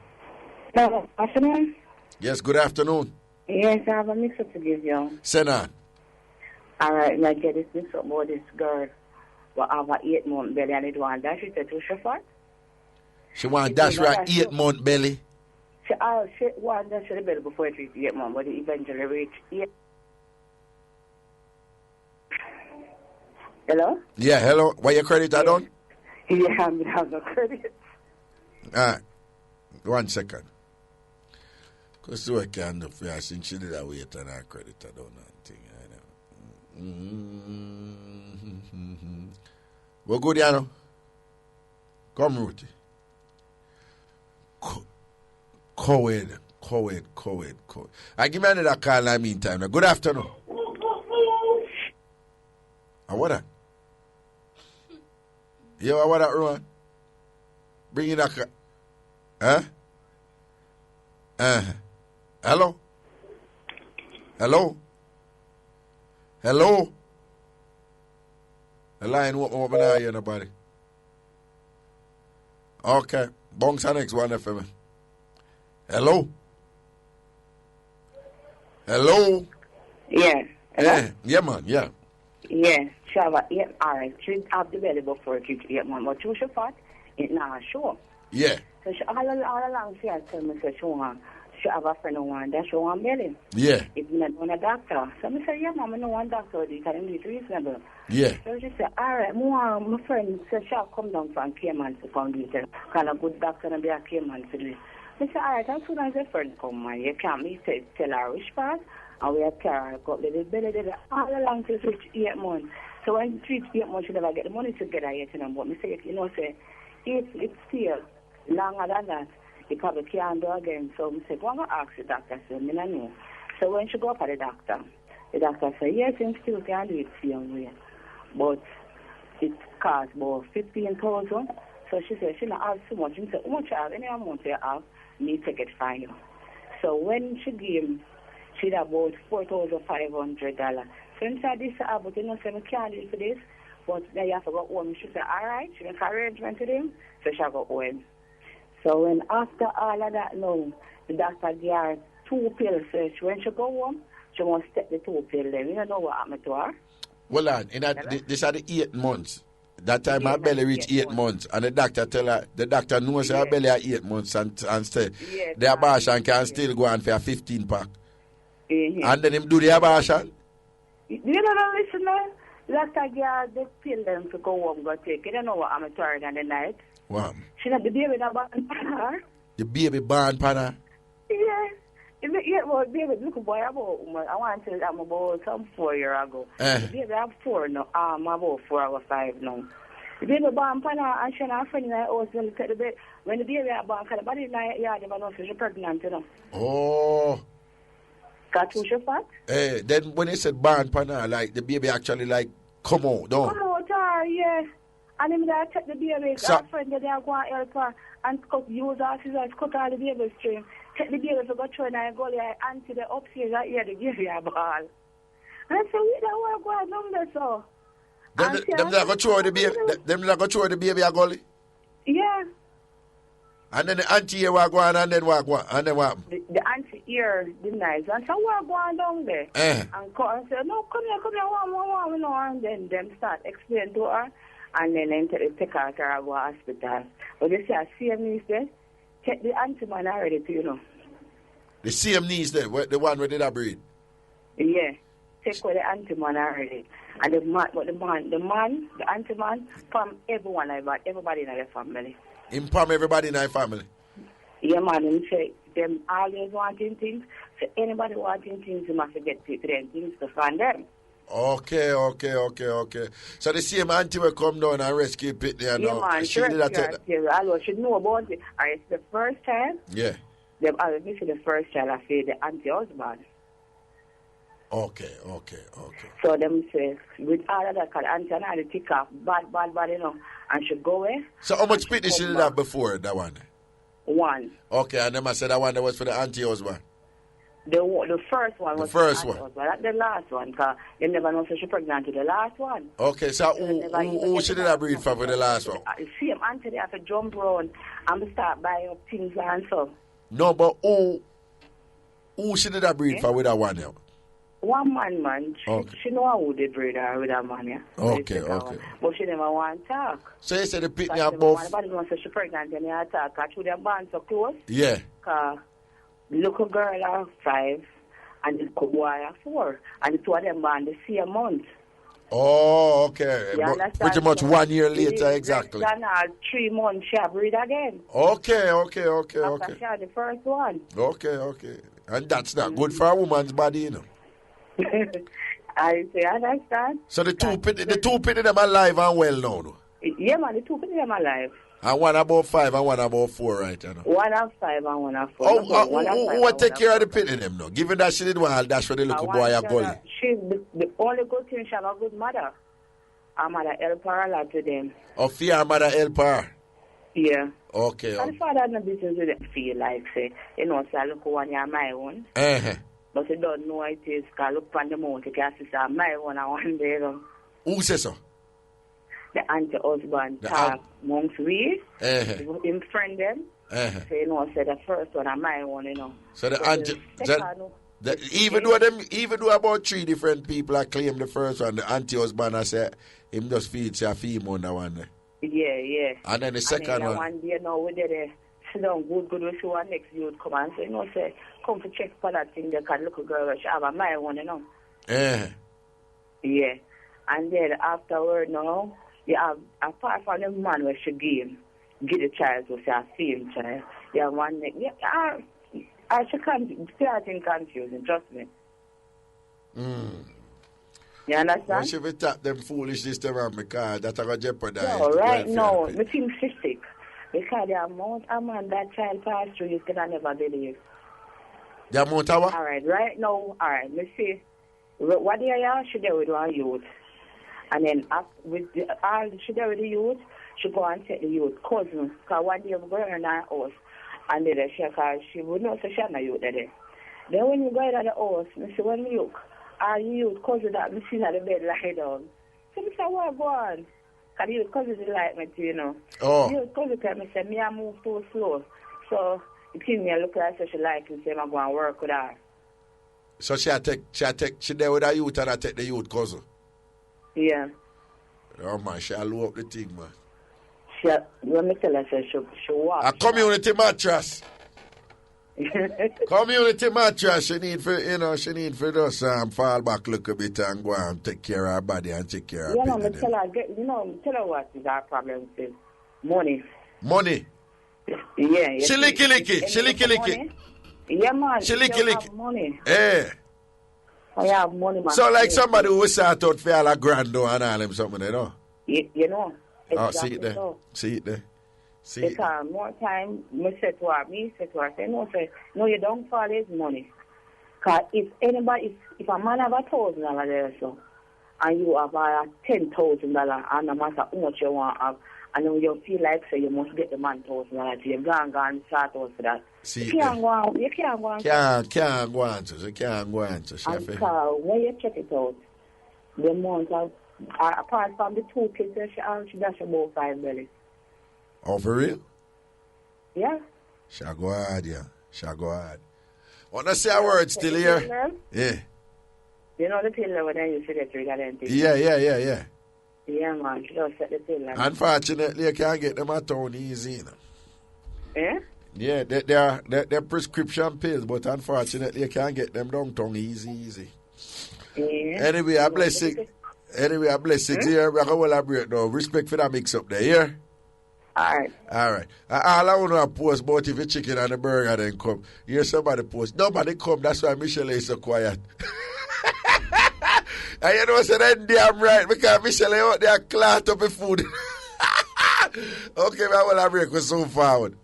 Good afternoon? Yes, good afternoon. Yes, I have a mix-up to give you. Send on. All right, I get this mix-up about this girl who have a 8-month belly and it want dash it to Shefford. She want dash her 8-month belly? She want dash the belly before it reach 8 months, but it eventually reach 8. Hello? Yeah, hello. Why your credit are done? Yeah, I have no credit. Alright. 1 second. Because so I can do for her since she did a wait on her credit I don't know thing. Well, good, you know. Come, Ruthie. Coward. I give me another call in the meantime. Now, good afternoon. What that? Yo, what that, Rowan? Bring in a car. Huh? Hello? Hello? Hello? The line won't open now, you nobody. Okay. Bongs and next one for me. Hello? Hello? Yeah. Hello? Yeah, man, yeah. Yeah. She have a 8, alright. She have the belly before 3 to 8 months. But she should fat, it not sure. Yeah. So she all along she has told me say she have a friend who want that she want belly. Yeah. It's not one a doctor. So I say, yeah, mama, no one doctor, they can do it reasonable. Yeah. So she said, alright, my friend said she'll come down from Cayman to come do it. Kind of good doctor and be a Cayman to do it. I said, alright, as soon as the friend come, man, you can't me tell her which part, and we have carry her got the belly there all along till reach 8 months. So when she reach 8 months, she never get the money together yet, you know. But me say, you know, say, if it's still longer than that, you probably can't do again. So I said, I'm going to ask the doctor. So I don't know. So when she go up at the doctor said, yes, you still can do it same way. But it costs about 15,000. So she said, she don't have so much. She said, how much you have? Any amount you have, me take it fine you. So when she gave, she had about $4,500. So I said, this but you know, so I can't do it for this. But then you have to go home. She said, all right, she make arrangement with him. So she go home. So when after all of that now, the doctor gave her 2 pills. So when she go home, she must take the 2 pills. Then you don't know what happened to her. Well, this are the 8 months. That time her belly reached 8 months. And the doctor tell her, the doctor knows her belly are 8 months and say, the abortion can still go on for a 15 pack. And then him do the abortion. You don't listen now? Doctor gave her the pill them to go home go take. You don't know what happened to her in the night. Wow. She had the baby that born on her. The baby born on her? Yeah. Well, baby, look, boy, I want to tell them about some 4 years ago. The baby have 4 now. I'm about 4 or 5 now. The baby born on her, and she and her friend in her house will take the baby. When the baby are born, because the body in her yard, they don't know she's pregnant, you know. Oh. Got too fat? Then when they said born on her, like, the baby actually, like, come out, don't? Come out, yeah. And him there take the baby, so, our friend there go and help her and use her scissors, cut all the baby string. Take the baby to go through and I go there, auntie the upstairs right here, the baby a ball. And I said, we don't want to go down there, so. Them that go throw the baby, them that go throw the baby a gully? Yeah. And then the auntie here will go on and then what? And then what? The auntie here, the nice, and so we're going down there. And call and say, no, come here, one, no. And then them start explain to her. And then take her to her hospital. But they say, same needs there. Take the auntie man already too, you know. The same needs there, the one where did I breed? Yeah. Take away the auntie man already. And the auntie man, from everyone, everybody in their family. Him from everybody in their family? Yeah, man, him say, them always wanting things. So anybody wanting things, you must get to them things to find them. Okay. So the same auntie will come down and rescue Pit there now. Yeah, man, she know about it. And it's the first time. Yeah. This is the first child I say the auntie husband. Okay. So them say, with all of that, because auntie and I tick off, bad, you know, and she go away. So how much Pit did she did have before, that one? 1. Okay, and then I said that one that was for the auntie husband. The first one was the first one. Husband, not the last one, because you never know if she's pregnant to the last one. Okay, so who should have breed for the last one? See him auntie they have to jump around and start buying up things and so. No, but who should have breed for with that one now? One man. She know who they breed her with that man, yeah. Okay. But she never want to talk. So you said the Pit are both. Nobody knows if she's pregnant and they talk, because through them band so close. Yeah. Because little girl are 5 and the boy are 4. And the 2 of them born the same month. Oh, okay. You But understand? pretty much So 1 year later, exactly. Less than 3 months, she breed again. Okay. After she had the first one. Okay. And that's not good for a woman's body, you know. I say, understand? So the two pitty them alive and well now, no? Yeah, man, the two pitty them alive. And one about 5 and one about 4, right? You know? 1 of 5 and 1 of 4. Who will take care of the pitty them, no? Given that she did well, that's for the little boy a gully. She's the only good thing, she have a good mother. Her mother help her a lot to them. Oh, fear her mother help her? Yeah. Okay. And the father had no business with them feel like, say, you know, say, look one, you're my own. But you don't know what it is, because look on the mountain, because it's my one, and one day, you know. Who says so? The auntie husband talk amongst we, him friend them. So, you know, say the first one, and my one, you know. So the auntie, even though about 3 different people are claim the first one, the auntie husband, I say, him just feels a female on that one. Yeah. And then the second one. One day, now, we did sit down good, we see one next youth come and say, you know, say, come to check for that thing, they can look a girl, she have a my one, you know. Yeah. And then afterward, now, you have, apart from the man where she give the child to say a same child, you have one next, she can't, still think confusing, trust me. You understand? Why should we tap them foolishness around because that's going to jeopardize. No, right now, the thing's sick. Because the amount of man that child passed through, you can never believe. The amount of what? All right now, let's see. What day she there with one youth? And then she there with the youth, she go and take the youth cousin. Because one day we go in our house, and then she would not say she had no youth there. Then when you go in the house, I say, when you look, are you cousin that me sitting at the bed lie down? So I say, what go on? Because the cousin didn't like me too, you know. The cousin tell me, say, me I move too slow. So it gives me a look like she like me, say, I'm going to work with her. So she there with her youth and I take the youth cousin? Yeah. Oh man, she low up the thing, man. Let me tell her, she walk. A community mattress. Community mattress, she need for just fall back, look a bit and go and take care of her body and take care of her. Tell her what is our problem with money. Money? Yeah. She licky. Yeah, man. She licky. Money. I have money, man. So like somebody who start out for all a grand and all them something, you know? You know. See it there. So. See it there. Because more time, I say to her, say, no, you don't fall his money. Because if a man have $1,000 there, so, and you have $10,000, and no matter how much you want to have, and then you feel like, so you must get the man $1,000, so you go and start out for that. See, you can't go on. Can't go on. And when you check it out, the amount of, apart from the 2 kids, she does about 5 belly. Oh, for real? Yeah. Shall go hard. Want to say a word still here? Yeah. You know the pillar when I used to get triggered and things? Yeah. Yeah, man. She just set the pillar. Unfortunately, you can't get them at town easy, you know. Eh? Yeah, they're prescription pills, but unfortunately, you can't get them downtown easy. Yeah. Anyway, I bless it. Here, we're going to elaborate now. Respect for that mix-up there, yeah? All right. All I want to post about if the chicken and the burger then come. Hear somebody post. Nobody come. That's why Michelle is so quiet. And you know, so then damn right because Michelle out there clot up with food. Okay, I will break with so forward.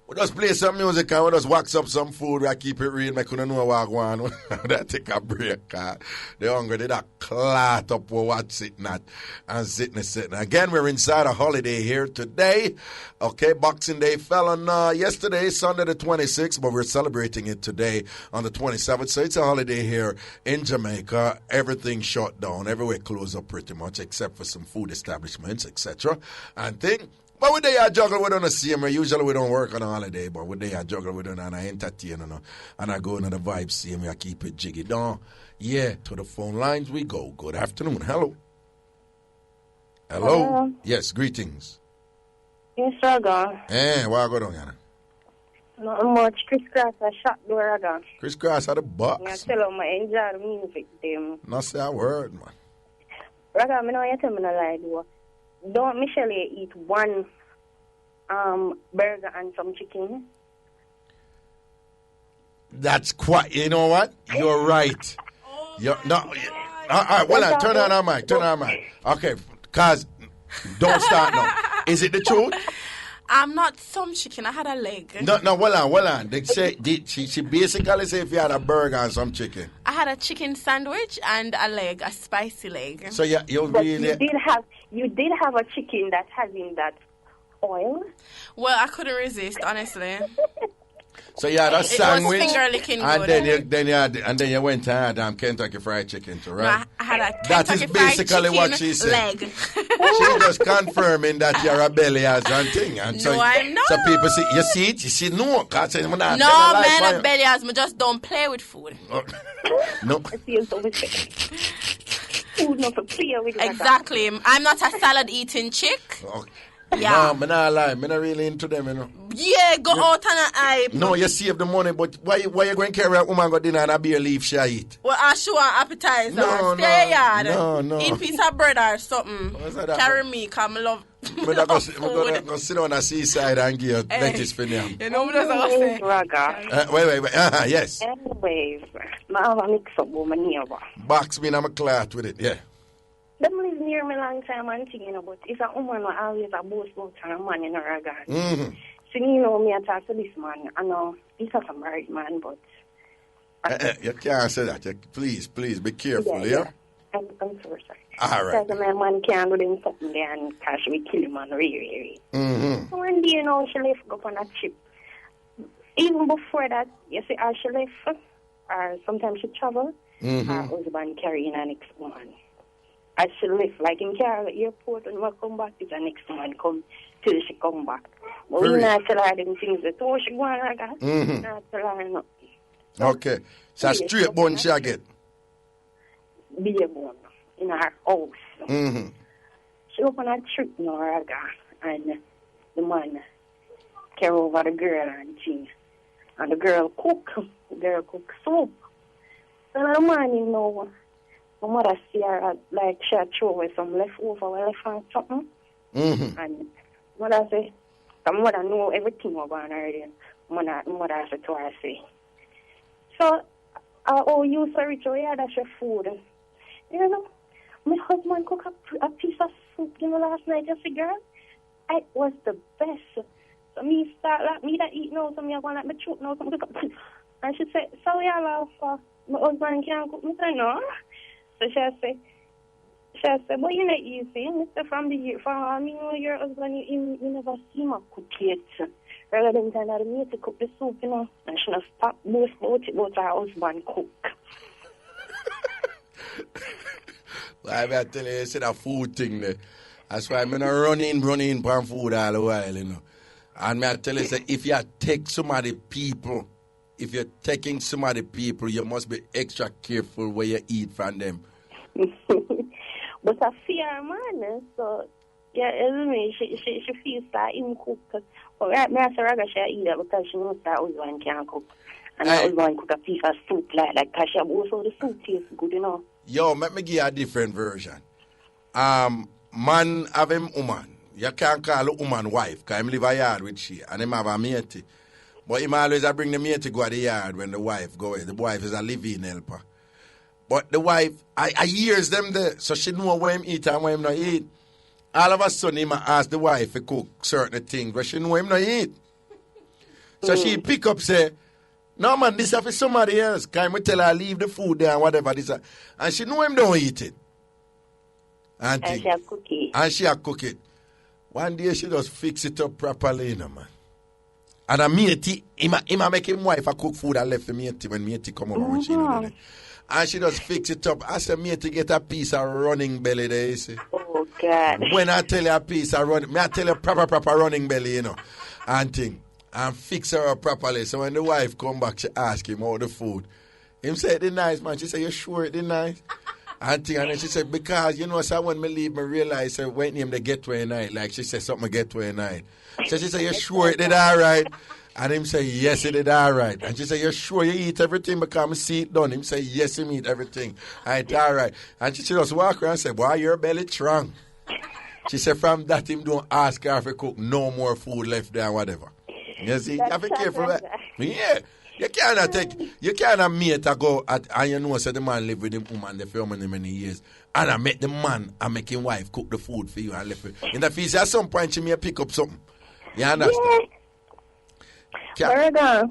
We just play some music and we just wax up some food. We keep it real. I couldn't know what I want. That take a break. The hungry did a clot up with what's sitting at and sitting. Again, we're inside a holiday here today. Okay, Boxing Day fell on yesterday, Sunday the 26th, but we're celebrating it today on the 27th. So it's a holiday here in Jamaica. Everything shut down. Everywhere closed up pretty much except for some food establishments, etc. And but we there juggle, we don't see them. Usually we don't work on a holiday, but we there juggle, we don't entertain, and I go into the vibe, see me, I keep it jiggy down. Yeah, to the phone lines we go. Good afternoon. Hello. Yes, greetings. Yes, Raga. What go on, Yana? Not much. Chris Cross a shot door, Raga. Chris Cross had a box. I tell him I enjoy the music, them. Not say a word, man. Raga, I know you tell me no lie, though. Don't Michelle eat one burger and some chicken? That's quite, you know what? You're right. All right, well, turn on our mic. Okay, cause don't start now. Is it the truth? I'm not some chicken. I had a leg. No, well on. They say she basically say if you had a burger and some chicken. I had a chicken sandwich and a leg, a spicy leg. So you really you did have a chicken that has in that oil. Well, I couldn't resist, honestly. So you had a sandwich, it was finger-licking and good. then you went to had Kentucky Fried Chicken too, right? No, I had a that Kentucky is basically Fried what she said. Leg. She's just confirming that you're a belly as and thing. And no, I'm not. So people see, you see it? You see, no. Cause no, man, a belly as me just don't play with food. No. Food not to play with. Exactly. I'm not a salad-eating chick. Okay. Yeah. No, I'm not lie. I'm not really into them, you know. Yeah, go out and I. No, you save the money, but why you going to carry a woman go dinner and a beer leaf she eat? Well, I show an appetizer. Stay yard. Eat piece of bread or something. Carry me, come love. We're going to sit on a seaside and give you lettuce for them. You know what I'm saying? Wait. Yes. Anyways, I have a mix-up woman here. Box me and I'm a cloth with it, yeah. Them live near me long time and thing, you know, but it's a woman who always a boast about a man in a regard. Mm-hmm. So, you know, me I talk to this man, I know he's not a married man, but... you can't say that. Please, be careful, yeah? I'm so sorry. All right. Because my man can't do them something there and cash we kill him and really. Mm-hmm. One day, you know, she left go on a trip. Even before that, you see how she left, or sometimes she travel, her husband carrying an next woman. As she left, like in car at the airport, when we come back, the next woman come till she come back. But we not tell her them things that, oh, she go on like that. Not tell her nothing. Okay. So straight bone she get? Be a bone in her house. Mm-hmm. She go on a trip now, Raga, and the man carry over the girl and things. And the girl cook. The girl cook soup. So in the morning now, my mother see her like she had throw away some leftover left and something. Mm-hmm. And mother say, my mother know everything about her already. Mother said to her, say, so, you sorry to hear that's your food. You know, my husband cook a piece of soup, you know, last night, you see, girl. It was the best. So me start like me that eat now, so me I go like me choke now, something. And she said, so you laugh, my husband can't cook. Me say, no. So she said, but you know easy, Mr. From the year, for me, your husband, you never see me cook yet. Rather than tell her me to cook the soup, you know, and she not stop both about it, but her husband cook. I tell you, it's a food thing there. That's why I'm not running from food all the while, you know. And I tell you, if you take some of the people, if you're taking some of the people, you must be extra careful where you eat from them. But I fear man, so yeah, she feels that him cook. But right now, Ragasha eat that because she knows that husband can't cook. And her husband cook a piece of soup like that because she also the soup tastes good, you know. Yo, let me give you a different version. Man have him woman. You can't call a woman wife because him live a yard with she and him have a mate. But him always bring the mate to go to the yard when the wife go. The wife is a living helper. But the wife, I hears them there, so she know what him eat and what him not eat. All of a sudden, him ask the wife to cook certain things, but she know him not eat. So she pick up, say, no man, this is for somebody else. Can we tell her leave the food there and whatever this is? And she know him don't eat it. And she a cook it. And she a cook it. One day she just fix it up properly, you know, man. And a matey, him make him wife a cook food and left the matey when matey come over when she know that. And she just fix it up. I said, me to get a piece of running belly there, you see. Oh, God. When I tell you a piece of running, I tell you proper running belly, you know, and thing. And fix her up properly. So when the wife come back, she ask him all the food. Him said, it nice, man. She said, you sure it nice? And thing, and then she said, because, you know, so when me leave, me realize, when him the get to a night, like she said, something get to a night. So she said, you sure it did all right? And him say, yes, he did all right. And she say, you sure you eat everything because I see it done? Him say, yes, he eat everything. And all right. And she just walk around and say, boy, your belly strong. She said, from that, him don't ask her if he cook no more food left there and whatever. You see, you have to be careful of that. Yeah. You cannot meet a go at, and you know, so the man live with the woman the for many years. And I met the man and make him wife cook the food for you and left it. In the future, at some point, she may pick up something. You understand? Yeah.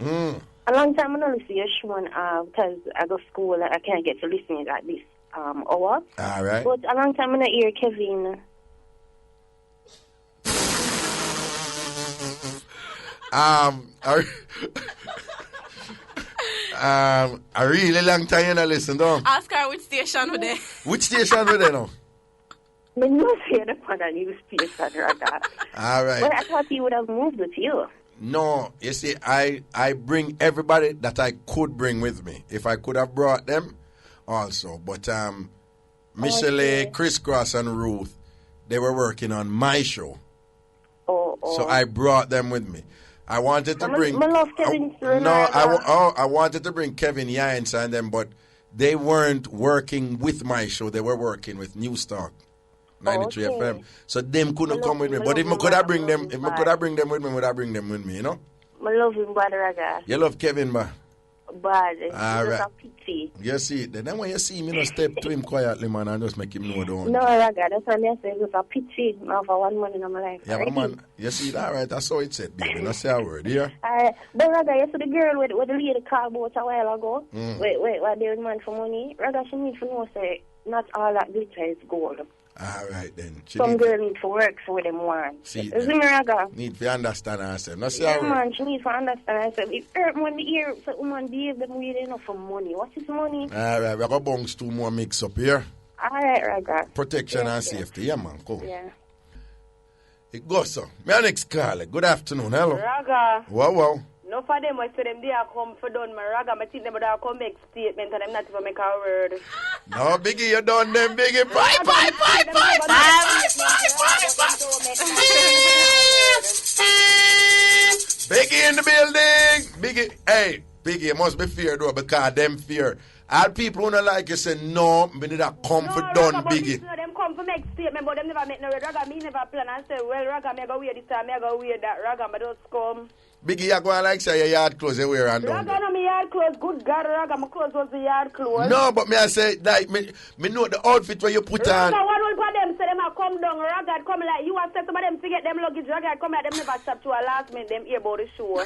A long time I don't listen to your show because I go to school, I can't get to listen at this hour. All right. But a long time I don't hear Kevin. A really long time you not listen, don't? Ask her which station we're there. Which station we're there now? I know say the one that you station rather. All right. But I thought he would have moved with you. No, you see, I bring everybody that I could bring with me. If I could have brought them also. But Michelle, Crisscross, and Ruth, they were working on my show. So I brought them with me. I wanted to bring... I wanted to bring Kevin Yance and them, but they weren't working with my show. They were working with New Stock, 93 FM. So them couldn't come with me. But if I could have bring them, with me, would I bring them with me, you know? I love him, bad Raga. You love Kevin, ba? Bad. All right. A pity. You see it. Then when you see me, step to him quietly, man, and just make him know don't. No, Raga, that's why I say it's a pity. Not for one month in my life. Yeah, but man, you see it. All right, that's how it said, baby. Not say a word, yeah? But Raga, you see the girl with the lady called about a while ago? Wait, what they demand for money? Raga, she needs to know, say, not all that glitter is gold. All right, then. Some girl need to work for them one. See, Raga? Need to understand herself. Not say yeah, man, she needs to understand herself. If hurt when the ear, so woman behave them with enough for money. What is money? All right, we're going to bounce 2 more mix up here. All right, Raga. Protection and safety. Yeah, man, cool. Yeah. It goes, so. My next call. Good afternoon. Hello. Raga. Wow. No for them, I say them they are come for done, my Raga. I think them would have come make statement and them not even make a word. No, Biggie, you done them, Biggie. Bye. Biggie in the building. Biggie, hey, Biggie, you must be feared though, because them fear. All people who don't like you say, no, me need to come for done, Biggie. No, them come for make statement, but them never make no Raga. Me never plan and say, well, Raga, me go wear this time, me go wear that. Raga, me just come. Biggie, you go and like say your yard clothes you wear and down Raga, no, my yard clothes. Good God, Raga, my clothes was the yard clothes. No, but me I say, like, me know the outfit where you put on. Raga, one for them say them a come down. Raga, come like, you have said some of them to get them luggage. Raga, come like, them never stop to a last minute, them hear about the show.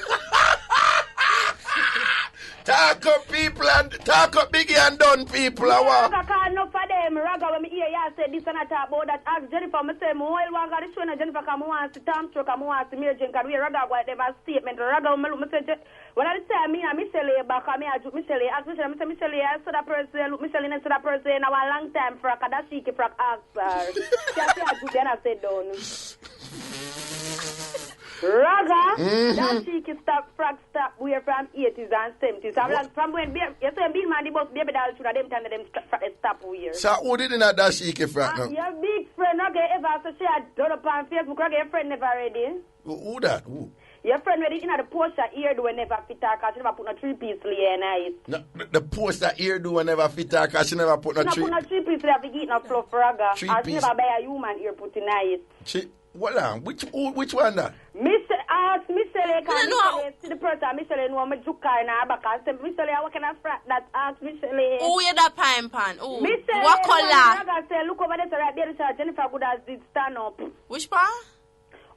Talk up people and talk up Biggie and done people. Raga, can't enough for them. Raga, when me hear you say this and I talk about that, ask Jennifer, me say, me oil one got the show and Jennifer come want to TamFam, come want to Mirjane, because we Raga got them a statement. Raga, me look, me say, when I say me and Michelle back, me I do Michelle, ask Michelle, me say, Michelle, I saw that person, look, Michelle, I saw that person in a long time, frack, that she keep frack ask her. She say, I do, then I say, done. Raga, that she can stop we're from 80s and 70s. I'm like, from when you say Bill Man, the boss, baby doll, should have them time them stop wear. So who didn't have that she can frack now? Your big friend, Raga, ever, so she had done up on Facebook, Raga, your friend never ready. Who that? Who? Your friend ready in the poster ear do never fit her because she never put no 3-piece layer nice. No, the poster ear do never fit her because she never put no 3-piece. She never put no 3-piece layer to eat no fluff, Raga. And she never buy a human ear put in nice. Hold on, which one that? Ask Michelle, because see the person, Michelle, know me juke her in her back and say, Michelle, how can I frat that? Ask Michelle. Oh, yeah, that pine pan. Oh, Michelle, what color? Raga say, look over there, right there, Jennifer Goodas did stand up. Which part?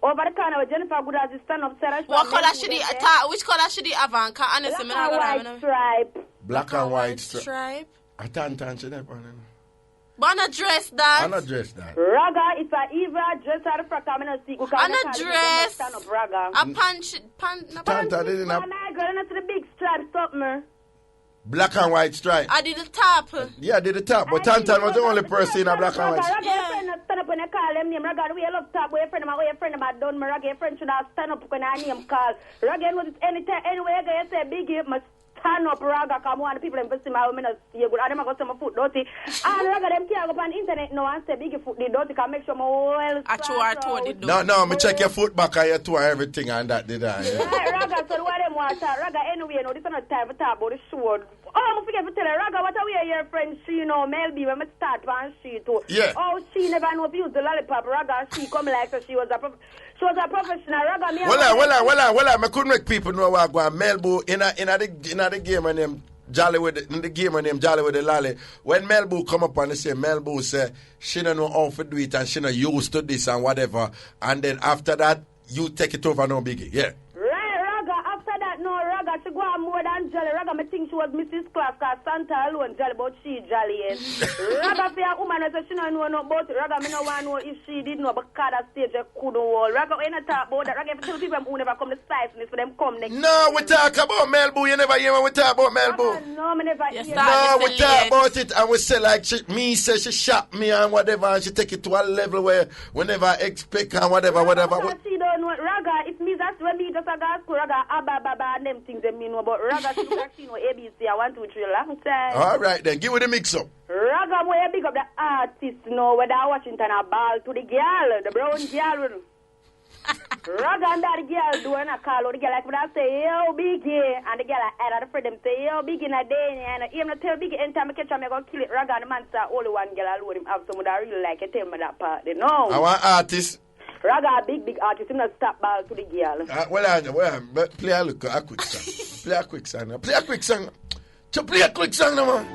Over the corner where Jennifer Goodas did stand up. What color should he which color should he have on? Honestly, black and white stripe. Black and white stripe. I can't see that. But I'm not dressed that. I'm not dressed that. Raga, if I even dress out of frack, I'm not see. I'm not dressed. Stand up, Raga. I punch. Tanta didn't have. Girl, not the big stripe, stop me. Black and white stripe. I did the top. Yeah, I did the top. But Tanta was the only person in a black and white stripe. Raga, your friend stand up when I call them name. Raga, we love top. Where your friend about done. Raga, your friend should have stand up when I name call. Raga, was it anytime, anyway, you say big, must turn up Raga, come on, people in Pessima, women are good. I don't go some food dirty. And Raga, them can't go on internet no and say big food dirty can make sure more well. No, me check your foot back and your toe and everything and that did I. Right, Raga, so what them want Raga anyway, no, this is not time to talk about the sword. Oh, I forget to tell her, Raga, what are we your friend, she, you know, Melby, when we start one she too. Yeah. Oh, she never know if you use the lollipop, Raga, she come like so she was a professional, Raga. Me Well, I couldn't make people know what go on. Melbu in the game and them Jolly with the game and them Jolly with the lolly. When Melbu come up and they say Melbu say she don't know how to do it and she not used to this and whatever, and then after that you take it over no biggie. Yeah. No, Raga, she go on more than Jolly. Raga, I think she was Mrs. Class, because Santa alone Jolly, but she Jolly, yes. Raga, for a woman, I said she don't know about it. Raga, I don't want to know if she did know, but that stage, I couldn't hold. Raga, when I talk about that, Raga, if you tell people who never come to spiciness for them come next. No, we talk about Melbu. You never hear when we talk about Melbu. No, I never hear. No, we talk about it and we say like me say she shot me and whatever and she take it to a level where we never expect and whatever. She don't know. Raga, it's me, that's when me just a go to Raga, Abba, and them things them me know, but Raga, she know ABC, I 1, 2, 3, long time. All right then, give it a mix up. Raga, where big up the artist now, whether Washington a ball to the girl, the brown girl. Raga and that girl doing a call, the girl like when I say, yo, Biggie, and the girl I had for them say, yo, Biggie in a day, and even to tell Biggie anytime I catch him, I go kill it. Raga and the man say, only one girl alone, him have someone that really like it, tell me that part, you know. I want artist. Raga, big artist, him not stop ball to the girl. Play a quick song. Play a quick song. Play a quick song. Play a quick song, man.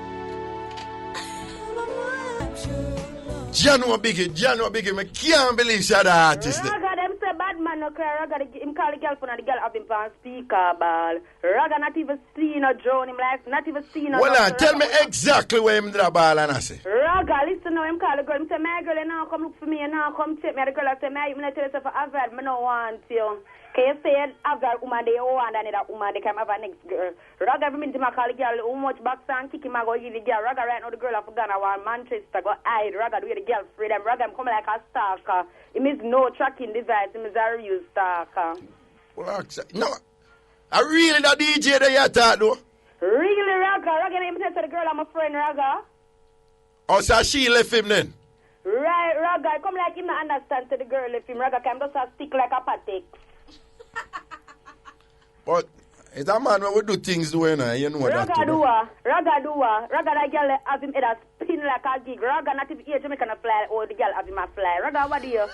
Jano Biggie, me can't believe she's the artist. Raga, them say bad man no cry. Raga, him call the girlfriend and the girl have him on speaker ball. Raga not even seen a drone, him like, not even seen a well, tell me exactly where him did a ball and I say. Raga, listen now, him call the girl, him say, my girl, you now come look for me, you now come take me. The girl say, me tell yourself, I've had, me no want you. Can you say I've got woman they want and that woman they can have a next girl? Raga every minute I call the girl how much box and kick him I go give the girl. Raga right now the girl of Ghana want Manchester go hide. Raga do the girl freedom. Raga I'm coming like a stalker. It means no tracking device. It means a real stalker. Well, no, I really the DJ that you talk though. Really Raga? Raga I'm tell to the girl I'm a friend Raga. Oh, so she left him then? Right, Raga. I come like him not understand to the girl left him. Raga can just a stick like a patek. But it's a man when we do things doing, you know Raga that. Raga that girl have him head a spin like a gig. Raga not even here Jamaica fly or the girl have him a fly. Raga what do you?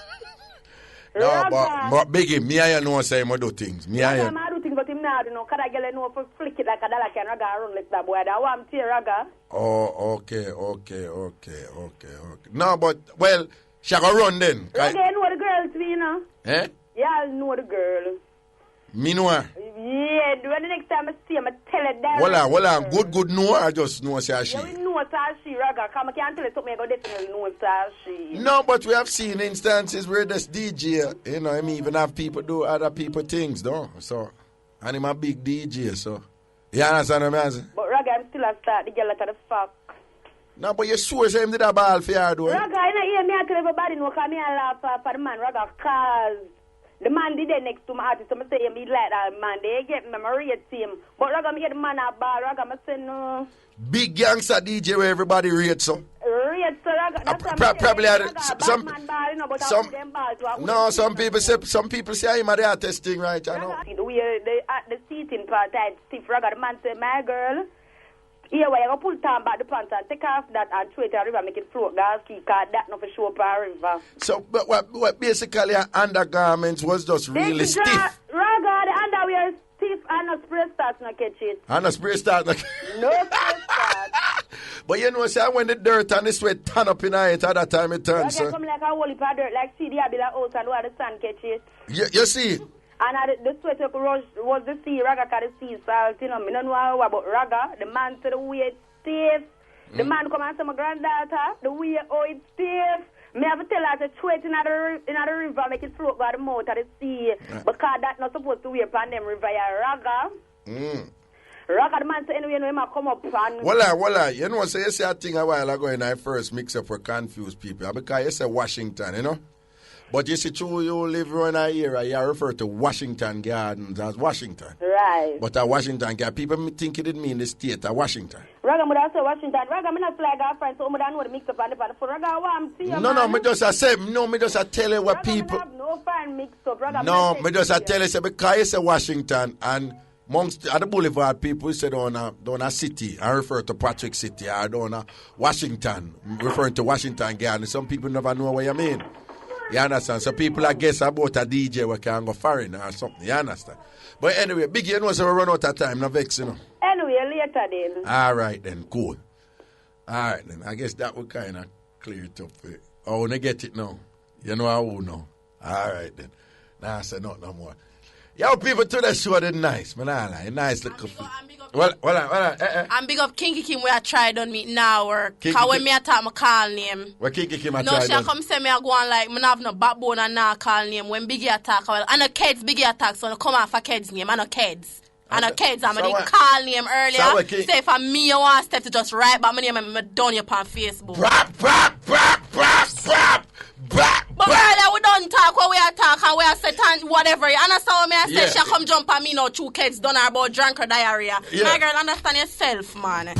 No, but Biggie, me and you know say I do things. Me and you. I do things but him now, you know, cause that girl know for flick it like a dollar can Raga run like that boy. That one tear Raga. Oh, okay. No, but well, she go run then. Raga you know the girl to me, you know. Eh? Yeah, I know the girl. Me know her? Yeah, when the next time I see him, I tell her that. Well, good know her, I just know say she. Yeah, we know she, Raga. Come, I can't tell you something, I go definitely know she. No, but we have seen instances where this DJ, you know, I mean, even have people do other people things, though. So, and I'm a big DJ, so. You understand what I'm saying? But Raga, I'm still a start, the girl at the fuck. No, but you sure say him did a ball for her, though. Raga, you know, hear me, I tell everybody, no, come here and laugh for the man, Raga, cause the man did it next to my artist, so I say him be like that man. They get me, I rate him. But Raga, me get the man a ball, Raga, I say no. Big gangster DJ where everybody rates so. Rate so Raga, that's probably some people say I'm the artist thing, right? I know. The seating part, stiff Raga, the man say, my girl, here where you go pull down back the pants and take off that and throw it to the river, make it float, gas key, cause that not for show up a river. So, but what basically undergarments was just really stiff. Raga, the underwear is stiff and no spray starts not catch it. And no spray starts not no spray starts. But you know, say when the dirt and the sweat turn up in it at that time it turns. Raga come like a whole heap of dirt, like see the Abila house and where the sun catch it. You see? And the sweat was the sea, Raga got the sea salt, you know, I don't know how about Raga. The man said the way it's stiff. The man come and say my granddaughter, the way it's stiff. Me have to tell her to throw it in the river, make it float by the mouth of the sea. Because that's not supposed to wear upon them river, Raga. Raga, the man say anyway, you know, he might come up and... Voila, you know, so you say a thing a while ago and I first mix up for confused people. Because you say Washington, you know. But you see, true, you live around here, you refer to Washington Gardens as Washington. Right. But at Washington Gardens, people think it didn't mean the state of Washington. Raga, I say Washington. Raga, I'm not flag our friends, so I don't know the mix up on the for Raga, I'm seeing you. No, me just tell you what Raga, people. have no friend mix up. Raga, no, me just tell you, say, because you say Washington and amongst at the boulevard people say down a city, I refer to Patrick City, or down a Washington, referring to Washington Garden. Some people never know what you mean. You understand? So people I guess about a DJ who can go foreign or something. You understand? But anyway, Big, you know, so we run out of time. No vex, you know. Anyway, later then. All right then, cool. All right then. I guess that would kind of clear it up. Oh, when I get it now. You know how who know. All right then. Nah, I say no more. Yo, people to the show, they're nice. Man, I like nice little food. Well, I'm big up Kinky Kim where I tried on me now work. Because when me attack my call name. What Kinky Kim I no, tried she come say me I go on like, me have no backbone and now call name. When Biggie attack, I know kids, Biggie attack, so I come off a kids name. I know kids. I know kids, I'm going to call name earlier. Say if I'm me, you want to step to just write back my name and me done you on Facebook. But earlier we don't talk what we are talking and we are set and whatever. You understand what me I say? Yeah. She come jump on me now, 2 kids done her about drunk or diarrhea. Yeah. My girl, understand yourself, man.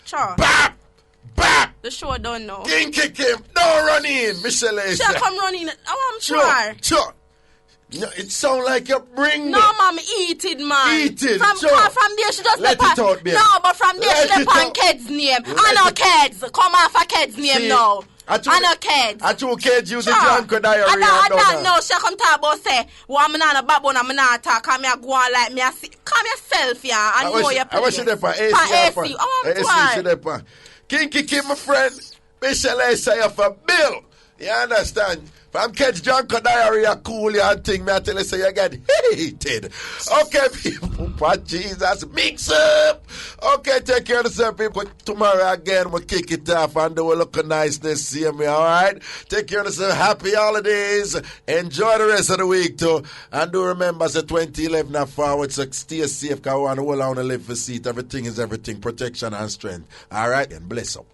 Sure. The show don't know. Kinky Kim, don't run in, Michelle. She come run in. I'm sure. No, it sound like you bring no, mom, eat it, man. Eat it. From there, she just let it out, babe. No, but from there, she left on kids' name. I know kids. Come off a kids' name now. I know kids. I two kids use the drunk diarrhea. I don't know. She come talk about say, well, I'm not a backbone, I'm not talk. Come here, go on like me. Come yourself, yeah. I know your place. I wish you there for AC. AC, she there for. Kinky Kim, my friend. Michelle say for Bill. You understand? From catch drunk or diarrhea, cool you and thing, me I tell you, say you get hated. Okay, people, but Jesus, mix up. Okay, take care of yourself, people. Tomorrow again, we'll kick it off and do a look of niceness, see me, all right? Take care of yourself. Happy holidays. Enjoy the rest of the week, too. And do remember, it's 2011 and forward, so stay safe, because we want to live for seat. Everything is everything, protection and strength. All right, and bless up.